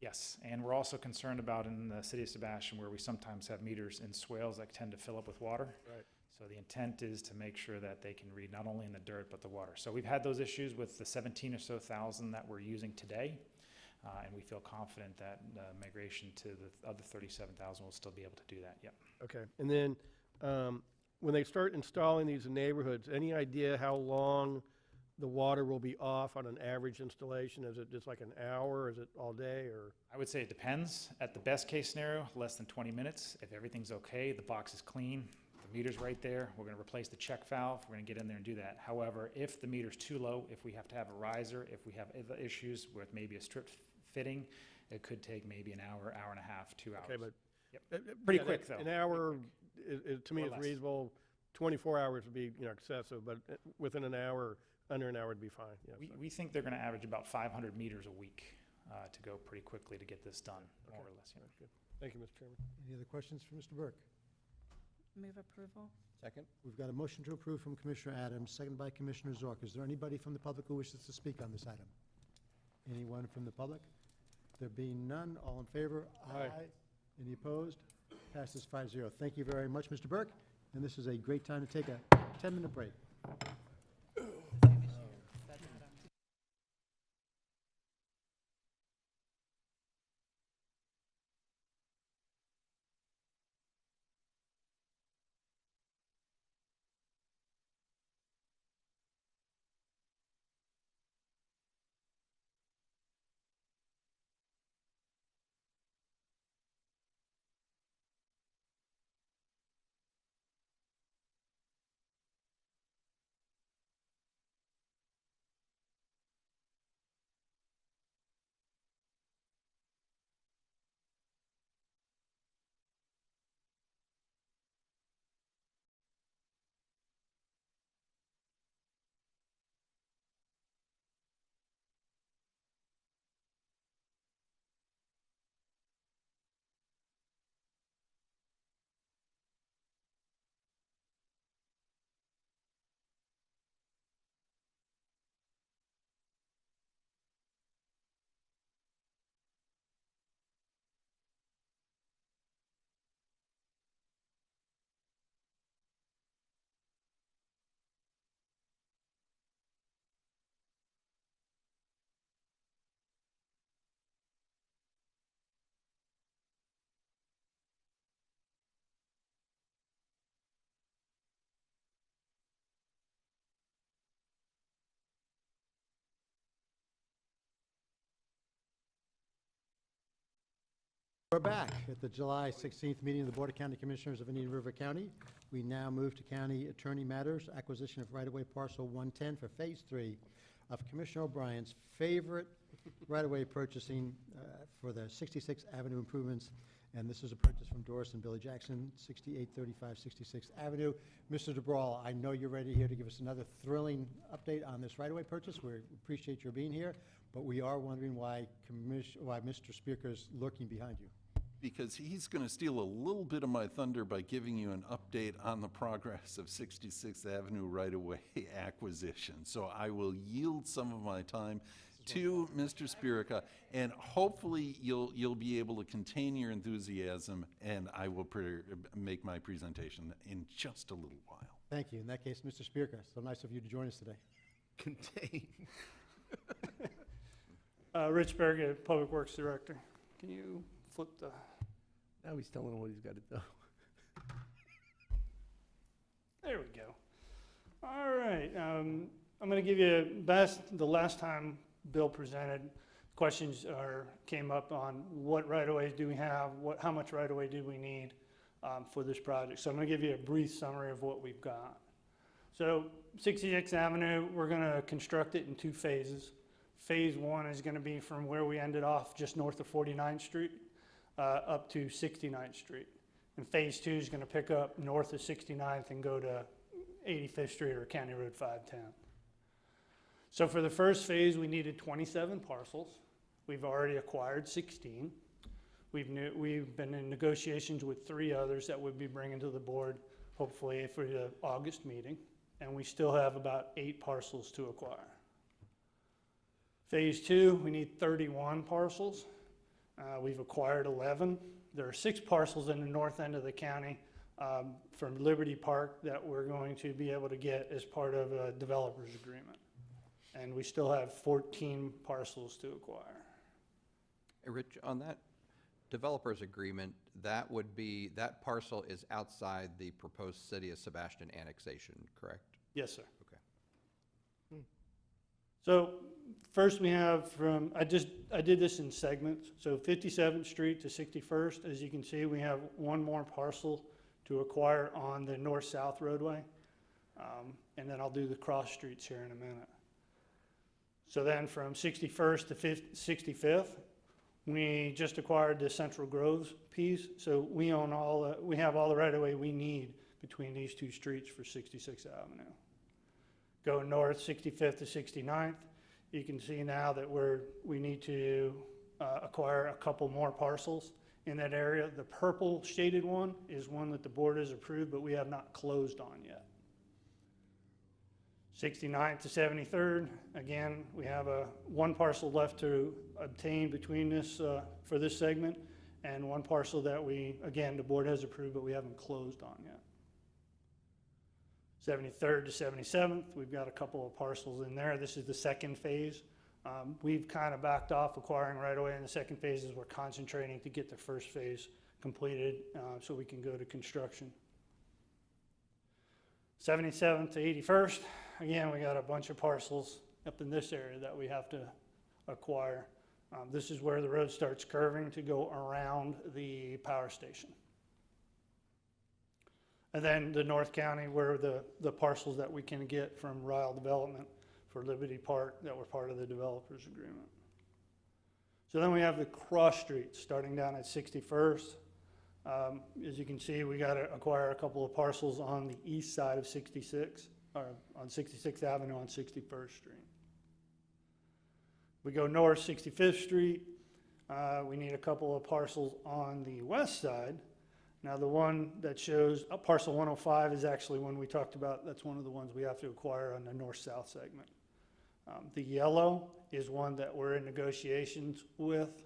Yes, and we're also concerned about in the city of Sebastian where we sometimes have meters in swales that tend to fill up with water. Right. So the intent is to make sure that they can read not only in the dirt but the water. So we've had those issues with the 17 or so thousand that we're using today, and we feel confident that migration to the other 37,000 will still be able to do that. Yep. Okay, and then when they start installing these in neighborhoods, any idea how long the water will be off on an average installation? Is it just like an hour? Is it all day, or? I would say it depends. At the best case scenario, less than 20 minutes. If everything's okay, the box is clean, the meter's right there, we're going to replace the check valve, we're going to get in there and do that. However, if the meter's too low, if we have to have a riser, if we have other issues with maybe a strip fitting, it could take maybe an hour, hour and a half, 2 hours. Okay, but Yep. Pretty yeah, quick, though. An hour, to me, Or is less. reasonable. 24 hours would be, excessive, but within an hour, under an hour would be fine. Yeah, We think they're going to average about 500 meters a week to go pretty quickly to get this done, more or less. Yeah. That's good. Thank you, Mr. Chairman. Any other questions for Mr. Burke? Move approval. Second? We've got a motion to approve from Commissioner Adams, seconded by Commissioner Zork. Is there anybody from the public who wishes to speak on this item? Anyone from the public? There being none, all in favor? Aye. Any opposed? Passes 5-0. Thank you very much, Mr. Burke, and this is a great time to take a 10-minute break. We're back at the July 16th meeting of the Board of County Commissioners of Indian River County. We now move to county attorney matters, acquisition of right-of-way parcel 110 for Phase 3 of Commissioner O'Brien's favorite right-of-way purchasing for the 66th Avenue improvements. And this is a purchase from Doris and Billy Jackson, 6835 66th Avenue. Mr. DeBrawl, I know you're ready here to give us another thrilling update on this right-of-way purchase. We appreciate your being here, but we are wondering why Mr. Speaker is lurking behind you. Because he's going to steal a little bit of my thunder by giving you an update on the progress of 66th Avenue right-of-way acquisition. So I will yield some of my time to Mr. Spirica, and hopefully you'll be able to contain your enthusiasm, and I will make my presentation in just a little while. Thank you. In that case, Mr. Spirica, so nice of you to join us today. Contain. Rich Berge, Public Works Director. Can you flip the... Now he's telling him what he's got to do. There we go. All right. I'm going to give you the last time Bill presented, questions came up on what right-of-ways do we have, how much right-of-way do we need for this project. So I'm going to give you a brief summary of what we've got. So 66th Avenue, we're going to construct it in 2 phases. Phase 1 is going to be from where we ended off just north of 49th Street up to 69th Street. And phase 2 is going to pick up north of 69th and go to 85th Street or County Road 510. So for the first phase, we needed 27 parcels. We've already acquired 16. We've been in negotiations with 3 others that we'll be bringing to the board, hopefully for the August meeting. And we still have about 8 parcels to acquire. Phase 2, we need 31 parcels. We've acquired 11. There are 6 parcels in the north end of the county from Liberty Park that we're going to be able to get as part of a developer's agreement. And we still have 14 parcels to acquire. Hey, Rich, on that developer's agreement, that parcel is outside the proposed City of Sebastian annexation, correct? Yes, sir. Okay. So first we have I did this in segments. So 57th Street to 61st, as you can see, we have 1 more parcel to acquire on the north-south roadway. And then I'll do the cross streets here in a minute. So then from 61st to 65th, we just acquired the Central Groves piece. So we own we have all the right-of-way we need between these 2 streets for 66th Avenue. Go north 65th to 69th. You can see now that we need to acquire a couple more parcels in that area. The purple shaded one is one that the board has approved, but we have not closed on yet. 69th to 73rd, again, we have 1 parcel left to obtain between this, for this segment, and 1 parcel that the board has approved, but we haven't closed on yet. 73rd to 77th, we've got a couple of parcels in there. This is the second phase. We've kind of backed off acquiring right away in the second phase as we're concentrating to get the first phase completed so we can go to construction. 77th to 81st, again, we got a bunch of parcels up in this area that we have to acquire. This is where the road starts curving to go around the power station. And then the North County, where the parcels that we can get from Ryle Development for Liberty Park that were part of the developer's agreement. So then we have the cross streets starting down at 61st. As you can see, we got to acquire a couple of parcels on the east side of 66, or on 66th Avenue on 61st Street. We go north 65th Street. We need a couple of parcels on the west side. Now the one that shows parcel 105 is actually one we talked about. That's one of the ones we have to acquire on the north-south segment. The yellow is one that we're in negotiations with.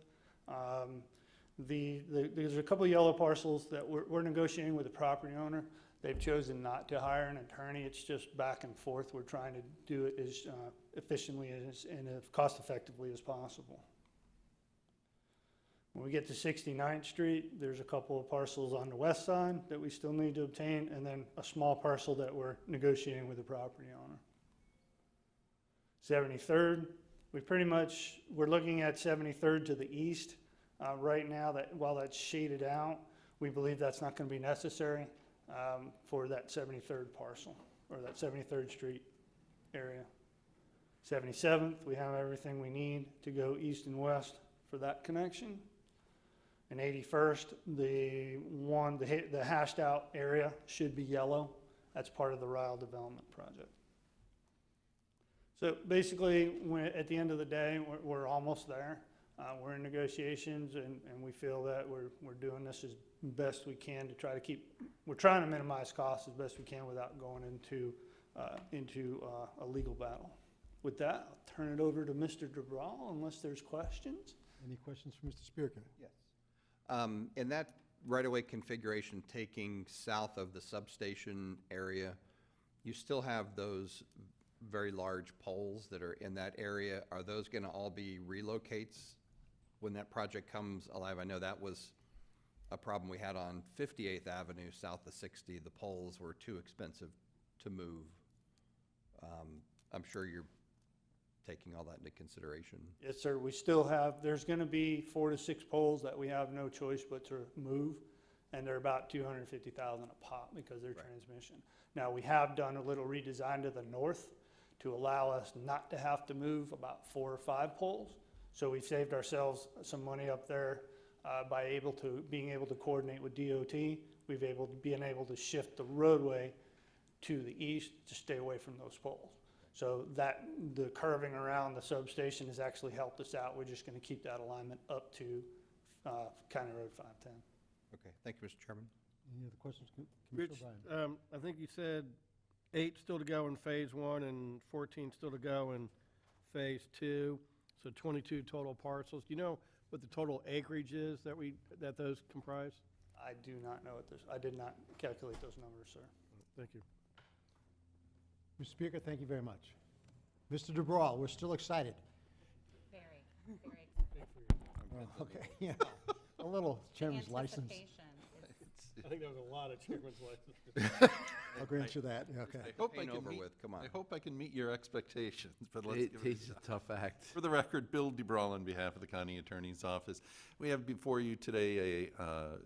There's a couple of yellow parcels that we're negotiating with the property owner. They've chosen not to hire an attorney. It's just back and forth. We're trying to do it as efficiently and as cost-effectively as possible. When we get to 69th Street, there's a couple of parcels on the west side that we still need to obtain, and then a small parcel that we're negotiating with the property owner. 73rd, we're looking at 73rd to the east. Right now, while that's shaded out, we believe that's not going to be necessary for that 73rd parcel, or that 73rd Street area. 77th, we have everything we need to go east and west for that connection. And 81st, the hashed out area should be yellow. That's part of the Ryle Development Project. So basically, at the end of the day, we're almost there. We're in negotiations, and we feel that we're doing this as best we can to try to we're trying to minimize costs as best we can without going into a legal battle. With that, I'll turn it over to Mr. DeBral unless there's questions. Any questions for Mr. Spierkin? Yes. In that right-of-way configuration taking south of the substation area, you still have those very large poles that are in that area, are those going to all be relocates when that project comes alive? I know that was a problem we had on 58th Avenue south of 60. The poles were too expensive to move. I'm sure you're taking all that into consideration. Yes, sir. We still have, there's going to be 4 to 6 poles that we have no choice but to move, and they're about $250,000 a pop because they're transmission. Now, we have done a little redesign to the north to allow us not to have to move about 4 or 5 poles. So we've saved ourselves some money up there by being able to coordinate with DOT. We've been able to shift the roadway to the east to stay away from those poles. So that the curving around the substation has actually helped us out. We're just going to keep that alignment up to County Road 510. Okay, thank you, Mr. Chairman. Any other questions? Rich, Commissioner O'Brien. I think you said 8 still to go in phase 1 and 14 still to go in phase 2, so 22 total parcels. Do you know what the total acreage is that those comprise? I do not know I did not calculate those numbers, sir. Thank you. Mr. Speaker, thank you very much. Mr. DeBrawl, we're still excited. Very, very excited. Well, okay, yeah, a little chairman's license. I think that was a lot of chairman's license. I'll grant you that, okay. I hope I can meet your expectations, but let's give it It's a tough act. For the record, Bill DeBrawl on behalf of the County Attorney's Office. We have before you today a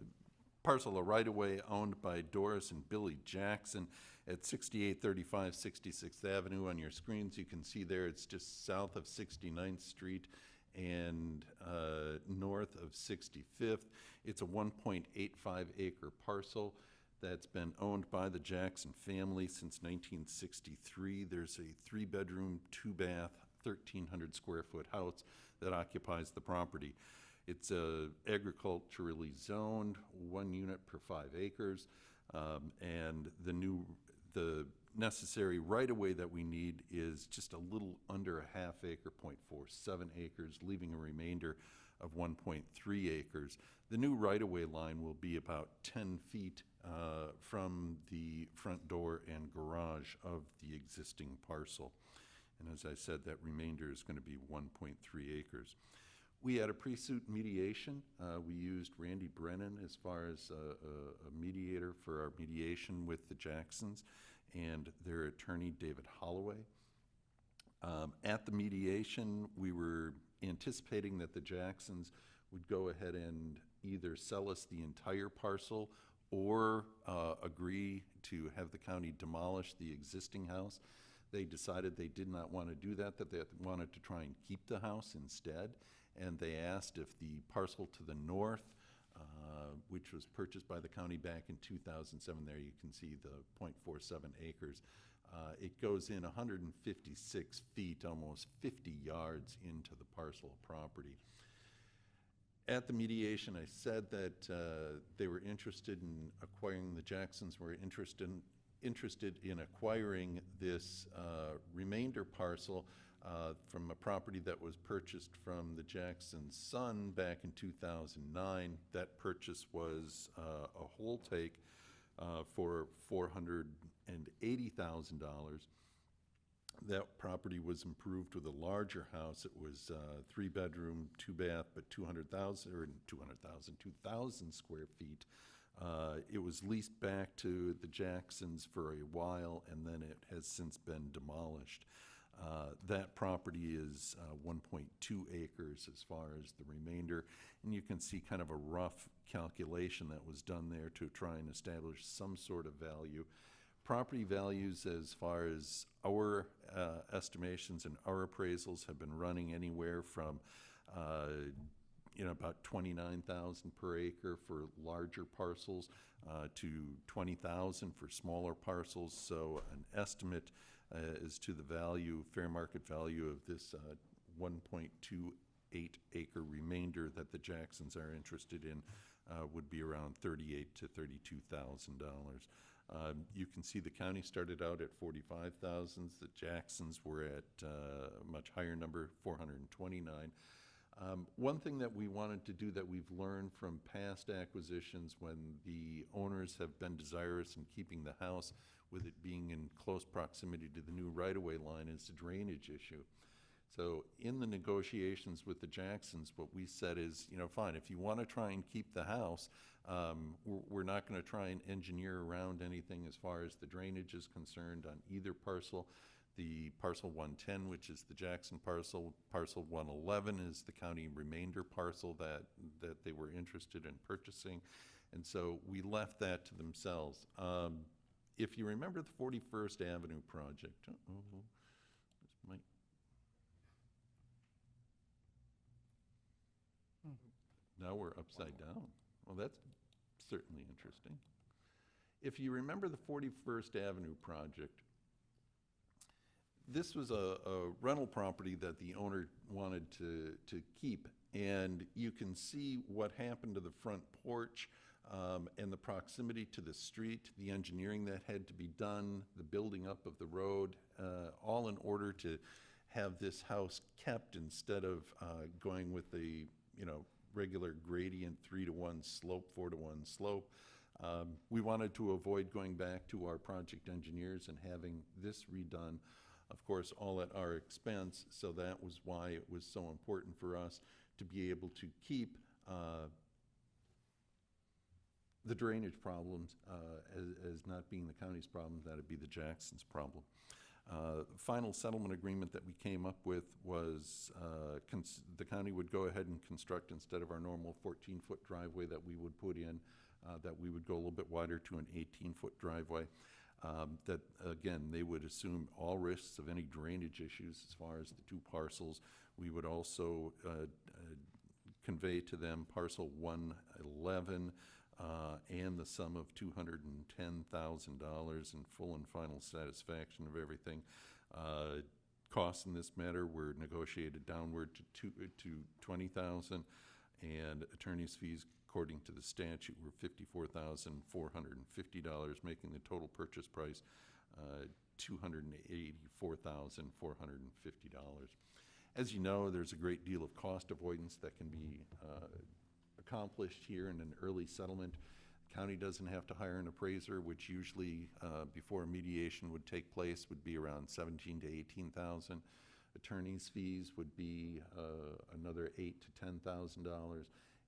parcel of right-of-way owned by Doris and Billy Jackson at 6835 66th Avenue. On your screens, you can see there it's just south of 69th Street and north of 65th. It's a 1.85 acre parcel that's been owned by the Jackson family since 1963. There's a 3-bedroom, 2-bath, 1,300 square foot house that occupies the property. It's agriculturally zoned, 1 unit per 5 acres, and the necessary right-of-way that we need is just a little under a half acre, 0.47 acres, leaving a remainder of 1.3 acres. The new right-of-way line will be about 10 feet from the front door and garage of the existing parcel. And as I said, that remainder is going to be 1.3 acres. We had a pre-suit mediation. We used Randy Brennan as far as a mediator for our mediation with the Jacksons and their attorney, David Holloway. At the mediation, we were anticipating that the Jacksons would go ahead and either sell us the entire parcel or agree to have the county demolish the existing house. They decided they did not want to do that they wanted to try and keep the house instead. And they asked if the parcel to the north, which was purchased by the county back in 2007, there you can see the 0.47 acres, it goes in 156 feet, almost 50 yards into the parcel of property. At the mediation, I said that they were interested in acquiring, the Jacksons were interested in acquiring this remainder parcel from a property that was purchased from the Jackson's son back in 2009. That purchase was a whole take for $480,000. That property was improved with a larger house. It was 3-bedroom, 2-bath, but 2,000 square feet. It was leased back to the Jacksons for a while, and then it has since been demolished. That property is 1.2 acres as far as the remainder, and you can see kind of a rough calculation that was done there to try and establish some sort of value. Property values, as far as our estimations and our appraisals, have been running anywhere from about $29,000 per acre for larger parcels to $20,000 for smaller parcels. So an estimate as to the value, fair market value of this 1.28 acre remainder that the Jacksons are interested in would be around $38,000 to $32,000. You can see the county started out at $45,000. The Jacksons were at a much higher number, $429,000. One thing that we wanted to do that we've learned from past acquisitions when the owners have been desirous in keeping the house with it being in close proximity to the new right-of-way line is the drainage issue. So in the negotiations with the Jacksons, what we said is, you know, fine, if you want to try and keep the house, we're not going to try and engineer around anything as far as the drainage is concerned on either parcel. The parcel 110, which is the Jackson parcel, parcel 111 is the county remainder parcel that they were interested in purchasing. And so we left that to themselves. If you remember the 41st Avenue project, this might. Now we're upside down. Well, that's certainly interesting. If you remember the 41st Avenue project, this was a rental property that the owner wanted to keep, and you can see what happened to the front porch and the proximity to the street, the engineering that had to be done, the building up of the road, all in order to have this house kept instead of going with the, you know, regular gradient 3-to-1 slope, 4-to-1 slope. We wanted to avoid going back to our project engineers and having this redone, of course, all at our expense, so that was why it was so important for us to be able to keep the drainage problems as not being the county's problem, that'd be the Jackson's problem. The final settlement agreement that we came up with was the county would go ahead and construct, instead of our normal 14-foot driveway that we would put in, that we would go a little bit wider to an 18-foot driveway. That, again, they would assume all risks of any drainage issues as far as the two parcels. We would also convey to them parcel 111 and the sum of $210,000 in full and final satisfaction of everything. Costs in this matter were negotiated downward to $20,000, and attorney's fees, according to the statute, were $54,450, making the total purchase price $284,450. As you know, there's a great deal of cost avoidance that can be accomplished here in an early settlement. The county doesn't have to hire an appraiser, which usually before mediation would take place would be around $17,000 to $18,000. Attorney's fees would be another $8,000 to $10,000.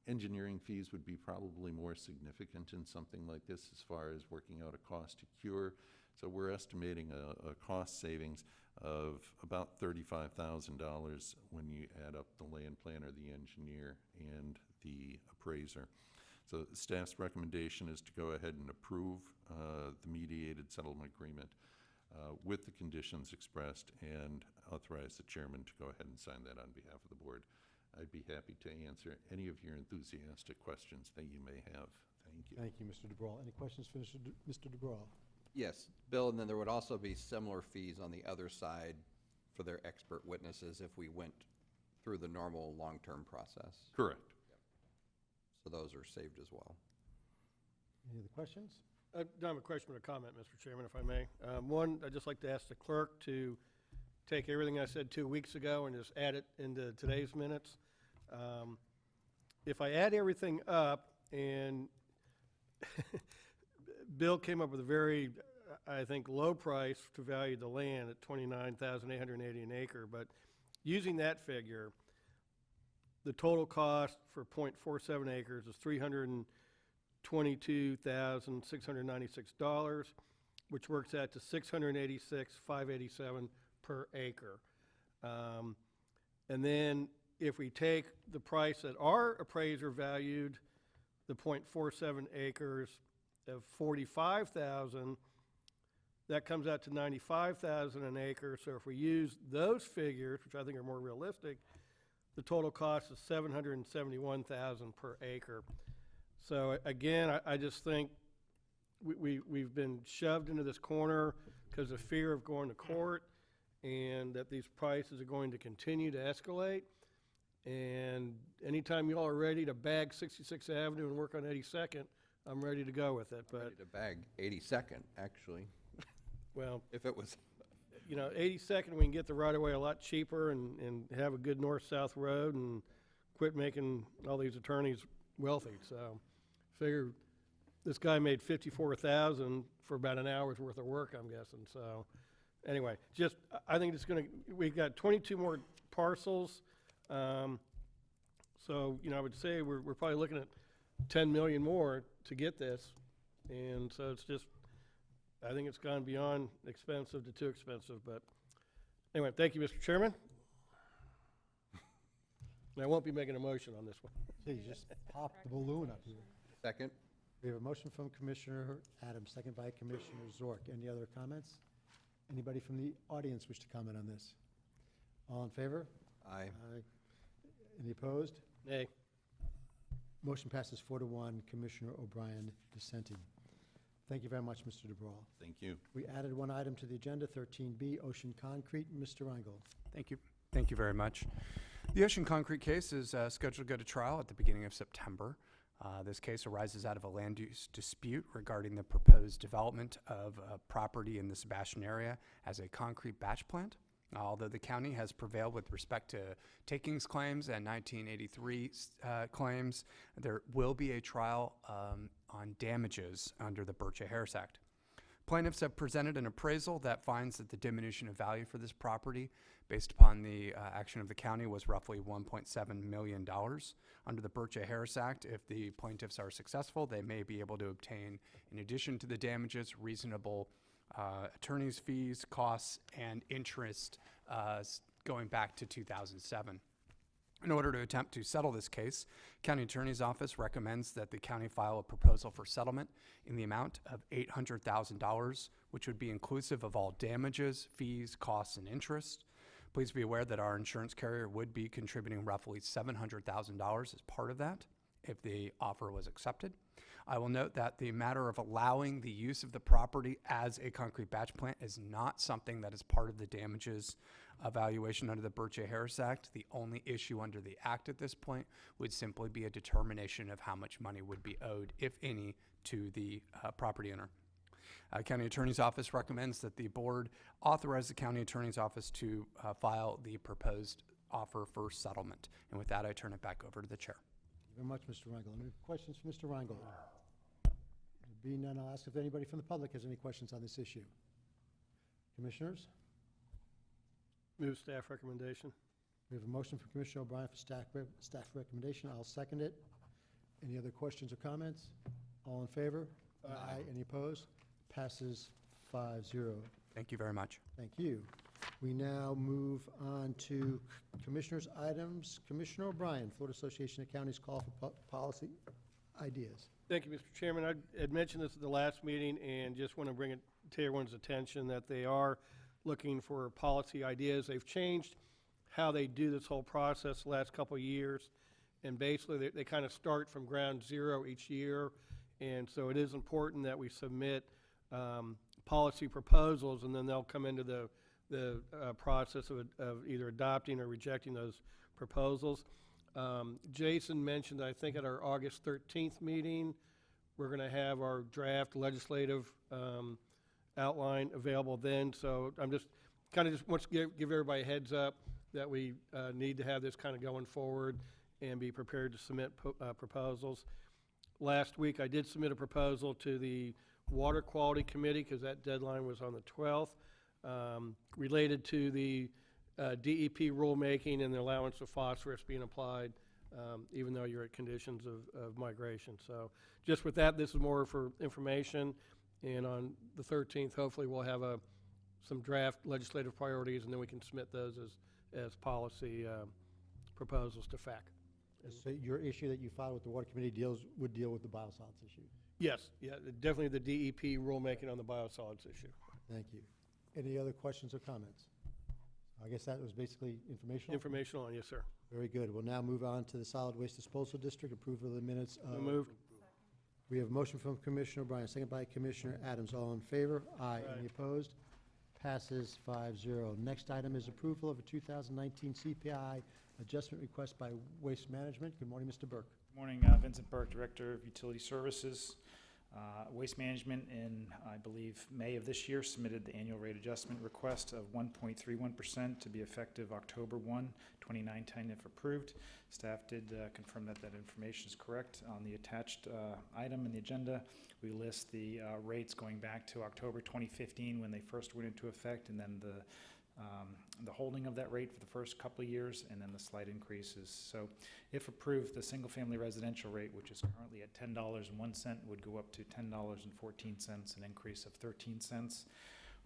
Engineering fees would be probably more significant in something like this as far as working out a cost to cure. So we're estimating a cost savings of about $35,000 when you add up the land planner, the engineer, and the appraiser. So staff's recommendation is to go ahead and approve the mediated settlement agreement with the conditions expressed, and authorize the chairman to go ahead and sign that on behalf of the board. I'd be happy to answer any of your enthusiastic questions that you may have. Thank you. Thank you, Mr. DeBrawl. Any questions for Mr. DeBrawl? Yes, Bill, and then there would also be similar fees on the other side for their expert witnesses if we went through the normal long-term process. Correct. So those are saved as well. Any other questions? I don't have a question or a comment, Mr. Chairman, if I may. One, I'd just like to ask the clerk to take everything I said 2 weeks ago and just add it into today's minutes. If I add everything up, and Bill came up with a very, I think, low price to value the land at $29,880 an acre, but using that figure, the total cost for 0.47 acres is $322,696, which works out to $686,587 per acre. And then if we take the price that our appraiser valued the 0.47 acres of $45,000, that comes out to $95,000 an acre. So if we use those figures, which I think are more realistic, the total cost is $771,000 per acre. So again, I just think we've been shoved into this corner because of fear of going to court, and that these prices are going to continue to escalate. And anytime you all are ready to bag 66th Avenue and work on 82nd, I'm ready to go with it. But Ready to bag 82nd, actually. Well, if it was, you know, 82nd, we can get the right of way a lot cheaper and have a good north-south road and quit making all these attorneys wealthy. So figure this guy made $54,000 for about an hour's worth of work, I'm guessing. So anyway, just, I think it's gonna, we've got 22 more parcels. So, you know, I would say we're probably looking at 10 million more to get this. And so it's just, I think it's gone beyond expensive to too expensive. But anyway, thank you, Mr. Chairman. And I won't be making a motion on this one. So you just popped the balloon up here. Second. We have a motion from Commissioner Adams, second by Commissioner Zork. Any other comments? Anybody from the audience wish to comment on this? All in favor? Aye. Aye. Any opposed? Nay. Motion passes 4-1. Commissioner O'Brien dissenting. Thank you very much, Mr. DeBrawl. Thank you. We added one item to the agenda, 13B, Ocean Concrete. Mr. Reingold. Thank you. Thank you very much. The Ocean Concrete case is scheduled to go to trial at the beginning of September. This case arises out of a land use dispute regarding the proposed development of a property in the Sebastian area as a concrete batch plant. Although the county has prevailed with respect to takings claims and 1983 claims, there will be a trial on damages under the Birch-Harris Act. Plaintiffs have presented an appraisal that finds that the diminution of value for this property based upon the action of the county was roughly $1.7 million. Under the Birch-Harris Act, if the plaintiffs are successful, they may be able to obtain, in addition to the damages, reasonable attorney's fees, costs, and interest going back to 2007. In order to attempt to settle this case, County Attorney's Office recommends that the county file a proposal for settlement in the amount of $800,000, which would be inclusive of all damages, fees, costs, and interest. Please be aware that our insurance carrier would be contributing roughly $700,000 as part of that if the offer was accepted. I will note that the matter of allowing the use of the property as a concrete batch plant is not something that is part of the damages evaluation under the Birch-Harris Act. The only issue under the Act at this point would simply be a determination of how much money would be owed, if any, to the property owner. County Attorney's Office recommends that the board authorize the County Attorney's Office to file the proposed offer for settlement. And with that, I turn it back over to the chair. Thank you very much, Mr. Reingold. Any questions for Mr. Reingold? Being none, I'll ask if anybody from the public has any questions on this issue. Commissioners? Move staff recommendation. We have a motion from Commissioner O'Brien for staff recommendation. I'll second it. Any other questions or comments? All in favor? Aye. Any opposed? Passes 5-0. Thank you very much. Thank you. We now move on to Commissioners' items. Commissioner O'Brien, Florida Association of Counties call for policy ideas. Thank you, Mr. Chairman. I had mentioned this at the last meeting and just want to bring it to everyone's attention that they are looking for policy ideas. They've changed how they do this whole process the last couple of years. And basically, they kind of start from ground zero each year. And so it is important that we submit policy proposals, and then they'll come into the process of either adopting or rejecting those proposals. Jason mentioned, I think at our August 13th meeting, we're going to have our draft legislative outline available then. So I'm just want to give everybody a heads up that we need to have this kind of going forward and be prepared to submit proposals. Last week, I did submit a proposal to the Water Quality Committee because that deadline was on the 12th, related to the DEP rulemaking and the allowance of phosphorus being applied, even though you're at conditions of migration. So just with that, this is more for information. And on the 13th, hopefully we'll have some draft legislative priorities, and then we can submit those as policy proposals to FAC. So your issue that you filed with the Water Committee would deal with the biosolids issue? Yes, yeah, definitely the DEP rulemaking on the biosolids issue. Thank you. Any other questions or comments? I guess that was basically informational? Informational, yes, sir. Very good. We'll now move on to the Solid Waste Disposal District, approval of the minutes of... So moved. We have a motion from Commissioner O'Brien, second by Commissioner Adams. All in favor? Aye. Any opposed? Passes 5-0. Next item is approval of a 2019 CPI adjustment request by Waste Management. Good morning, Mr. Burke. Good morning, Vincent Burke, Director of Utility Services. Waste Management in, I believe, May of this year submitted the annual rate adjustment request of 1.31% to be effective October 1, 2019 if approved. Staff did confirm that that information is correct. On the attached item in the agenda, we list the rates going back to October 2015 when they first went into effect, and then the holding of that rate for the first couple of years, and then the slight increases. So if approved, the single-family residential rate, which is currently at $10.01, would go up to $10.14, an increase of 13 cents.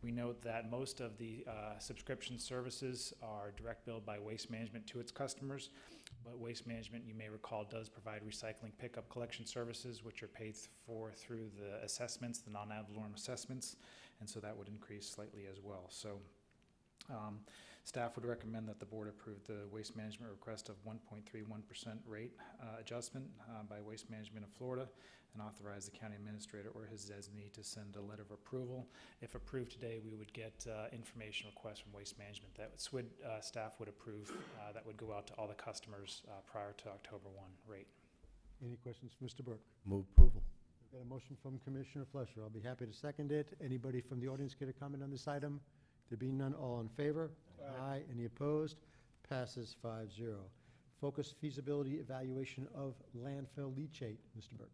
We note that most of the subscription services are direct billed by Waste Management to its customers, but Waste Management, you may recall, does provide recycling pickup collection services, which are paid for through the assessments, the non-ad valorem assessments, and so that would increase slightly as well. So staff would recommend that the board approve the Waste Management request of 1.31% rate adjustment by Waste Management of Florida, and authorize the county administrator or his designee to send a letter of approval. If approved today, we would get information requests from Waste Management that staff would approve, that would go out to all the customers prior to October 1 rate. Any questions for Mr. Burke? Move approval. We've got a motion from Commissioner Fleischer. I'll be happy to second it. Anybody from the audience care to comment on this item? There being none, all in favor? Aye. Any opposed? Passes 5-0. Focus feasibility evaluation of landfill leachate. Mr. Burke.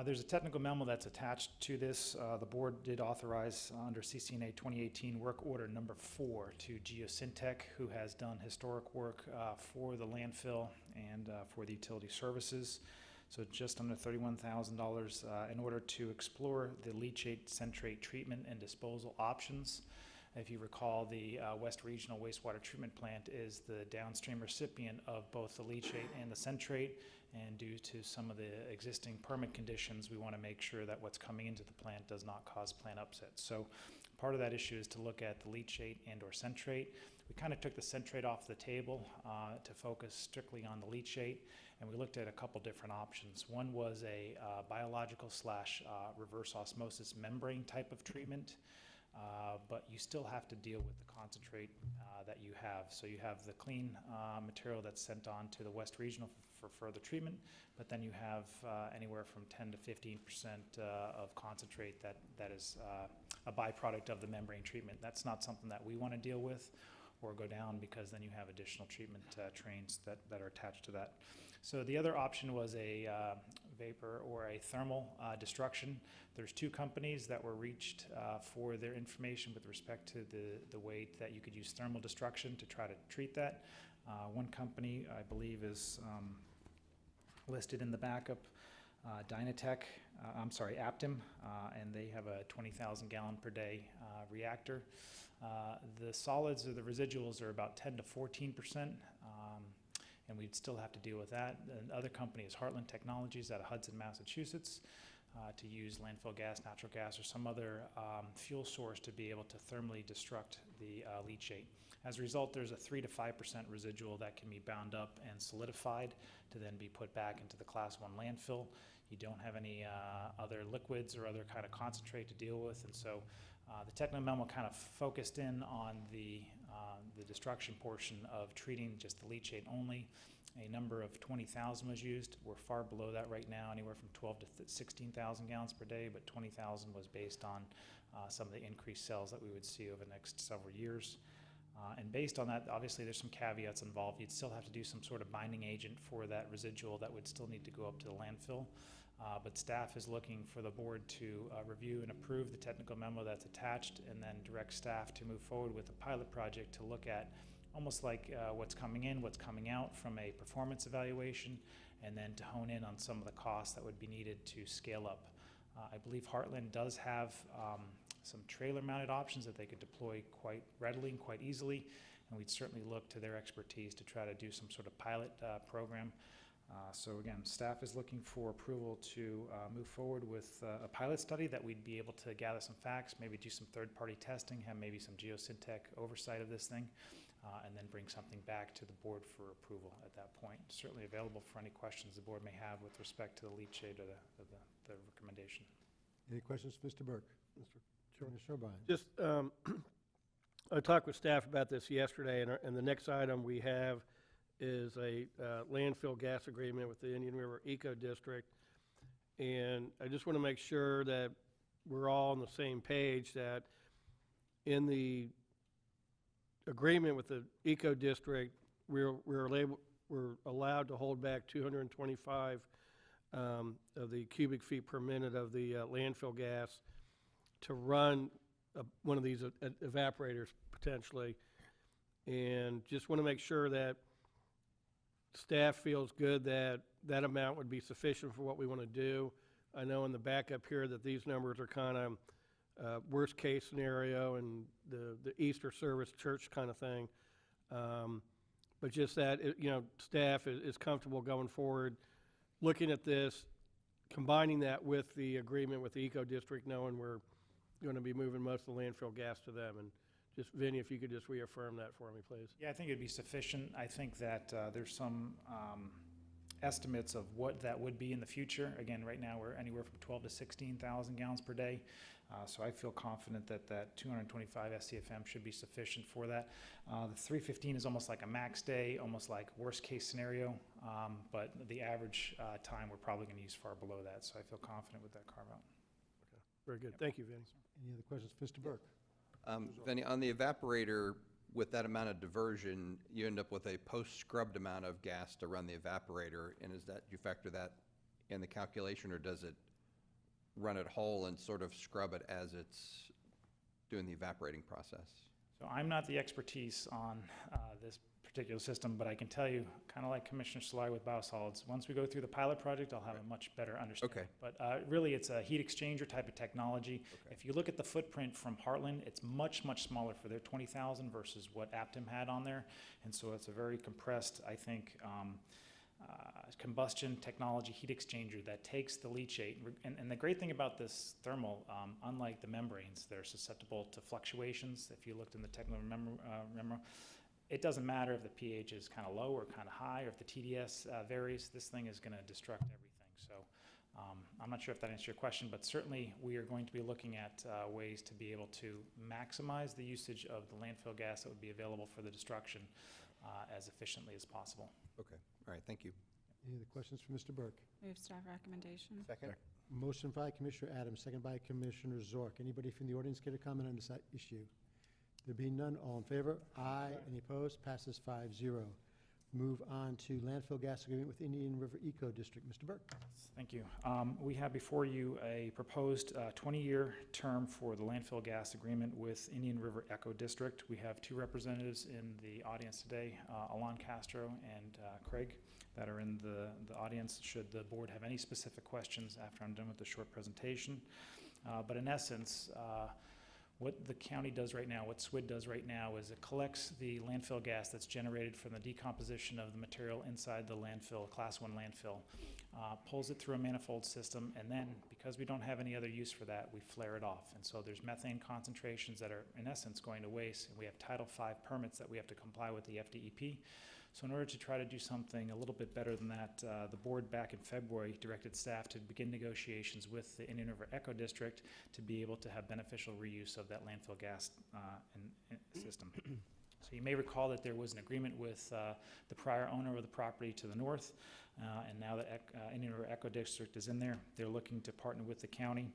There's a technical memo that's attached to this. The board did authorize under CCNA 2018 work order number 4 to Geosyntec, who has done historic work for the landfill and for the utility services. So just under $31,000 in order to explore the leachate centrate treatment and disposal options. If you recall, the West Regional Wastewater Treatment Plant is the downstream recipient of both the leachate and the centrate, and due to some of the existing permit conditions, we want to make sure that what's coming into the plant does not cause plant upset. So part of that issue is to look at the leachate and or centrate. We kind of took the centrate off the table to focus strictly on the leachate, and we looked at a couple different options. One was a biological / reverse osmosis membrane type of treatment. But you still have to deal with the concentrate that you have. So you have the clean material that's sent on to the West Regional for further treatment, but then you have anywhere from 10 to 15% of concentrate that is a byproduct of the membrane treatment. That's not something that we want to deal with or go down, because then you have additional treatment trains that are attached to that. So the other option was a vapor or a thermal destruction. There's 2 companies that were reached for their information with respect to the way that you could use thermal destruction to try to treat that. One company, I believe, is listed in the backup, Aptim, and they have a 20,000 gallon per day reactor. The solids or the residuals are about 10 to 14%. And we'd still have to deal with that. The other company is Heartland Technologies out of Hudson, Massachusetts, to use landfill gas, natural gas, or some other fuel source to be able to thermally destruct the leachate. As a result, there's a 3 to 5% residual that can be bound up and solidified to then be put back into the Class 1 landfill. You don't have any other liquids or other kind of concentrate to deal with, and so the technical memo kind of focused in on the destruction portion of treating just the leachate only. A number of 20,000 was used. We're far below that right now, anywhere from 12 to 16,000 gallons per day, but 20,000 was based on some of the increased sales that we would see over the next several years. And based on that, obviously there's some caveats involved. You'd still have to do some sort of binding agent for that residual that would still need to go up to the landfill. But staff is looking for the board to review and approve the technical memo that's attached, and then direct staff to move forward with a pilot project to look at almost like what's coming in, what's coming out from a performance evaluation, and then to hone in on some of the costs that would be needed to scale up. I believe Heartland does have some trailer-mounted options that they could deploy quite readily and quite easily, and we'd certainly look to their expertise to try to do some sort of pilot program. So again, staff is looking for approval to move forward with a pilot study that we'd be able to gather some facts, maybe do some third-party testing, have maybe some Geosyntec oversight of this thing, and then bring something back to the board for approval at that point. Certainly available for any questions the board may have with respect to the leachate or the recommendation. Any questions for Mr. Burke? Commissioner O'Brien. Just, I talked with staff about this yesterday, and the next item we have is a landfill gas agreement with the Indian River Eco District. And I just want to make sure that we're all on the same page, that in the agreement with the eco district, we're allowed to hold back 225 of the cubic feet per minute of the landfill gas to run one of these evaporators potentially. And just want to make sure that staff feels good that that amount would be sufficient for what we want to do. I know in the backup here that these numbers are kind of worst case scenario and the Easter service church kind of thing. But just that, staff is comfortable going forward, looking at this, combining that with the agreement with the eco district, knowing we're going to be moving most of the landfill gas to them. And just, Vinny, if you could just reaffirm that for me, please. Yeah, I think it'd be sufficient. I think that there's some estimates of what that would be in the future. Again, right now we're anywhere from 12 to 16,000 gallons per day. So I feel confident that that 225 SCFM should be sufficient for that. The 315 is almost like a max day, almost like worst case scenario. But the average time we're probably going to use far below that. So I feel confident with that carve out. Okay. Very good. Thank you, Vinny. Any other questions, Mr. Burke? Vinny, on the evaporator, with that amount of diversion, you end up with a post-scrubbed amount of gas to run the evaporator, and is that, you factor that in the calculation, or does it run it whole and sort of scrub it as it's doing the evaporating process? So I'm not the expertise on this particular system, but I can tell you, kind of like Commissioner Solari with biosolids, once we go through the pilot project, I'll have a much better understanding. Okay. But really, it's a heat exchanger type of technology. Okay. If you look at the footprint from Heartland, it's much, much smaller for their 20,000 versus what Aptim had on there. And so it's a very compressed, I think, combustion technology heat exchanger that takes the leachate. And the great thing about this thermal, unlike the membranes, they're susceptible to fluctuations. If you looked in the technical memo, it doesn't matter if the pH is kind of low or kind of high, or if the TDS varies, this thing is going to destruct everything. So I'm not sure if that answers your question, but certainly we are going to be looking at ways to be able to maximize the usage of the landfill gas that would be available for the destruction as efficiently as possible. Okay, all right, thank you. Any other questions for Mr. Burke? Move staff recommendation. Second. Motion by Commissioner Adams, second by Commissioner Zork. Anybody from the audience care to comment on this issue? There being none, all in favor? Aye. Any opposed? Passes 5-0. Move on to landfill gas agreement with Indian River Eco District. Mr. Burke. Thank you. We have before you a proposed 20-year term for the landfill gas agreement with Indian River Eco District. We have two representatives in the audience today, Alon Castro and Craig, that are in the audience should the board have any specific questions after I'm done with the short presentation. But in essence, what the county does right now, what SWID does right now, is it collects the landfill gas that's generated from the decomposition of the material inside the landfill, Class 1 landfill, pulls it through a manifold system, and then, because we don't have any other use for that, we flare it off. And so there's methane concentrations that are, in essence, going to waste, and we have Title V permits that we have to comply with the FDEP. So in order to try to do something a little bit better than that, the board back in February directed staff to begin negotiations with the Indian River Eco District to be able to have beneficial reuse of that landfill gas system. So you may recall that there was an agreement with the prior owner of the property to the north, and now that Indian River Eco District is in there, they're looking to partner with the county.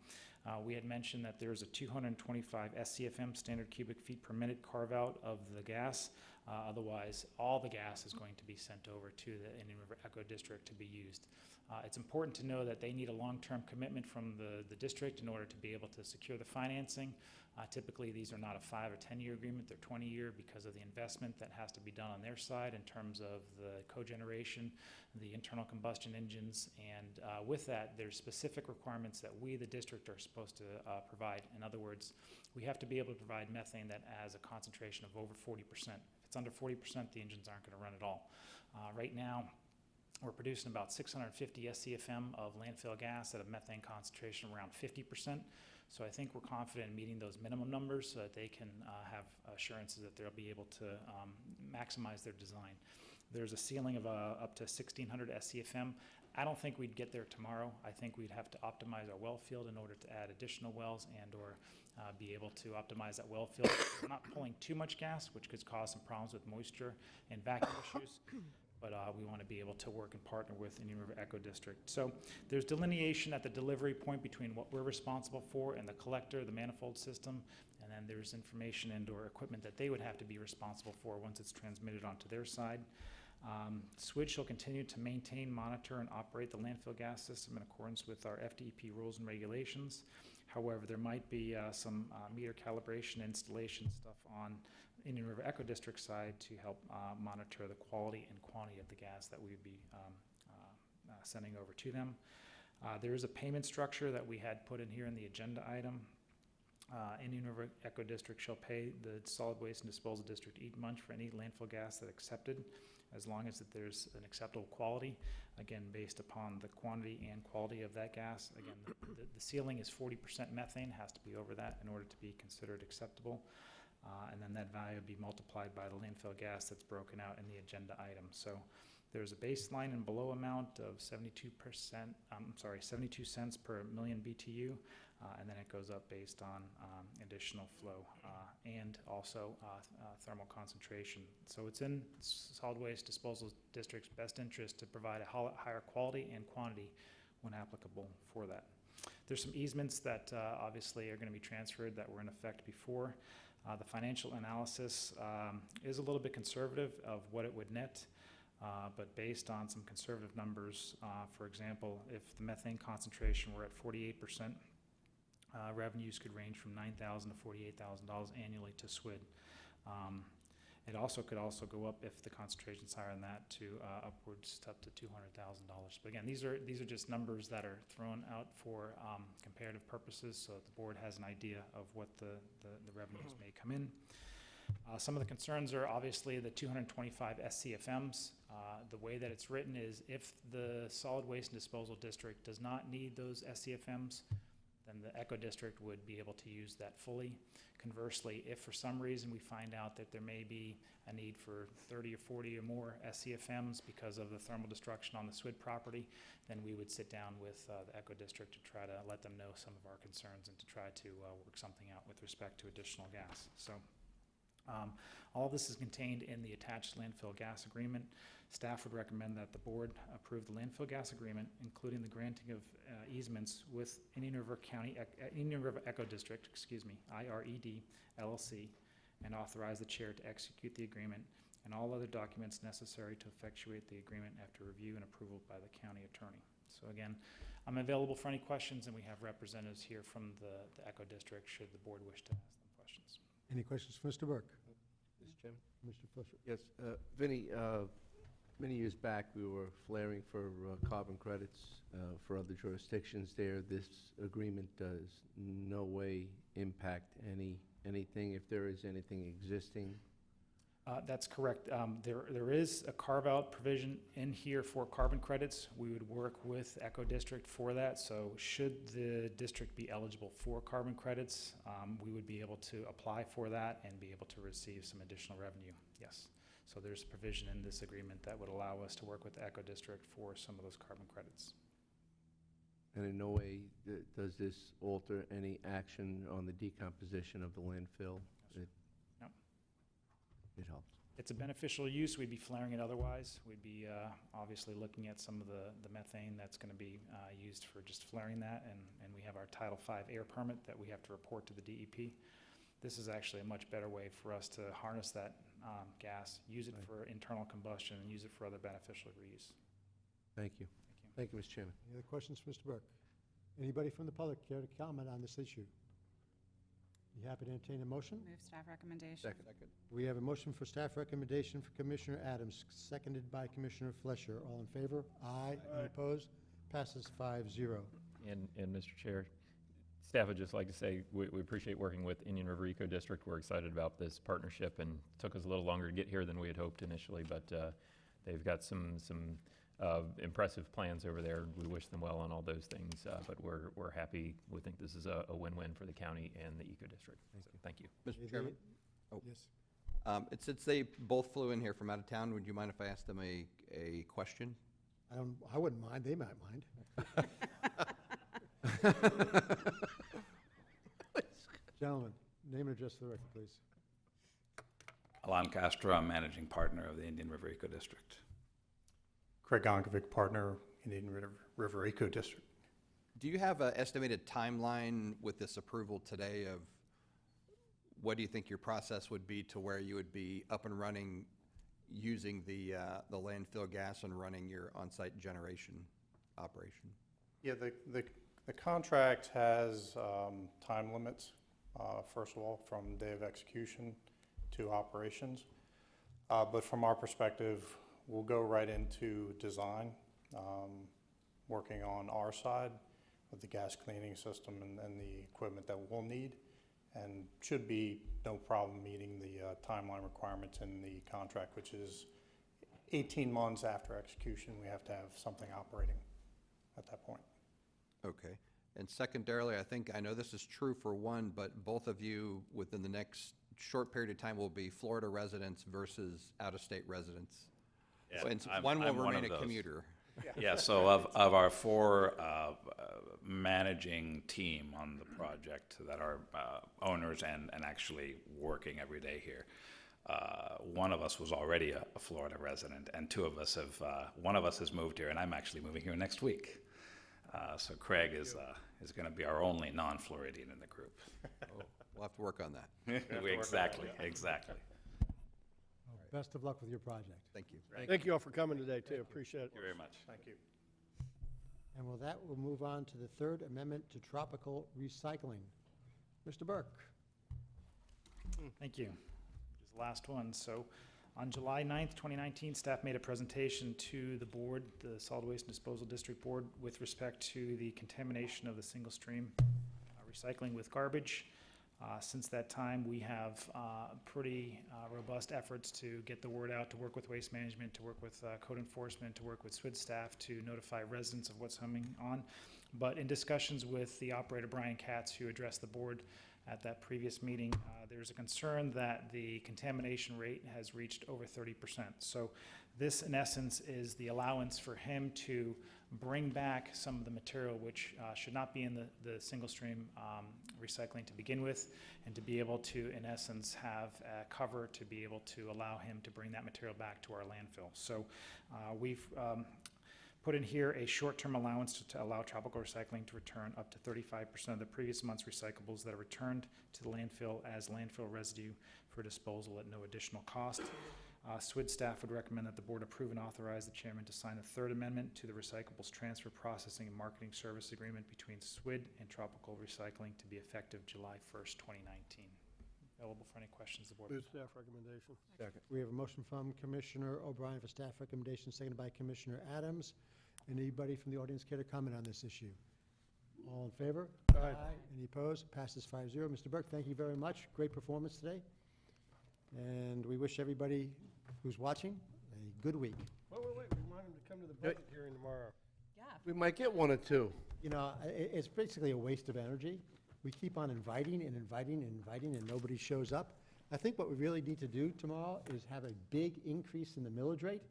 We had mentioned that there's a 225 SCFM, standard cubic feet per minute, carve out of the gas. Otherwise, all the gas is going to be sent over to the Indian River Eco District to be used. It's important to know that they need a long-term commitment from the district in order to be able to secure the financing. Typically, these are not a 5 or 10-year agreement, they're 20-year because of the investment that has to be done on their side in terms of the cogeneration, the internal combustion engines, and with that, there's specific requirements that we, the district, are supposed to provide. In other words, we have to be able to provide methane that has a concentration of over 40%. If it's under 40%, the engines aren't going to run at all. Right now, we're producing about 650 SCFM of landfill gas at a methane concentration of around 50%. So I think we're confident in meeting those minimum numbers so that they can have assurances that they'll be able to maximize their design. There's a ceiling of up to 1,600 SCFM. I don't think we'd get there tomorrow. I think we'd have to optimize our well field in order to add additional wells and or be able to optimize that well field. We're not pulling too much gas, which could cause some problems with moisture and vacuum issues. but we want to be able to work and partner with Indian River Eco District. So there's delineation at the delivery point between what we're responsible for and the collector, the manifold system, and then there's information and/or equipment that they would have to be responsible for once it's transmitted onto their side. SWID shall continue to maintain, monitor, and operate the landfill gas system in accordance with our FDEP rules and regulations. However, there might be some meter calibration installation stuff on Indian River Eco District side to help monitor the quality and quantity of the gas that we would be sending over to them. There is a payment structure that we had put in here in the agenda item. Indian River Eco District shall pay the Solid Waste and Disposal District each month for any landfill gas that's accepted, as long as that there's an acceptable quality, again, based upon the quantity and quality of that gas. Again, the ceiling is 40% methane, has to be over that in order to be considered acceptable. And then that value would be multiplied by the landfill gas that's broken out in the agenda item. So there's a baseline and below amount of 72 cents per million BTU, and then it goes up based on additional flow and also thermal concentration. So it's in Solid Waste Disposal District's best interest to provide a higher quality and quantity when applicable for that. There's some easements that obviously are going to be transferred that were in effect before. The financial analysis is a little bit conservative of what it would net, but based on some conservative numbers, for example, if the methane concentration were at 48%, revenues could range from $9,000 to $48,000 annually to SWID. It also could also go up if the concentration is higher than that to upwards to up to $200,000. But again, these are just numbers that are thrown out for comparative purposes, so that the board has an idea of what the revenues may come in. Some of the concerns are obviously the 225 SCFMs. The way that it's written is if the Solid Waste and Disposal District does not need those SCFMs, then the Eco District would be able to use that fully. Conversely, if for some reason we find out that there may be a need for 30 or 40 or more SCFMs because of the thermal destruction on the SWID property, then we would sit down with the Eco District to try to let them know some of our concerns and to try to work something out with respect to additional gas. So all of this is contained in the attached landfill gas agreement. Staff would recommend that the board approve the landfill gas agreement, including the granting of easements with Indian River Eco District, IRED LLC, and authorize the chair to execute the agreement and all other documents necessary to effectuate the agreement after review and approval by the county attorney. So again, I'm available for any questions, and we have representatives here from the Eco District should the board wish to ask them questions. Any questions for Mr. Burke? Mr. Chairman? Mr. Fletcher? Yes, Vinnie, many years back, we were flaring for carbon credits for other jurisdictions there. This agreement does no way impact anything, if there is anything existing. That's correct. There is a carve-out provision in here for carbon credits. We would work with Eco District for that. So should the district be eligible for carbon credits, we would be able to apply for that and be able to receive some additional revenue, yes. So there's a provision in this agreement that would allow us to work with the Eco District for some of those carbon credits. And in no way does this alter any action on the decomposition of the landfill? No. It helps. It's a beneficial use. We'd be flaring it otherwise. We'd be obviously looking at some of the methane that's going to be used for just flaring that, and we have our Title V air permit that we have to report to the DEP. This is actually a much better way for us to harness that gas, use it for internal combustion, and use it for other beneficial reuse. Thank you. Thank you, Mr. Chairman. Any other questions for Mr. Burke? Anybody from the public care to comment on this issue? You happy to entertain a motion? Move staff recommendation. Second. We have a motion for staff recommendation for Commissioner Adams, seconded by Commissioner Fletcher. All in favor? Aye. Any opposed? Passes 5-0. And Mr. Chair, staff would just like to say we appreciate working with Indian River Eco District. We're excited about this partnership, and it took us a little longer to get here than we had hoped initially, but they've got some impressive plans over there. We wish them well on all those things, but we're happy. We think this is a win-win for the county and the Eco District. Thank you. Mr. Chairman? Oh. Yes. Since they both flew in here from out of town, would you mind if I asked them a question? I wouldn't mind. They might mind. Gentlemen, name and address for the record, please. Alon Castro, I'm managing partner of the Indian River Eco District. Craig Gonkovic, partner, Indian River Eco District. Do you have an estimated timeline with this approval today of what do you think your process would be to where you would be up and running using the landfill gas and running your on-site generation operation? Yeah, the contract has time limits, first of all, from day of execution to operations. But from our perspective, we'll go right into design, working on our side with the gas cleaning system and the equipment that we'll need, and should be no problem meeting the timeline requirements in the contract, which is 18 months after execution. We have to have something operating at that point. Okay. And secondarily, I know this is true for one, but both of you within the next short period of time will be Florida residents versus out-of-state residents. Yeah, So, and I'm one will one remain of a those. commuter. Yeah, so of our four managing team on the project that are owners and actually working every day here, one of us was already a Florida resident, and one of us has moved here, and I'm actually moving here next week. So Craig is going to be our only non-Floridian in the group. Oh, we'll have to work on that. Exactly. Best of luck with your project. Thank you. Thank you all for coming today, too. Appreciate it. Thank you very much. Thank you. And with that, we'll move on to the third amendment to tropical recycling. Mr. Burke. Thank you. This is the last one. So on July 9th, 2019, staff made a presentation to the board, the Solid Waste and Disposal District Board, with respect to the contamination of the single stream recycling with garbage. Since that time, we have pretty robust efforts to get the word out, to work with waste management, to work with code enforcement, to work with SWID staff to notify residents of what's coming on. But in discussions with the operator, Brian Katz, who addressed the board at that previous meeting, there's a concern that the contamination rate has reached over 30%. So this, in essence, is the allowance for him to bring back some of the material which should not be in the single stream recycling to begin with, and to be able to, in essence, have a cover to be able to allow him to bring that material back to our landfill. So we've put in here a short-term allowance to allow tropical recycling to return up to 35% of the previous month's recyclables that are returned to the landfill as landfill residue for disposal at no additional cost. SWID staff would recommend that the board approve and authorize the chairman to sign the third amendment to the recyclables transfer processing and marketing service agreement between SWID and Tropical Recycling to be effective July 1st, 2019. Available for any questions the board. Move staff recommendation. Second. We have a motion from Commissioner O'Brien for staff recommendation, seconded by Commissioner Adams. Anybody from the audience care to comment on this issue? All in favor? Aye. Any opposed? Passes 5-0. Mr. Burke, thank you very much. Great performance today. And we wish everybody who's watching a good week. Wait. We want him to come to the budget hearing tomorrow. We might get one or two. You know, it's basically a waste of energy. We keep on inviting and inviting and inviting, and nobody shows up. I think what we really need to do tomorrow is have a big increase in the millage rate,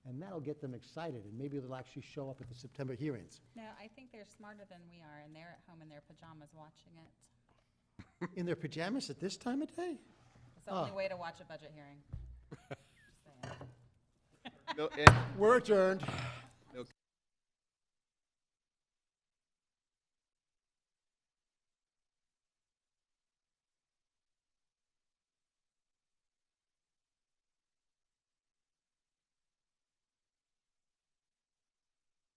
and that'll get them excited, and maybe they'll actually show up at the September hearings. No, I think they're smarter than we are, and they're at home in their pajamas watching it. In their pajamas at this time of day? It's the only way to watch a budget hearing. Just saying. No, and We're adjourned.